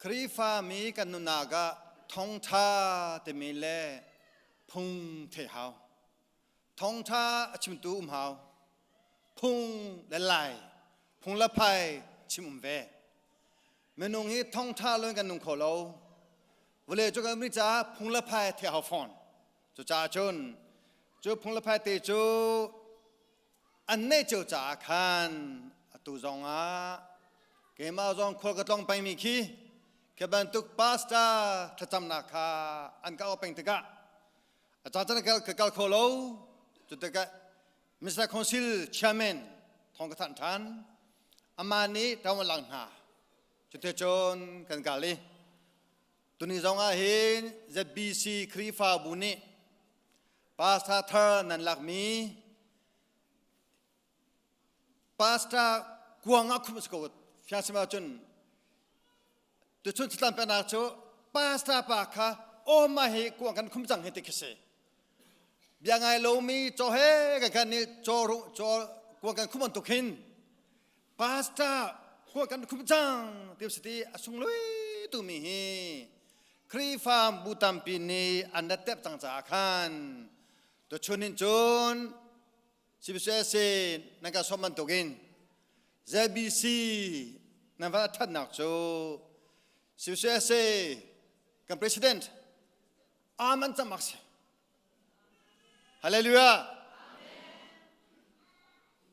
krifa mi kanunaga Thawngtha te mile phung the hao Thawngtha chimtu hao phung le lai phung la phai chim ve menung hi Thawngtha loi kan nung kholo vole cho kan mi cha phung la phai the hao phon cho cha chun cho phung la phai te cho an ne cho cha khan atu zong a ke ma zong khol ka tong pai mi khi ke ban tuk pasta thacham na kha an ka openg te ka acha ka kal kholo chu te ka Mr. Council Chairman Thawngtha Caan amani tawn lang na chu te chon kan gali tuni zonga hin the BC krifa buni pasta thar nan lakmi pasta kuanga khumsko fiasima chun tu chun tlan pa na cho pasta pa kha o ma he kuang kan khumjang he te kise biangai lo mi cho he kan ni cho kuang kan khumon to khin pasta kuang kan khumjang te siti asung loi tu mi hi krifa butam pini andatep tang cha khan to chunin chun sibse nanga soman togin ZBC nava that nak cho sibse kan president aman chamak se hallelujah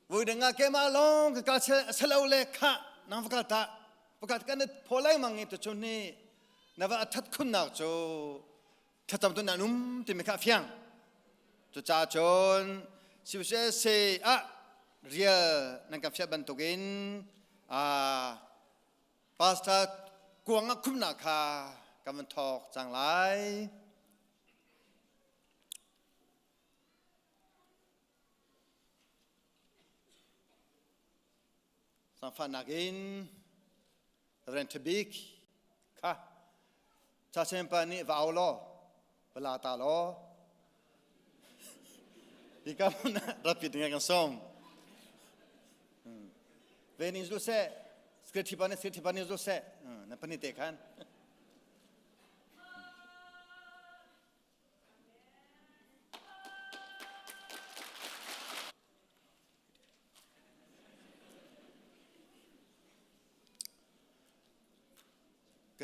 vui denga ke ma long ka selo le kha nang fakata pakat kan pholai mangi to chuni nava that khun nak cho thatam to nanum ti me kha fyang to cha chon sibse a real nang ka fya ban togin pastor kuanga khumna kha kaman thok chang lai sang fanagin rentabik kha cha sempani vaolo belata lo ikamna rapid dengan som venis lu se skriptipani lu se na pani te kan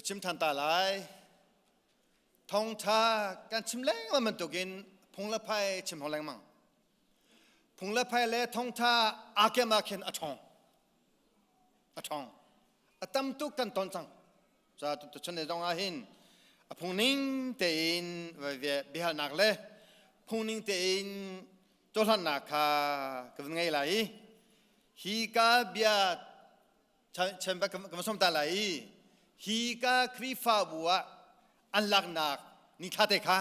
chim than ta lai Thawngtha kan chim leng man to gin phung la phai chim ho leng mang phung la phai le Thawngtha ake ma khen athong atam tu kan ton chang cha tu chane jong a hin a phung ning te in ve bihal nak le phung ning te in to han na kha ka ngai lai hi ka bia chen ba ka som ta lai hi ka krifa bua an lak nak ni thate kha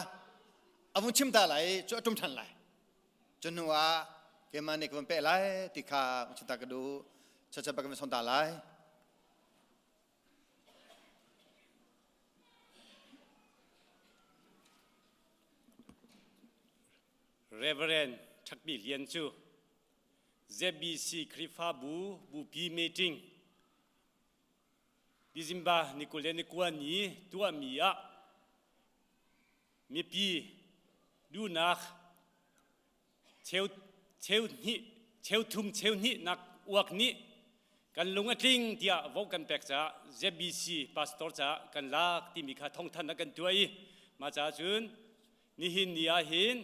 avun chim ta lai cho tum than lai chunwa ke mane ke pe lai ti kha chita ka du cha ba ka som ta lai Reverend Thakbi Lian Chu ZBC krifa bu pi meeting Dizimba Nikole Nikwani tua mia mi pi du nak cheu ni nak uak ni kan lunga ting tia vo kan pek cha ZBC pastor cha kan lak ti mi kha Thawngtha na kan tuai ma cha chun ni hin nia hin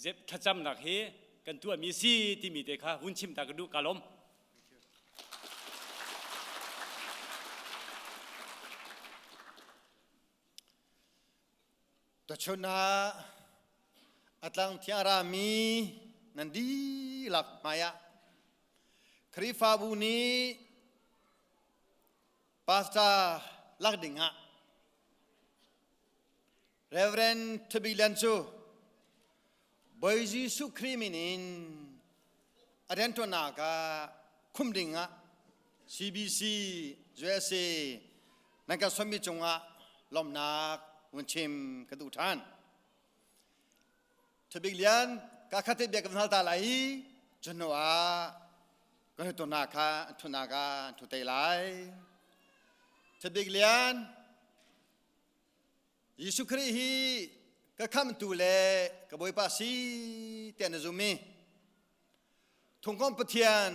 zep thacham nak he kan tua mi si ti mi te kha hun chim ta ka du kalom ตัวชนะอัตลังเทียรามีนันดีหลักมายะคริฟาบูนีปาสตาลักดิงะเรเวรนทบิลันซูบอยจีสุครีมินินอเดนตัวนาคาคุมดิงะ CBC USA นั่นก็สมิจงะลมนักวันชิมกระดูท่านทบิเลียนกาคาเตเบียกับนัลตาไลจนว่าก็ให้ตัวนาคาทุนากาทุเตไลทบิเลียนยิสุคริฮีก็คำตูเลกับบอยปาซีเตียนซุมีทุงกอมปะเทียน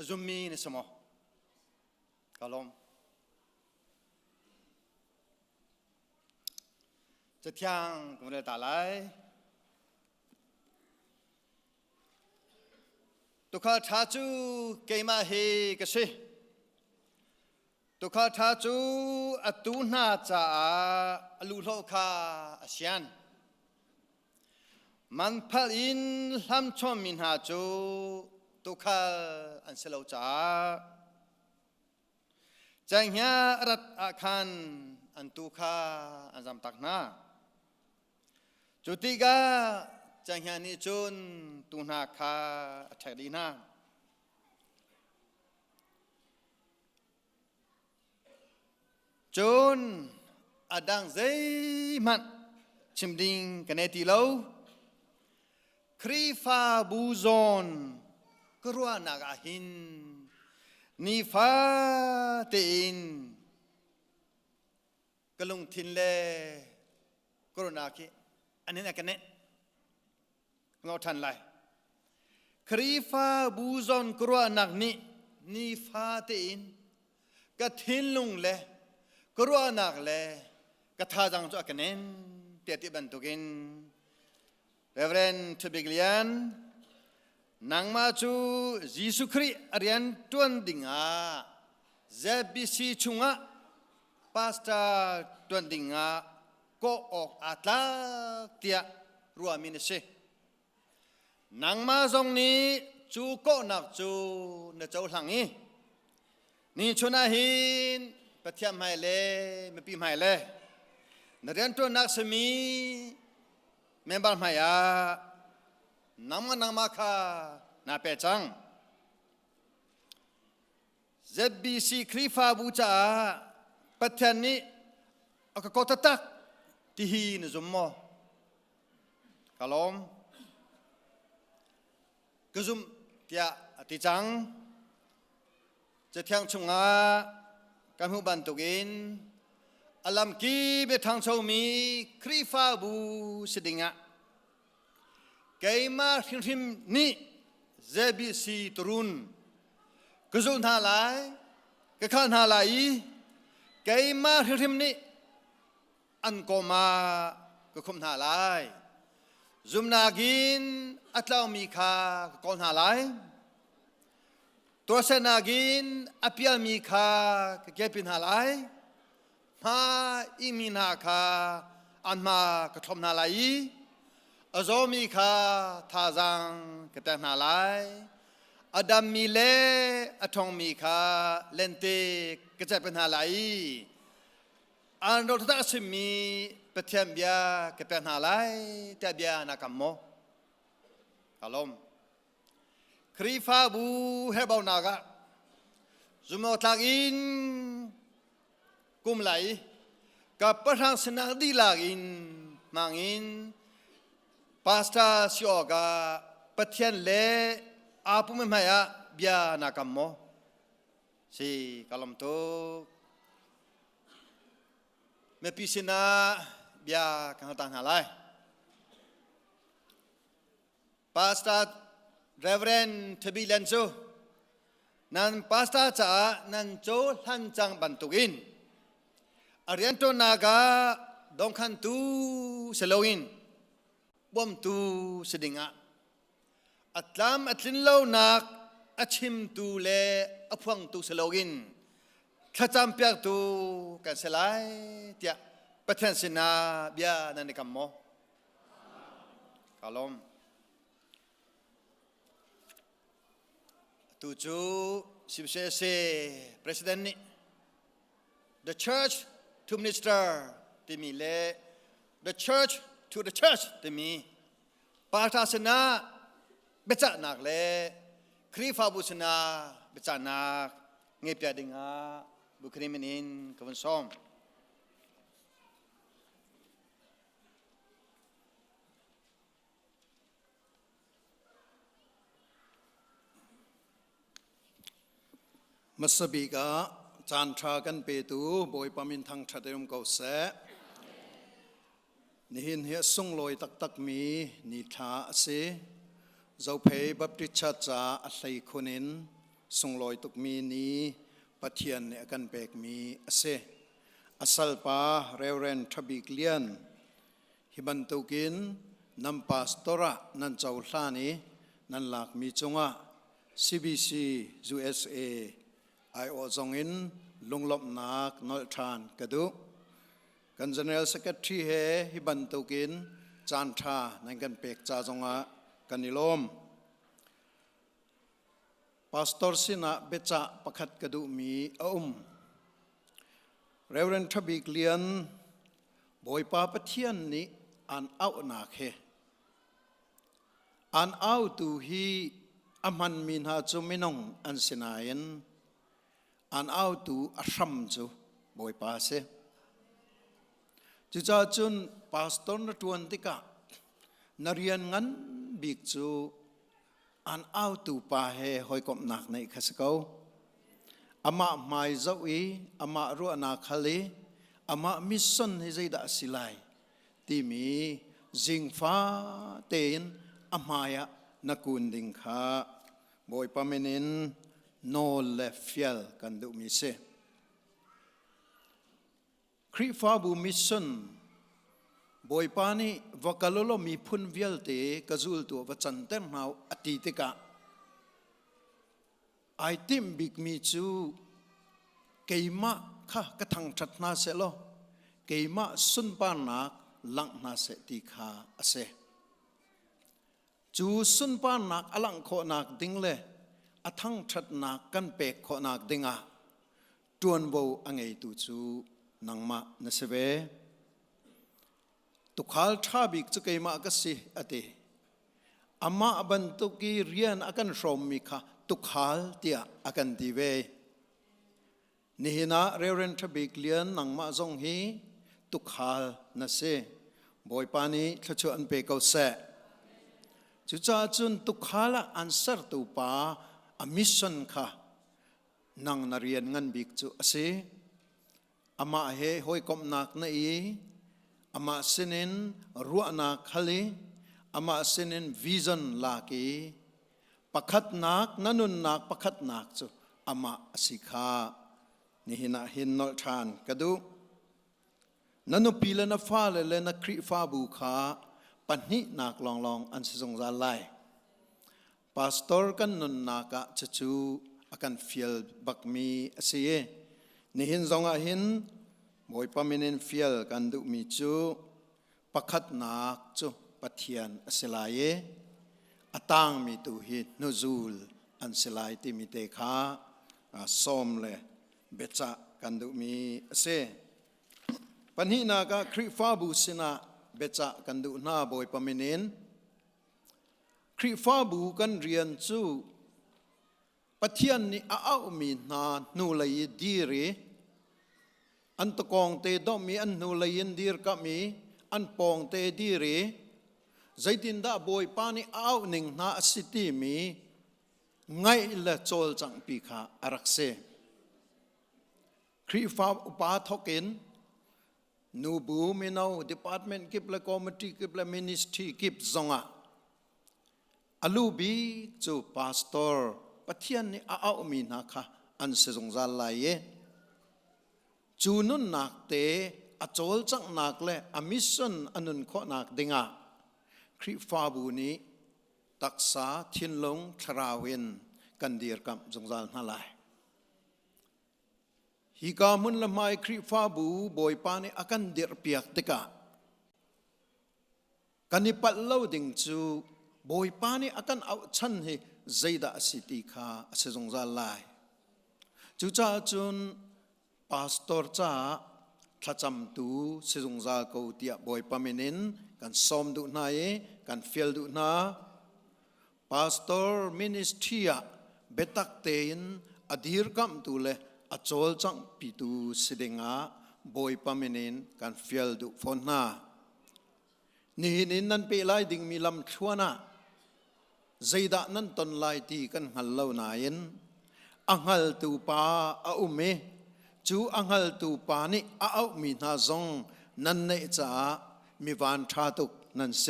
ซุมีในสมองกาลมจะเที่ยงกุมเรตาไลตุขาท้าจูเกมาเฮกษตุขาท้าจูอตูนาจาอลูโลคาอาเซียนมันพัลอินลำชอมินหาจูตุขาอันเซโลจาจังเฮียรัตอาคันอันตุขาอันจำตักนาจุติกาจังเฮียนิจุนตุนาคาเทดีนาจุนอดังเซมันชิมดิงกันเนติโลครีฟาบูซอนกรัวนากาหินนิฟาเตินกลุงทินเลกรัวนาคิอันนี้นะกันเนงอทันไลครีฟาบูซอนกรัวนักนิฟาเตินกะทินลุงเลกรัวนักเลกะทาจังจุกันเนเตียติบันตุกินเรเวรนทบิกเลียนนางมาจูยิสุคริอารียนตวนดิงาเซบิซีชุงะปาสตาตวนดิงาก็ออกอัตลาเตียรัวมินเซนางมาทรงนี้จูก็นักจูเนเจ้าหลังนี้นี่ชนะหินปะเทียมให้เลยไม่ปีให้เลยนเรียนตัวนักสมีเมมบาร์มายานางมาคานาเปจังเซบีซีครีฟาบูจาปัทยานีอากาศตักที่หินซุมโมกาลมกซุมเตียติจังจะเที่ยงชงากำหูบันตุกินอลัมกีเบทังชาวมีครีฟาบูสดิงะไกมาทิมนี่เซบิซีตรุนกษุนฮาไลกะขันฮาไลไกมาทิมนี่อันโกมากะคุมฮาไลซุมนากินอัตลามีคากอนฮาไลตัวเสนากินอภิยมีคากะเกปินฮาไลมาอิมินาคาอันมากะทมฮาไลอโซมีคาทาซังกะแตนาไลอดัมมีเลอทองมีคาเลนเตกะจะเป็นหาไลอันโรตะสิมีเปเทียมเบียกะเป็นหาไลตะเบียนาคัมโมกะลมครีฟาบูเฮบานากะซุมอตักอินกุมไลกับประธานสนาดีลากินมังอินปาสตาสิโอกาปะเทียนเลอาปุเมมายาเบียนาคัมโมสิกะลมโตเมปิสินาเบียคังตังหาไลปาสตาเรเวรนทบิเลนโซนันปาสตาจานันโจลันจังบันตุกินอารียนโตนากาดงคันตูเซโลอินบอมตูสดิงะอัตลามอัตลินเลานักอัชิมตูเลอพวงตูเซโลกินขจามเปียกตูกันเซลายเตีย ประเทศสินาเบียนันในคำโมกาลมตูจูสิบเซ president นี่ the church to minister ที่มีเล่ the church to the church ที่มีปาทาสนาเบจานักเล่ครีฟาบุษนาเบจานักเงียบใจดึงอาบุคลิมินินกวนซ้อมมัสบีกาจานทรากันเปตูบอยปามินทางชัดเดิมเก่าเสนี่เห็นเหี้ยส่งลอยตักมีนิทาเสเจ้าเพย์บัพติชาจาอัลยคนนินส่งลอยตุกมีนี้ปะเทียนเนี่ยกันเปกมีเสอัสลปาเรเรนทบิกเลียนฮิบันตุกินนัมปาสตระนันเจ้าลานีนันหลักมีจงะ CBC USAไอโอจงอินลุงลบนักนอลทานกระดูกัน General Secretary เฮฮิบันตุกินจานทาในกันเปกจ่าจงะกันนิลม Pastor สินะเบจ่าประคัดกระดูมีReverend ทบิกเลียนบอยปาปะเทียนนี้อันเอาหนักเฮอันเอาตูฮีอามันมินหาจุมินงอันสินายันอันเอาตูอัชมจูบอยปาเซจุจ้าจุนพาสตอร์นตวนติกะนเรียนงันบิกจูอันเอาตูปาเฮหอยกบหนักในขัสเกาอามาไม่เจ้าอีอามารัวนักฮาลีอามามิสซันให้ใจดัสิไลที่มีจิงฟ้าเตียนอามายะนักกุนดิงขาบอยปาเมนินโนเลฟเยลกันดูมิเซคริฟาบูมิสซันบอยปานีวักลโลมีพุนเวลเตกจูลตัววัจันเต็มเอาอติติกะไอติมบิกมีจูเกยมะข้ากระทังชัดนาเสโลเกยมะสุนปานักลังนาเสติขาเสจูสุนปานักอลังโคนักดิงเลอทังชัดนักกันเปกโคนักดิงะจวนโบอังไงตูจูนังมาเนเสเวตุขลทาบิกจุเกยมะกัสิอติอามาบันตุกีเรียนอากันชมมิค่ะตุขลเตียอากันดีเวนี่นะเรเรนทบิกเลียนนังมาจงฮีตุขลนะเซบอยปานีขจวนเปกเอาเสจุจ้าจุนตุขลอันสัรตุปาอมิชชันค่ะนังนาเรียนงันบิกจุเสอามาเฮหอยกบนักนะอีอามาเซนินรัวนักฮลีอามาเซนินวิซันลากีปักขัดนักนันุนนักปักขัดนักจุอามาสิกานี่นะหินนอลทานกระดูนันุปีเลนฟ้าเลนคริฟ้าบุขาปันหินักลองอันสิจงจาไลพาสตอร์กันนุนนักจะจูอากันฟิลบักมีเสียนี่หินจงอาหินบอยปามินินฟิลกันดูมีจูปักขัดนักจูปัทยันเสลายอตังมีตูหินนูซูลอันเสลายที่มีเตขาส้มเลยเบจากันดูมีเสปัญหานากคริฟาบูสินาเบจากันดูนาบอยปามินินคริฟาบูกันเรียนจูปัทยันนี่อ้าวมีนานูเลยดีรีอันตะกองเตดมีอันนูเลยดีร์กับมีอันปองเตดีรีใจดินดาบอยปานี่อ้าวหนึ่งนาสิติมีไงละโจลจังปีขาอารักเซคริฟาอุปาทกินนูบูมินาวดีพาร์ตเมนต์กิบละคอมมิตี้กิบละมินิสทรีกิบซงะอลูบีจูพาสตอร์ปัทยันนี่อ้าวมีนาค่ะอันเสจงจาลายจูนุนนักเตอโจลจังนักเลอมิชันอนุนข้อนักดิงะคริฟาบูนี้ตักษาทินลงทราวินกันดีร์กับจงจาลนาลาย ฮิกามุนละไมคริฟาบูบอยปานีอากันเดียร์เปียกติกะกันนิปัลเลวดิงจูบอยปานีอากันเอาชันให้ใจดาสิติคาเสจงซาลายจูจ้าจุนพาสตอร์จ้าทัจำตูเสจงซาเขาเตียบอยปามินินกันซ้อมดูนายกันเฟลดูนาพาสตอร์มินิสทรีเบตักเตนอดีรกัมตูเลอจอลจังปิตูสิเดงาบอยปามินินกันเฟลดูฟอนนานี่นินนันเปไลดิ่งมีลำชวนาใจดานั้นตนไลตีกันหัลเลวนายินอังฮัลตูปาอาอุเมจูอังฮัลตูปานี่อามีนาซงนันเนจ่ามีวันชาตุกนันเซ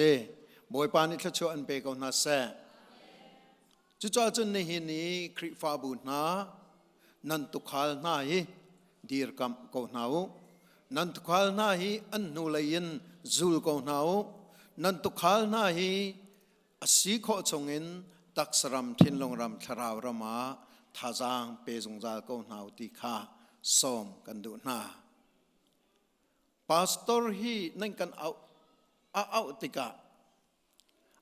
บอยปานี่ทชวนเปกนาเซจุจ้าจุนในหินีคริฟาบุนานันตุขลนาฮีดีร์กัมกนาวนันตุขลนาฮีอันนูเลยินจูลกนาวนันตุขลนาฮีอสีขอจงอินตักสรัมทินลงรำทราวรมาทาจางเปจงจากกนาวติคาซ้อมกันดูนาพาสตอร์ฮีนั่นกันเอาติกา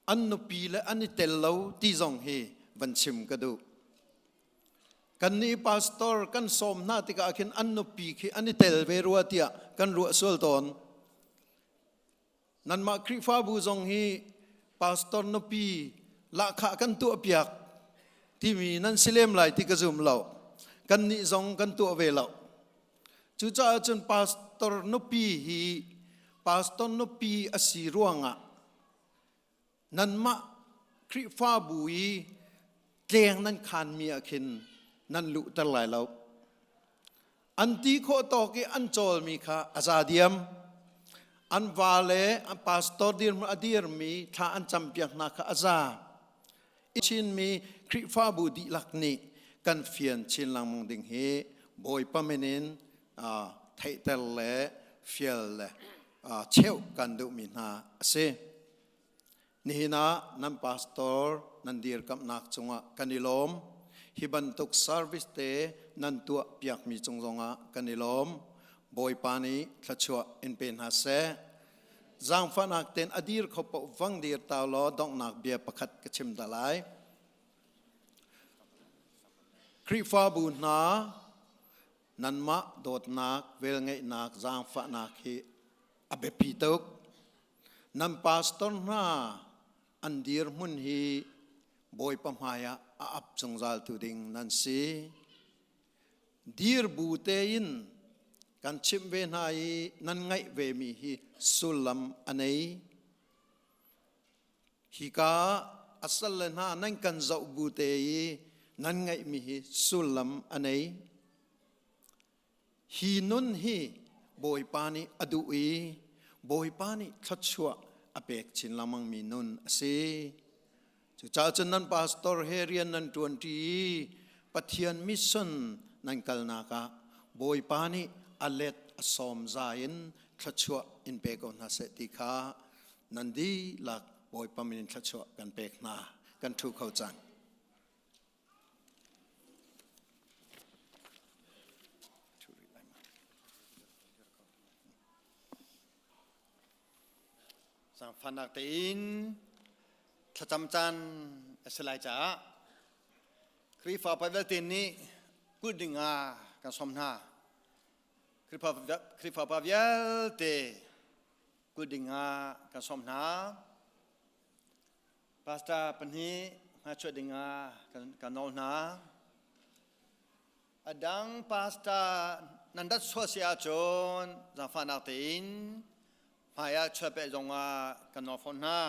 อันนุปีและอันนี้เตลเลวที่จงฮีวันชิมกันดูกันนี้พาสตอร์กันซ้อมนาติกาเข็นอันนุปีคีอันนี้เตลเวรัวเตียกันรัวสุลตอนนั่นมาคริฟาบูจงฮีพาสตอร์นุปีละขะกันตัวเปียกที่มีนั่นสิเลมไหลที่กระซุมเหล่ากันนี้จงกันตัวเวลาจุจ้าจนพาสตอร์นุปีฮีพาสตอร์นุปีอสีร่วงอ่ะนั่นมาคริฟาบุยเตียงนั้นคานมีอาคินนั่นลุตลายแล้วอันที่โคตอกีอันโจลมีค่ะอาซาเดียมอันวาเลอันพาสตอร์เดียมอดียมีท่าอันจำเปียกนักอาซาอิชินมีคริฟาบุดีลักนี้กันเฟียนชินลังมงดิงเฮบอยปาเมนินไทเตลเลเฟียลเลเชวกันดูมินาเซนี่นะนันพาสตอร์นันดีร์กับนักจงะกันนิลมฮิบันตุกซาร์วิสเตนันตัวเปียกมีจงะกันนิลมบอยปานีทัชวะอินเป็นฮาเซจางฟันักเตนอดีร์เขาปวังดีร์ตาวลอดองนักเบียประคัดกระชิมตะไลคริฟาบูนานันมาโดดนักเวลไงนักจางฟันักฮีอเบปีตุกนันพาสตอร์นาอันดีร์มุนฮีบอยปมายาอับจงจัลตุดิงนันซีดีร์บูเตยินกันชิมเวนายนันไงเวมีฮีสุลัมอันนี้ฮิกาอัสลนานันกันเจ้าบูเตยนันไงมีฮีสุลัมอันนี้ฮีนุนฮีบอยปานีอดูอีบอยปานีทัชวะอเปกชินลามังมีนุนเซจุจ้าจันนันพาสตอร์เฮเรียนนันทวนทีปัทยันมิสันนันกัลนาคาบอยปานีอเลตอสอมซายินทัชวะอินเปกอนนาเสติคานันดีลักบอยปามินทัชวะกันเปกนากันทุกเขาจังสังฟันนักเตอินถ้าจำจันสลายจ้าคริฟาไปเวลตินนี้กุดดิงากันสมนาคริฟาไปเวลเตกุดดิงากันสมนาพาสตาปัญหามาช่วยดิงากันนอนาอดังพาสตานันดัชวเสียจนสังฟันนักเตอินพายาช่วยไปจงอากันนอฟนา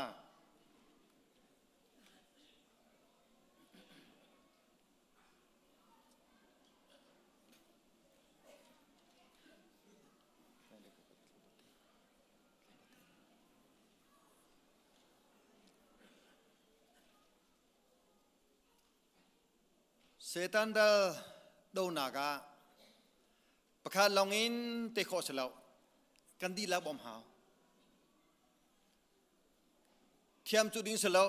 เซตันเดลโดนากาประคาลองอินเตโคสเลากันดีแล้วบอมหาวเทียมจุดดิ้งเสลา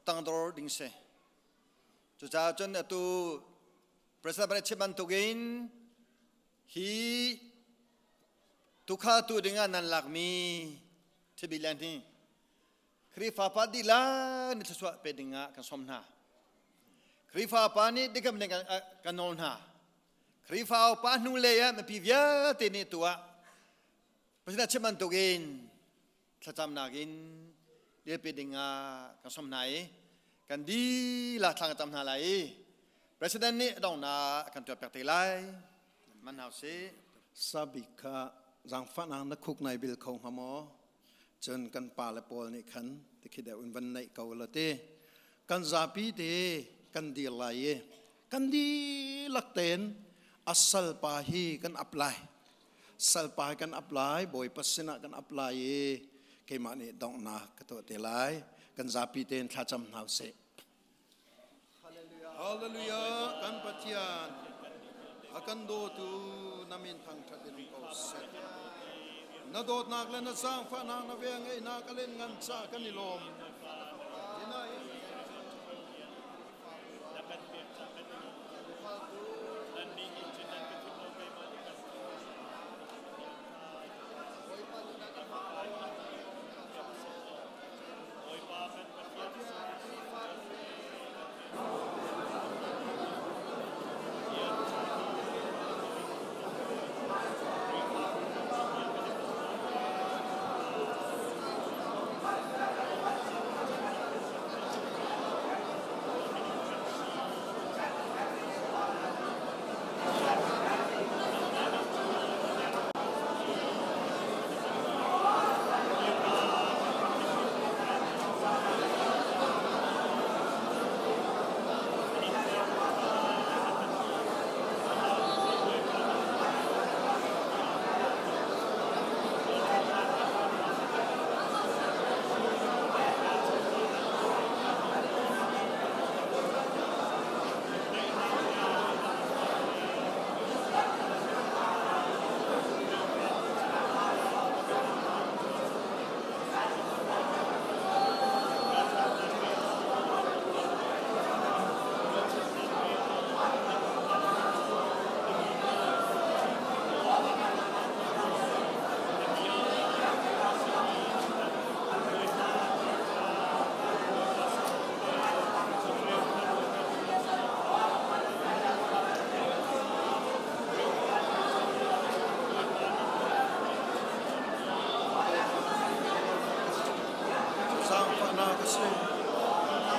ตั้งดอร์ดิ้งเสจุดจ้าจนตัวประสาทประชิบันตุกิน ฮีตุขาตัวดึงอันนั้นหลักมีที่บิลานี่ครีฟ้าปาดีลานี่ทศวรรษเป็นดึงกันสมนาครีฟ้าปานี่ดิกำเนิดกันนอนหาครีฟ้าปานุเลยมันพิเวเตนี่ตัวเพราะฉะนั้นเชื่อมันตัวเองถ้าจำนากินเดี๋ยวเป็นดึงกันสมนากันดีละทางจำนาไรประธานนี่ต้องนากันตัวแปลกตีไลมันเอาสิซาบิกะจังฟันางนักคุกในบิลของหมอจนกันป่าและปอลนี่ขันที่คิดว่าวันในเก่าละเตกันซาปีเตกันดีไลกันดีลักเตนอัศลปาฮีกันอัปไลสัลปากันอัปไลบ่อยปัสนากันอัปไลเกี่ยมันนี่ต้องนากันตัวเตไลกันซาปีเตนข้าจำหาวเสฮาเลลูยากันปฏิญาณakan do tu namin thangthat din ko set na dot nak le na sang fa nang na ve ngai na kalen ngan cha kanilom inai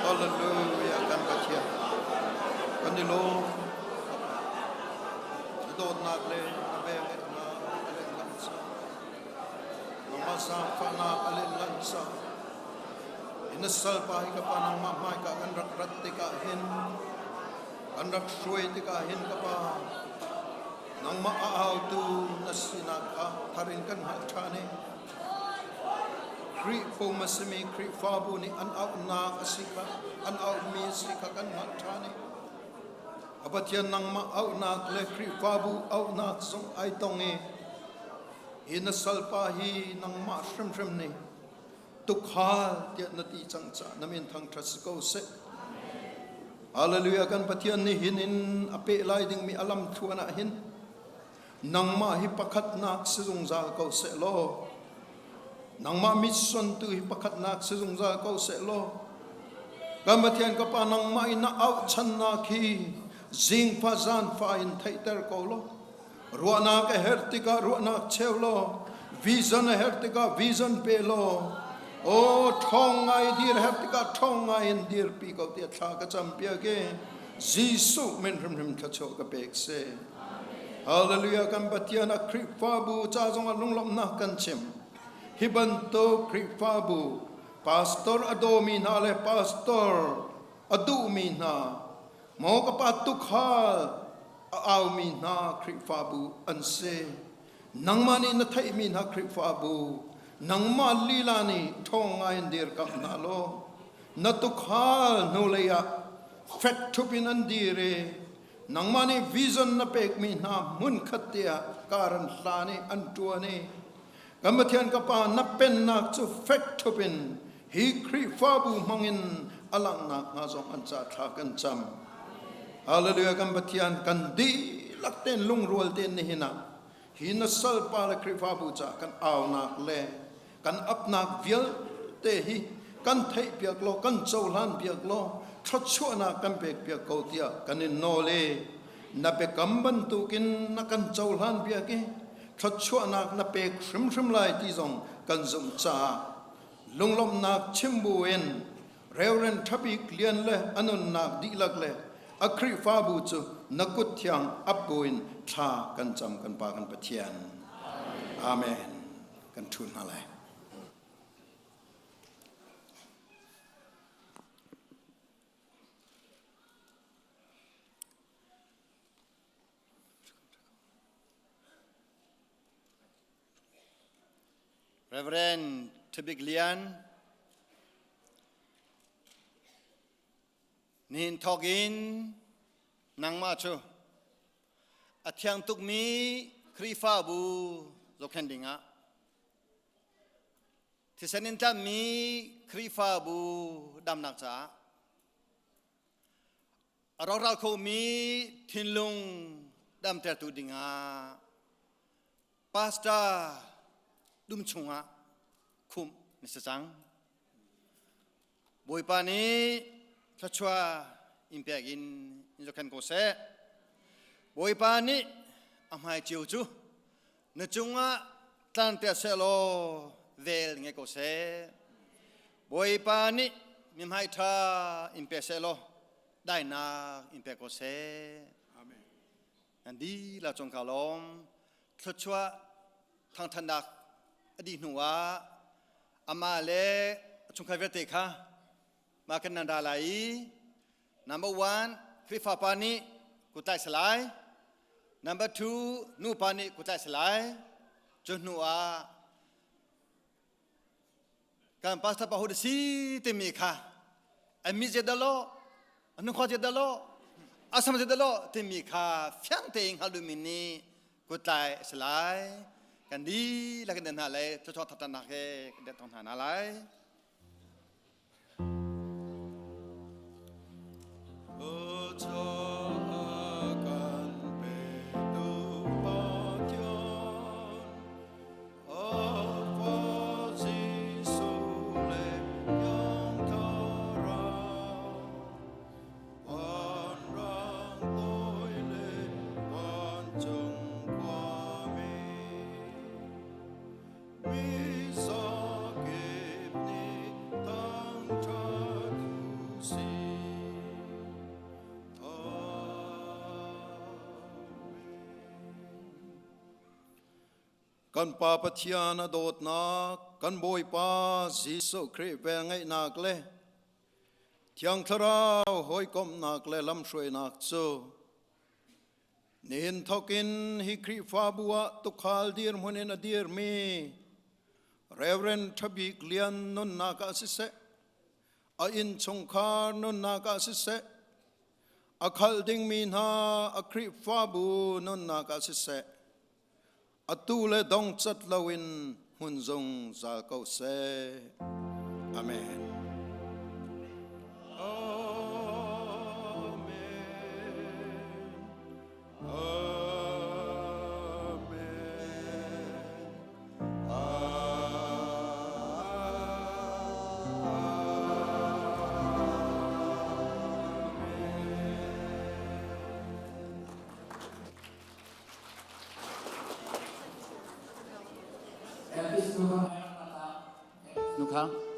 Hallelujah kan batia kan di lo dot nak le abe na ale lansa mama sa fana ale lansa inasal pai ka panang mamai ka kan rat ka hin kan rak shui ka hin ka pa nang maaw tu nasina ka tharin kan ha thane kri po masami kri fabu ni an out na asika an out mi asika kan matani abatian nang ma out na le kri fabu out na song ai tonge in salpa hi nang ma shrim ni tukhal tiat nati changcha namin thang thasiko se hallelujah kan patian ni hinin ape lai ding mi alam thuana hin nang ma hi pakhat nak sung zal ko se lo nang ma mission tu hi pakhat nak sung zal ko se lo gamatian ka pa nang ma ina out chan na khi jing fa zan fa in theater ko lo ruana ka hertika ruana chevlo vision hertika vision pe lo o thong ai dir hertika thong ai in dir pi ko tia tha ka champia ke jisu men rim tha cho ka pek se hallelujah kan batiana kripa bu cha jong alung lom na kan chem hibanto kripa bu pastor adomi na le pastor adumi na mo ka patuk hal aw mi na kripa bu anse nang mani na thai mi na kripa bu nang ma lila ni thong ai dir kam na lo na tuk hal no le ya fat tupin andire nang mani vision na pek mi na mun khatia karan hlani antuani gamathian ka pa na pen na chu fat tupin hi kri fabu mangin alang na nga zong an cha tha kan cham hallelujah gamathian kan di ลักเต้นลุงรัวเต้นนี่หินะหินสัลปาลคริฟาบูจากันเอานักเล่กันอับนักวิลเตหิกันไทยเปียกโลกันโจลันเปียกโลทัดชั่วนักกันเปียกเปียกเกาเตียกันอินโนเลนับเปกัมบันตุกินนักกันโจลันเปียกทัดชั่วนักนับเปกชิมไลที่ซองกันซุมจ่าลุงลมนักชิมบูเอ็นเรวเรนทับิกเลียนเลอนุนนักดีลักเลอัคริฟาบูจูนักุทยังอับบูอินทากันจำกันปากันปะเทียนอาเมนกันทุนอะไร Reverend Tibiglian Nin Togin Nang Macho Atyang Tukmi Krifabu Zokendinga Tisaninta Mi Krifabu Damnakza Aroral Ko Mi Tinlung Dam Tertudinga Pastorดุมชงะคุมนิสสังบวยปานีทัชวาอิมเปียกินอินโจคันโกเซบวยปานีอามายจิวจูนจงะตันเตเซโลเวลเงโกเซบวยปานีมิมไฮทาอิมเปียเซโลได้นาอิมเปียโกเซอาเมนอันดีลาจงกาลอมทัชวาทางทันดักอดีตหนูว่าอามาเลชุงคาเวเตค่ะมากันนันดาไลnumber 1คริฟาปานีกุตัยสลาย number 2นูปานีกุตัยสลายจนหนูว่าการปัสตาปะหุดซีเตมีค่ะอมิเจดาโลอนุขอเจดาโลอาสมเจดาโลเตมีค่ะฟังเตงฮัลลูมินีกุตัยสลายกันดีแล้วกันเดินหาเลยจะชอบทัศนาแค่เดินทางหาอะไรกันปาปเทียนโดดนักกันบอยปาจิสุคริเวงไงนักเลเทียงทราวหอยกอมนักเลลำช่วยนักจูนินทกินฮิคริฟาบัวตุขาลดีร์มุนินดีร์มีเรเวรนทบิกเลียนนุนนักอาศิเซอินชงคานุนนักอาศิเซอคัลดิงมีนาอคริฟาบูนุนนักอาศิเซอตูเลดงจัดลาวินหุนจงซาเกาเซอาเมนนุครับ